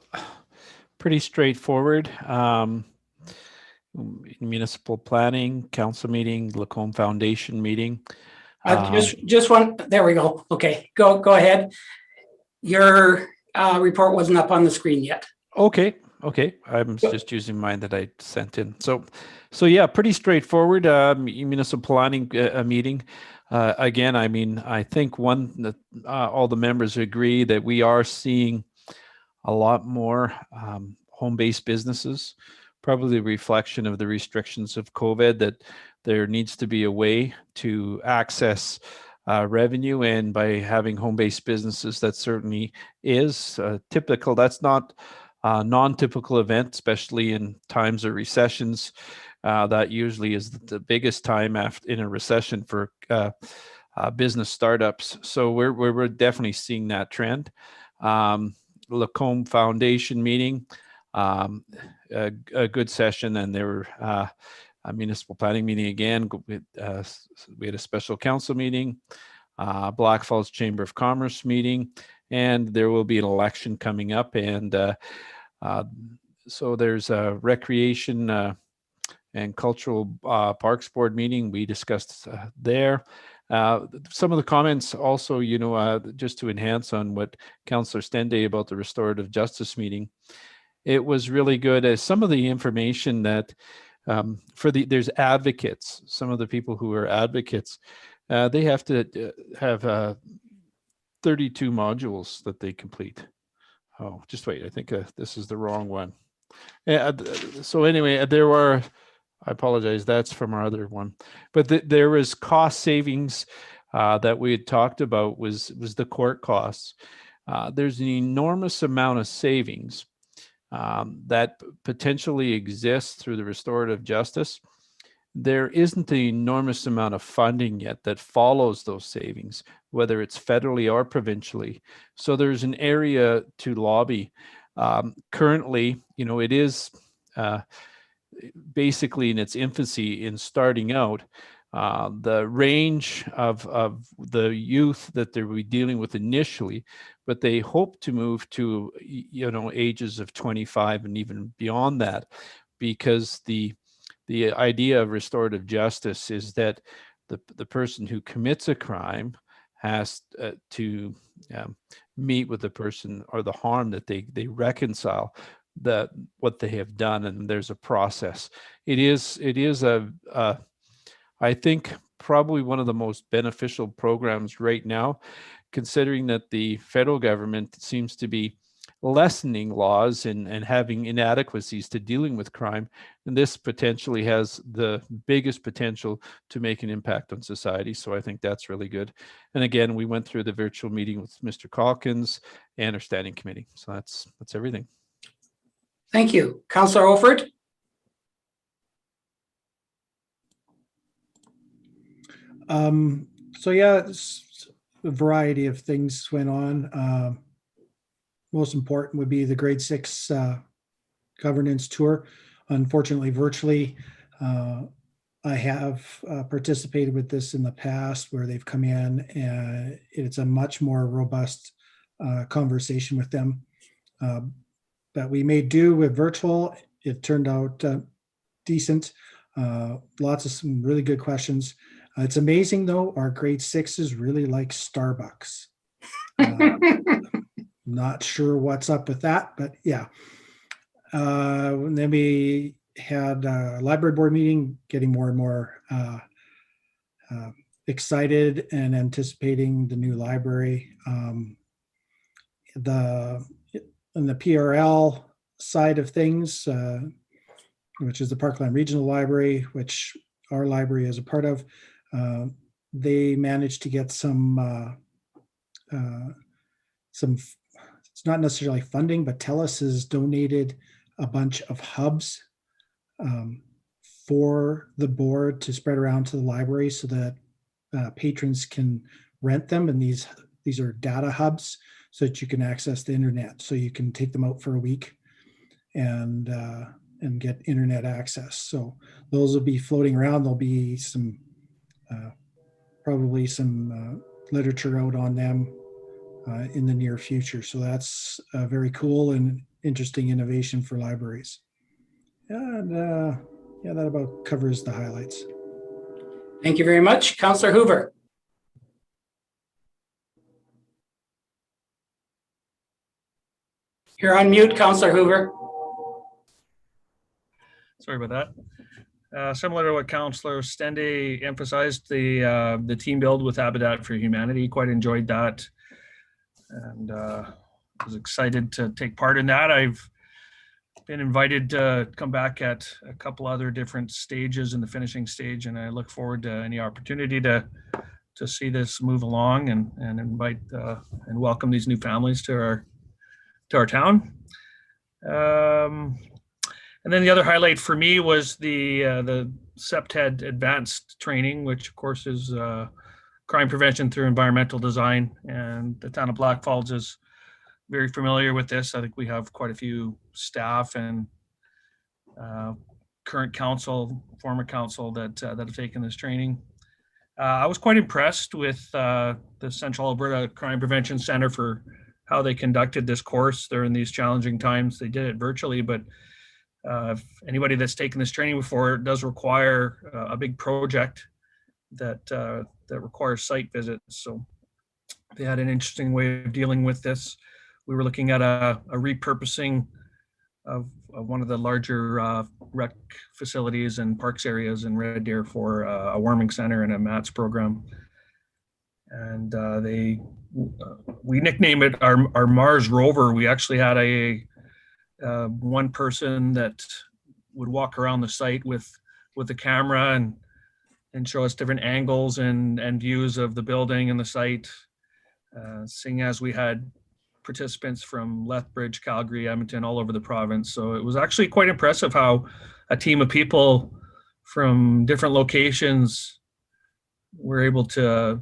pretty straightforward. Municipal planning, council meeting, Lacombe Foundation meeting. Just one, there we go. Okay, go ahead. Your report wasn't up on the screen yet. Okay. I'm just using mine that I sent in. So yeah, pretty straightforward. Municipal planning meeting. Again, I mean, I think all the members agree that we are seeing a lot more home-based businesses, probably a reflection of the restrictions of COVID, that there needs to be a way to access revenue, and by having home-based businesses, that certainly is typical. That's not a non-typical event, especially in times of recessions. That usually is the biggest time in a recession for business startups. So we're definitely seeing that trend. Lacombe Foundation meeting, a good session, and there were a municipal planning meeting again. We had a special council meeting. Blackfalds Chamber of Commerce meeting, and there will be an election coming up. And so there's a recreation and cultural parks board meeting we discussed there. Some of the comments also, just to enhance on what Councillor Stende about the restorative justice meeting, it was really good as some of the information that there's advocates, some of the people who are advocates, they have to have 32 modules that they complete. Oh, just wait, I think this is the wrong one. So anyway, I apologize, that's from our other one. But there was cost savings that we had talked about was the court costs. There's an enormous amount of savings that potentially exists through the restorative justice. There isn't an enormous amount of funding yet that follows those savings, whether it's federally or provincially. So there's an area to lobby. Currently, it is basically in its infancy in starting out. The range of the youth that they'll be dealing with initially, but they hope to move to ages of 25 and even beyond that, because the idea of restorative justice is that the person who commits a crime has to meet with the person or the harm that they reconcile what they have done, and there's a process. It is I think probably one of the most beneficial programs right now, considering that the federal government seems to be lessening laws and having inadequacies to dealing with crime. And this potentially has the biggest potential to make an impact on society. So I think that's really good. And again, we went through the virtual meeting with Mr. Calkins and our standing committee. So that's everything. Thank you. Councillor Olford? So yeah, a variety of things went on. Most important would be the grade 6 governance tour. Unfortunately, virtually. I have participated with this in the past where they've come in, and it's a much more robust conversation with them. But we made do with virtual. It turned out decent. Lots of some really good questions. It's amazing though, our grade 6s really like Starbucks. Not sure what's up with that, but yeah. And then we had a library board meeting, getting more and more excited and anticipating the new library. On the PRL side of things, which is the Parkland Regional Library, which our library is a part of, they managed to get some, it's not necessarily funding, but TELUS has donated a bunch of hubs for the board to spread around to the library so that patrons can rent them. And these are data hubs so that you can access the internet. So you can take them out for a week and get internet access. So those will be floating around. There'll be some, probably some literature out on them in the near future. So that's a very cool and interesting innovation for libraries. And yeah, that about covers the highlights. Thank you very much. Councillor Hoover. You're on mute, Councillor Hoover. Sorry about that. Similar to what Councillor Stende emphasized, the team build with Habitat for Humanity, quite enjoyed that, and was excited to take part in that. I've been invited to come back at a couple other different stages in the finishing stage, and I look forward to any opportunity to see this move along and invite and welcome these new families to our town. And then the other highlight for me was the CEPTED advanced training, which of course is crime prevention through environmental design. And the town of Blackfalds is very familiar with this. I think we have quite a few staff and current council, former council that have taken this training. I was quite impressed with the Central Alberta Crime Prevention Center for how they conducted this course during these challenging times. They did it virtually, but if anybody that's taken this training before, it does require a big project that requires site visits. So they had an interesting way of dealing with this. We were looking at a repurposing of one of the larger rec facilities and parks areas in Red Deer for a warming center and a MATS program. And we nicknamed it our Mars rover. We actually had one person that would walk around the site with a camera and show us different angles and views of the building and the site, seeing as we had participants from Lethbridge, Calgary, Edmonton, all over the province. So it was actually quite impressive how a team of people from different locations were able to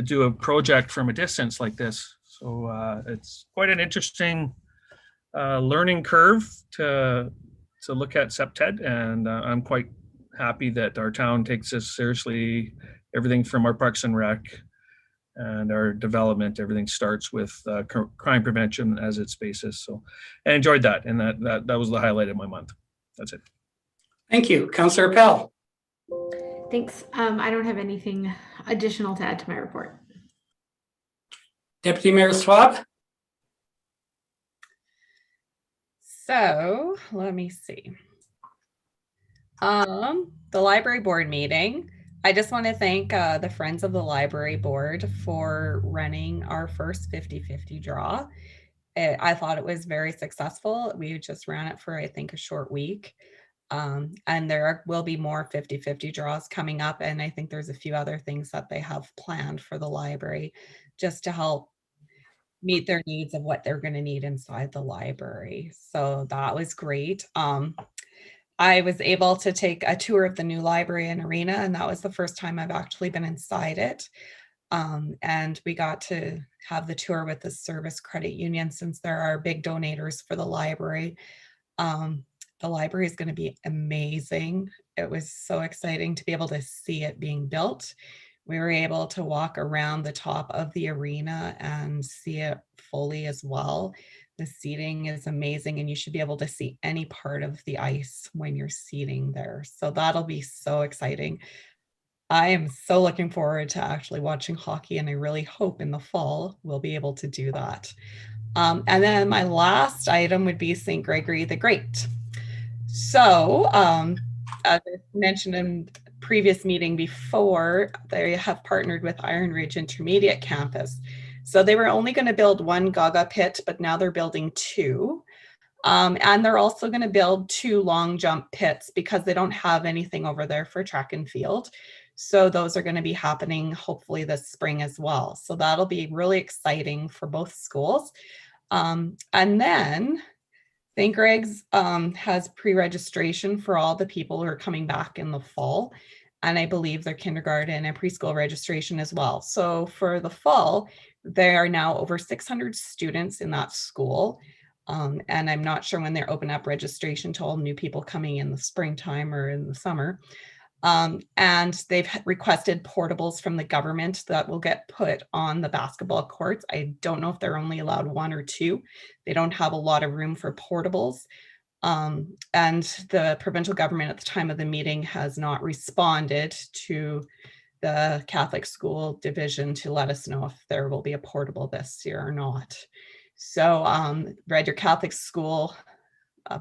do a project from a distance like this. So it's quite an interesting learning curve to look at CEPTED, and I'm quite happy that our town takes this seriously. Everything from our Parks and Rec and our development, everything starts with crime prevention as its basis. So I enjoyed that, and that was the highlight of my month. That's it. Thank you. Councillor Appel. Thanks. I don't have anything additional to add to my report. Deputy Mayor Schwab. So let me see. The library board meeting. I just want to thank the Friends of the Library Board for running our first 50-50 draw. I thought it was very successful. We just ran it for, I think, a short week. And there will be more 50-50 draws coming up. And I think there's a few other things that they have planned for the library just to help meet their needs of what they're going to need inside the library. So that was great. I was able to take a tour of the new library and arena, and that was the first time I've actually been inside it. And we got to have the tour with the Service Credit Union, since there are big donators for the library. The library is going to be amazing. It was so exciting to be able to see it being built. We were able to walk around the top of the arena and see it fully as well. The seating is amazing, and you should be able to see any part of the ice when you're seating there. So that'll be so exciting. I am so looking forward to actually watching hockey, and I really hope in the fall we'll be able to do that. And then my last item would be St. Gregory the Great. So as I mentioned in the previous meeting before, they have partnered with Iron Ridge Intermediate Campus. So they were only going to build one Gaga pit, but now they're building two. And they're also going to build two long jump pits because they don't have anything over there for track and field. So those are going to be happening hopefully this spring as well. So that'll be really exciting for both schools. And then St. Greg's has pre-registration for all the people who are coming back in the fall. And I believe their kindergarten and preschool registration as well. So for the fall, there are now over 600 students in that school. And I'm not sure when they're open up registration to all new people coming in the springtime or in the summer. And they've requested portables from the government that will get put on the basketball courts. I don't know if they're only allowed one or two. They don't have a lot of room for portables. And the provincial government at the time of the meeting has not responded to the Catholic school division to let us know if there will be a portable this year or not. So Red Deer Catholic School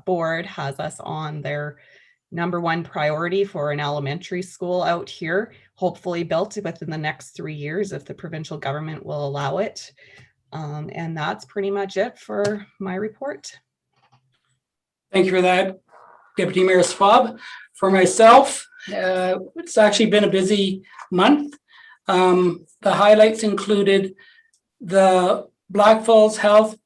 Board has us on their #1 priority for an elementary school out here, hopefully built within the next 3 years if the provincial government will allow it. And that's pretty much it for my report. Thank you for that, Deputy Mayor Schwab. For myself, it's actually been a busy month. The highlights included the Blackfalds Health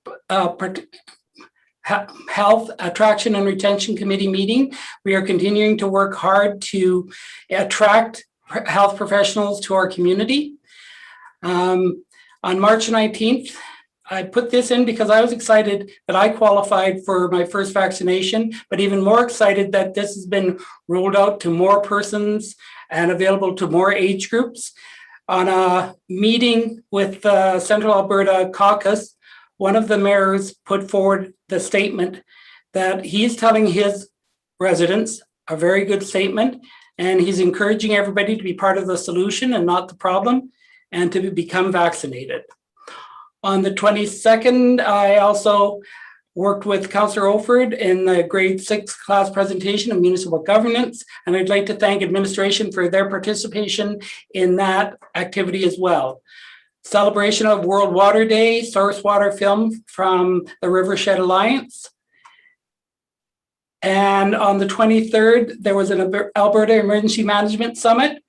Attraction and Retention Committee meeting. We are continuing to work hard to attract health professionals to our community. On March 19th, I put this in because I was excited that I qualified for my first vaccination, but even more excited that this has been rolled out to more persons and available to more age groups. On a meeting with the Central Alberta Caucus, one of the mayors put forward the statement that he's telling his residents, a very good statement, and he's encouraging everybody to be part of the solution and not the problem, and to become vaccinated. On the 22nd, I also worked with Councillor Olford in the grade 6 class presentation of municipal governance, and I'd like to thank administration for their participation in that activity as well. Celebration of World Water Day, source water film from the Rivershed Alliance. And on the 23rd, there was an Alberta Emergency Management Summit.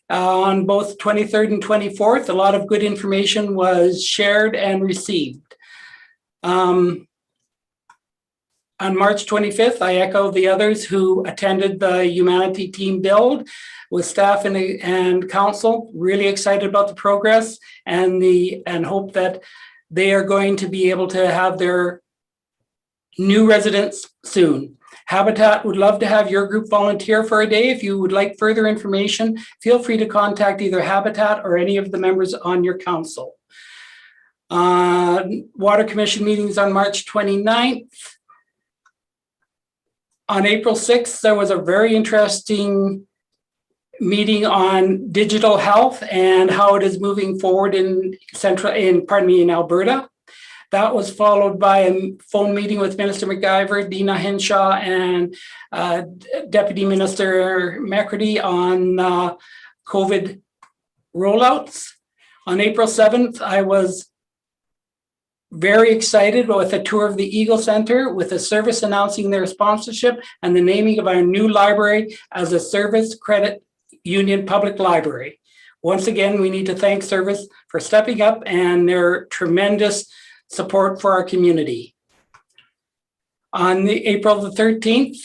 On both 23rd and 24th, a lot of good information was shared and received. On March 25th, I echo the others who attended the Humanity Team Build with staff and council. Really excited about the progress and hope that they are going to be able to have their new residents soon. Habitat would love to have your group volunteer for a day. If you would like further information, feel free to contact either Habitat or any of the members on your council. Water Commission meetings on March 29th. On April 6th, there was a very interesting meeting on digital health and how it is moving forward in Alberta. That was followed by a phone meeting with Minister McIver, Dina Henshaw, and Deputy Minister McCready on COVID rollouts. On April 7th, I was very excited with a tour of the Eagle Centre with a service announcing their sponsorship and the naming of our new library as a Service Credit Union Public Library. Once again, we need to thank Service for stepping up and their tremendous support for our community. On April the 13th,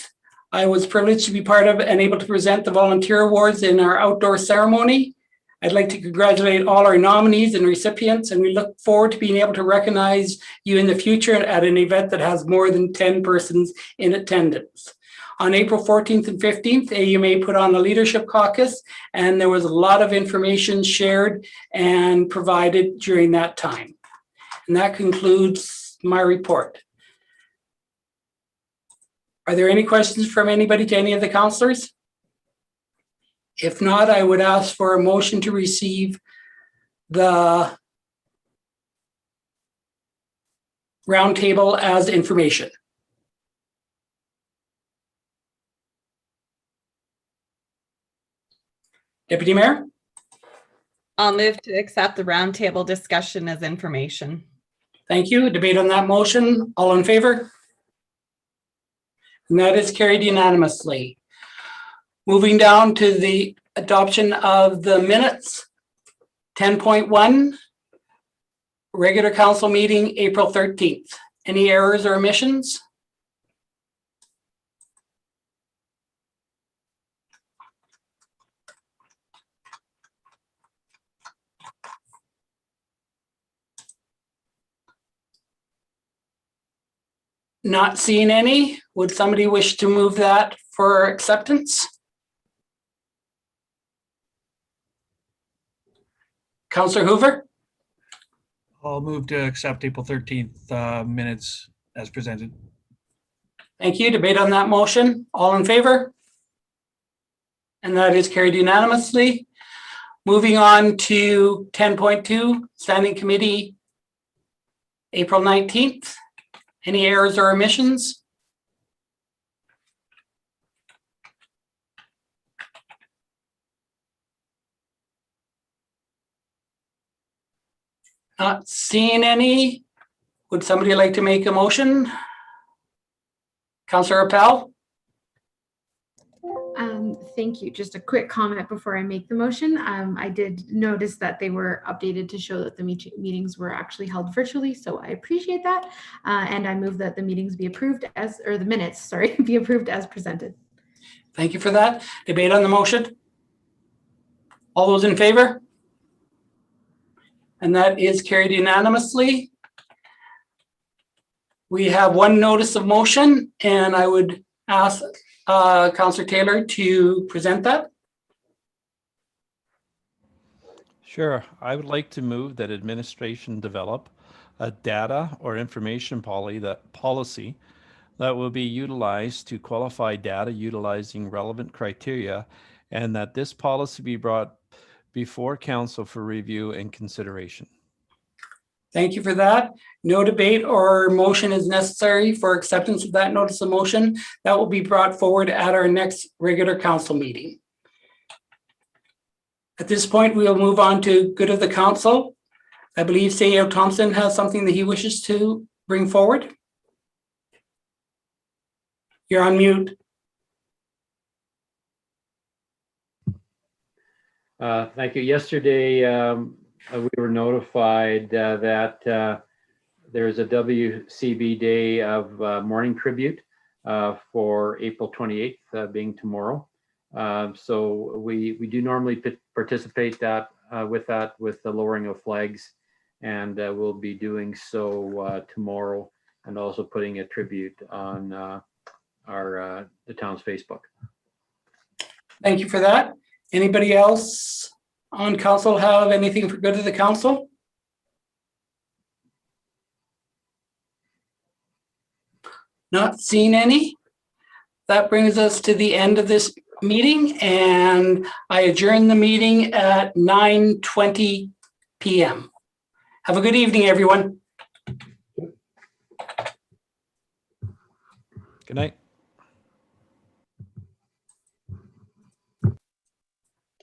I was privileged to be part of and able to present the volunteer awards in our outdoor ceremony. I'd like to congratulate all our nominees and recipients, and we look forward to being able to recognize you in the future at an event that has more than 10 persons in attendance. On April 14th and 15th, AUMA put on a leadership caucus, and there was a lot of information shared and provided during that time. And that concludes my report. Are there any questions from anybody to any of the councillors? If not, I would ask for a motion to receive the roundtable as information. Deputy Mayor? I'll move to accept the roundtable discussion as information. Thank you. Debate on that motion. All in favor? And that is carried unanimously. Moving down to the adoption of the minutes. 10.1, regular council meeting, April 13th. Any errors or omissions? Not seeing any. Would somebody wish to move that for acceptance? Councillor Hoover? I'll move to accept April 13th minutes as presented. Thank you. Debate on that motion. All in favor? And that is carried unanimously. Moving on to 10.2, Standing Committee, April 19th. Any errors or omissions? Not seeing any. Would somebody like to make a motion? Councillor Appel? Thank you. Just a quick comment before I make the motion. I did notice that they were updated to show that the meetings were actually held virtually, so I appreciate that. And I move that the meetings be approved as, or the minutes, sorry, be approved as presented. Thank you for that. Debate on the motion. All those in favor? And that is carried unanimously. We have one notice of motion, and I would ask Councillor Taylor to present that. Sure. I would like to move that administration develop a data or information policy that will be utilized to qualify data utilizing relevant criteria, and that this policy be brought before council for review and consideration. Thank you for that. No debate or motion is necessary for acceptance of that notice of motion. That will be brought forward at our next regular council meeting. At this point, we'll move on to good of the council. I believe CEO Thompson has something that he wishes to bring forward. You're on mute. Thank you. Yesterday, we were notified that there's a WCB Day of Morning Tribute for April 28th, being tomorrow. So we do normally participate with the lowering of flags, and we'll be doing so tomorrow, and also putting a tribute on the town's Facebook. Thank you for that. Anybody else on council have anything for good of the council? Not seeing any. That brings us to the end of this meeting, and I adjourn the meeting at 9:20 p.m. Have a good evening, everyone. Good night.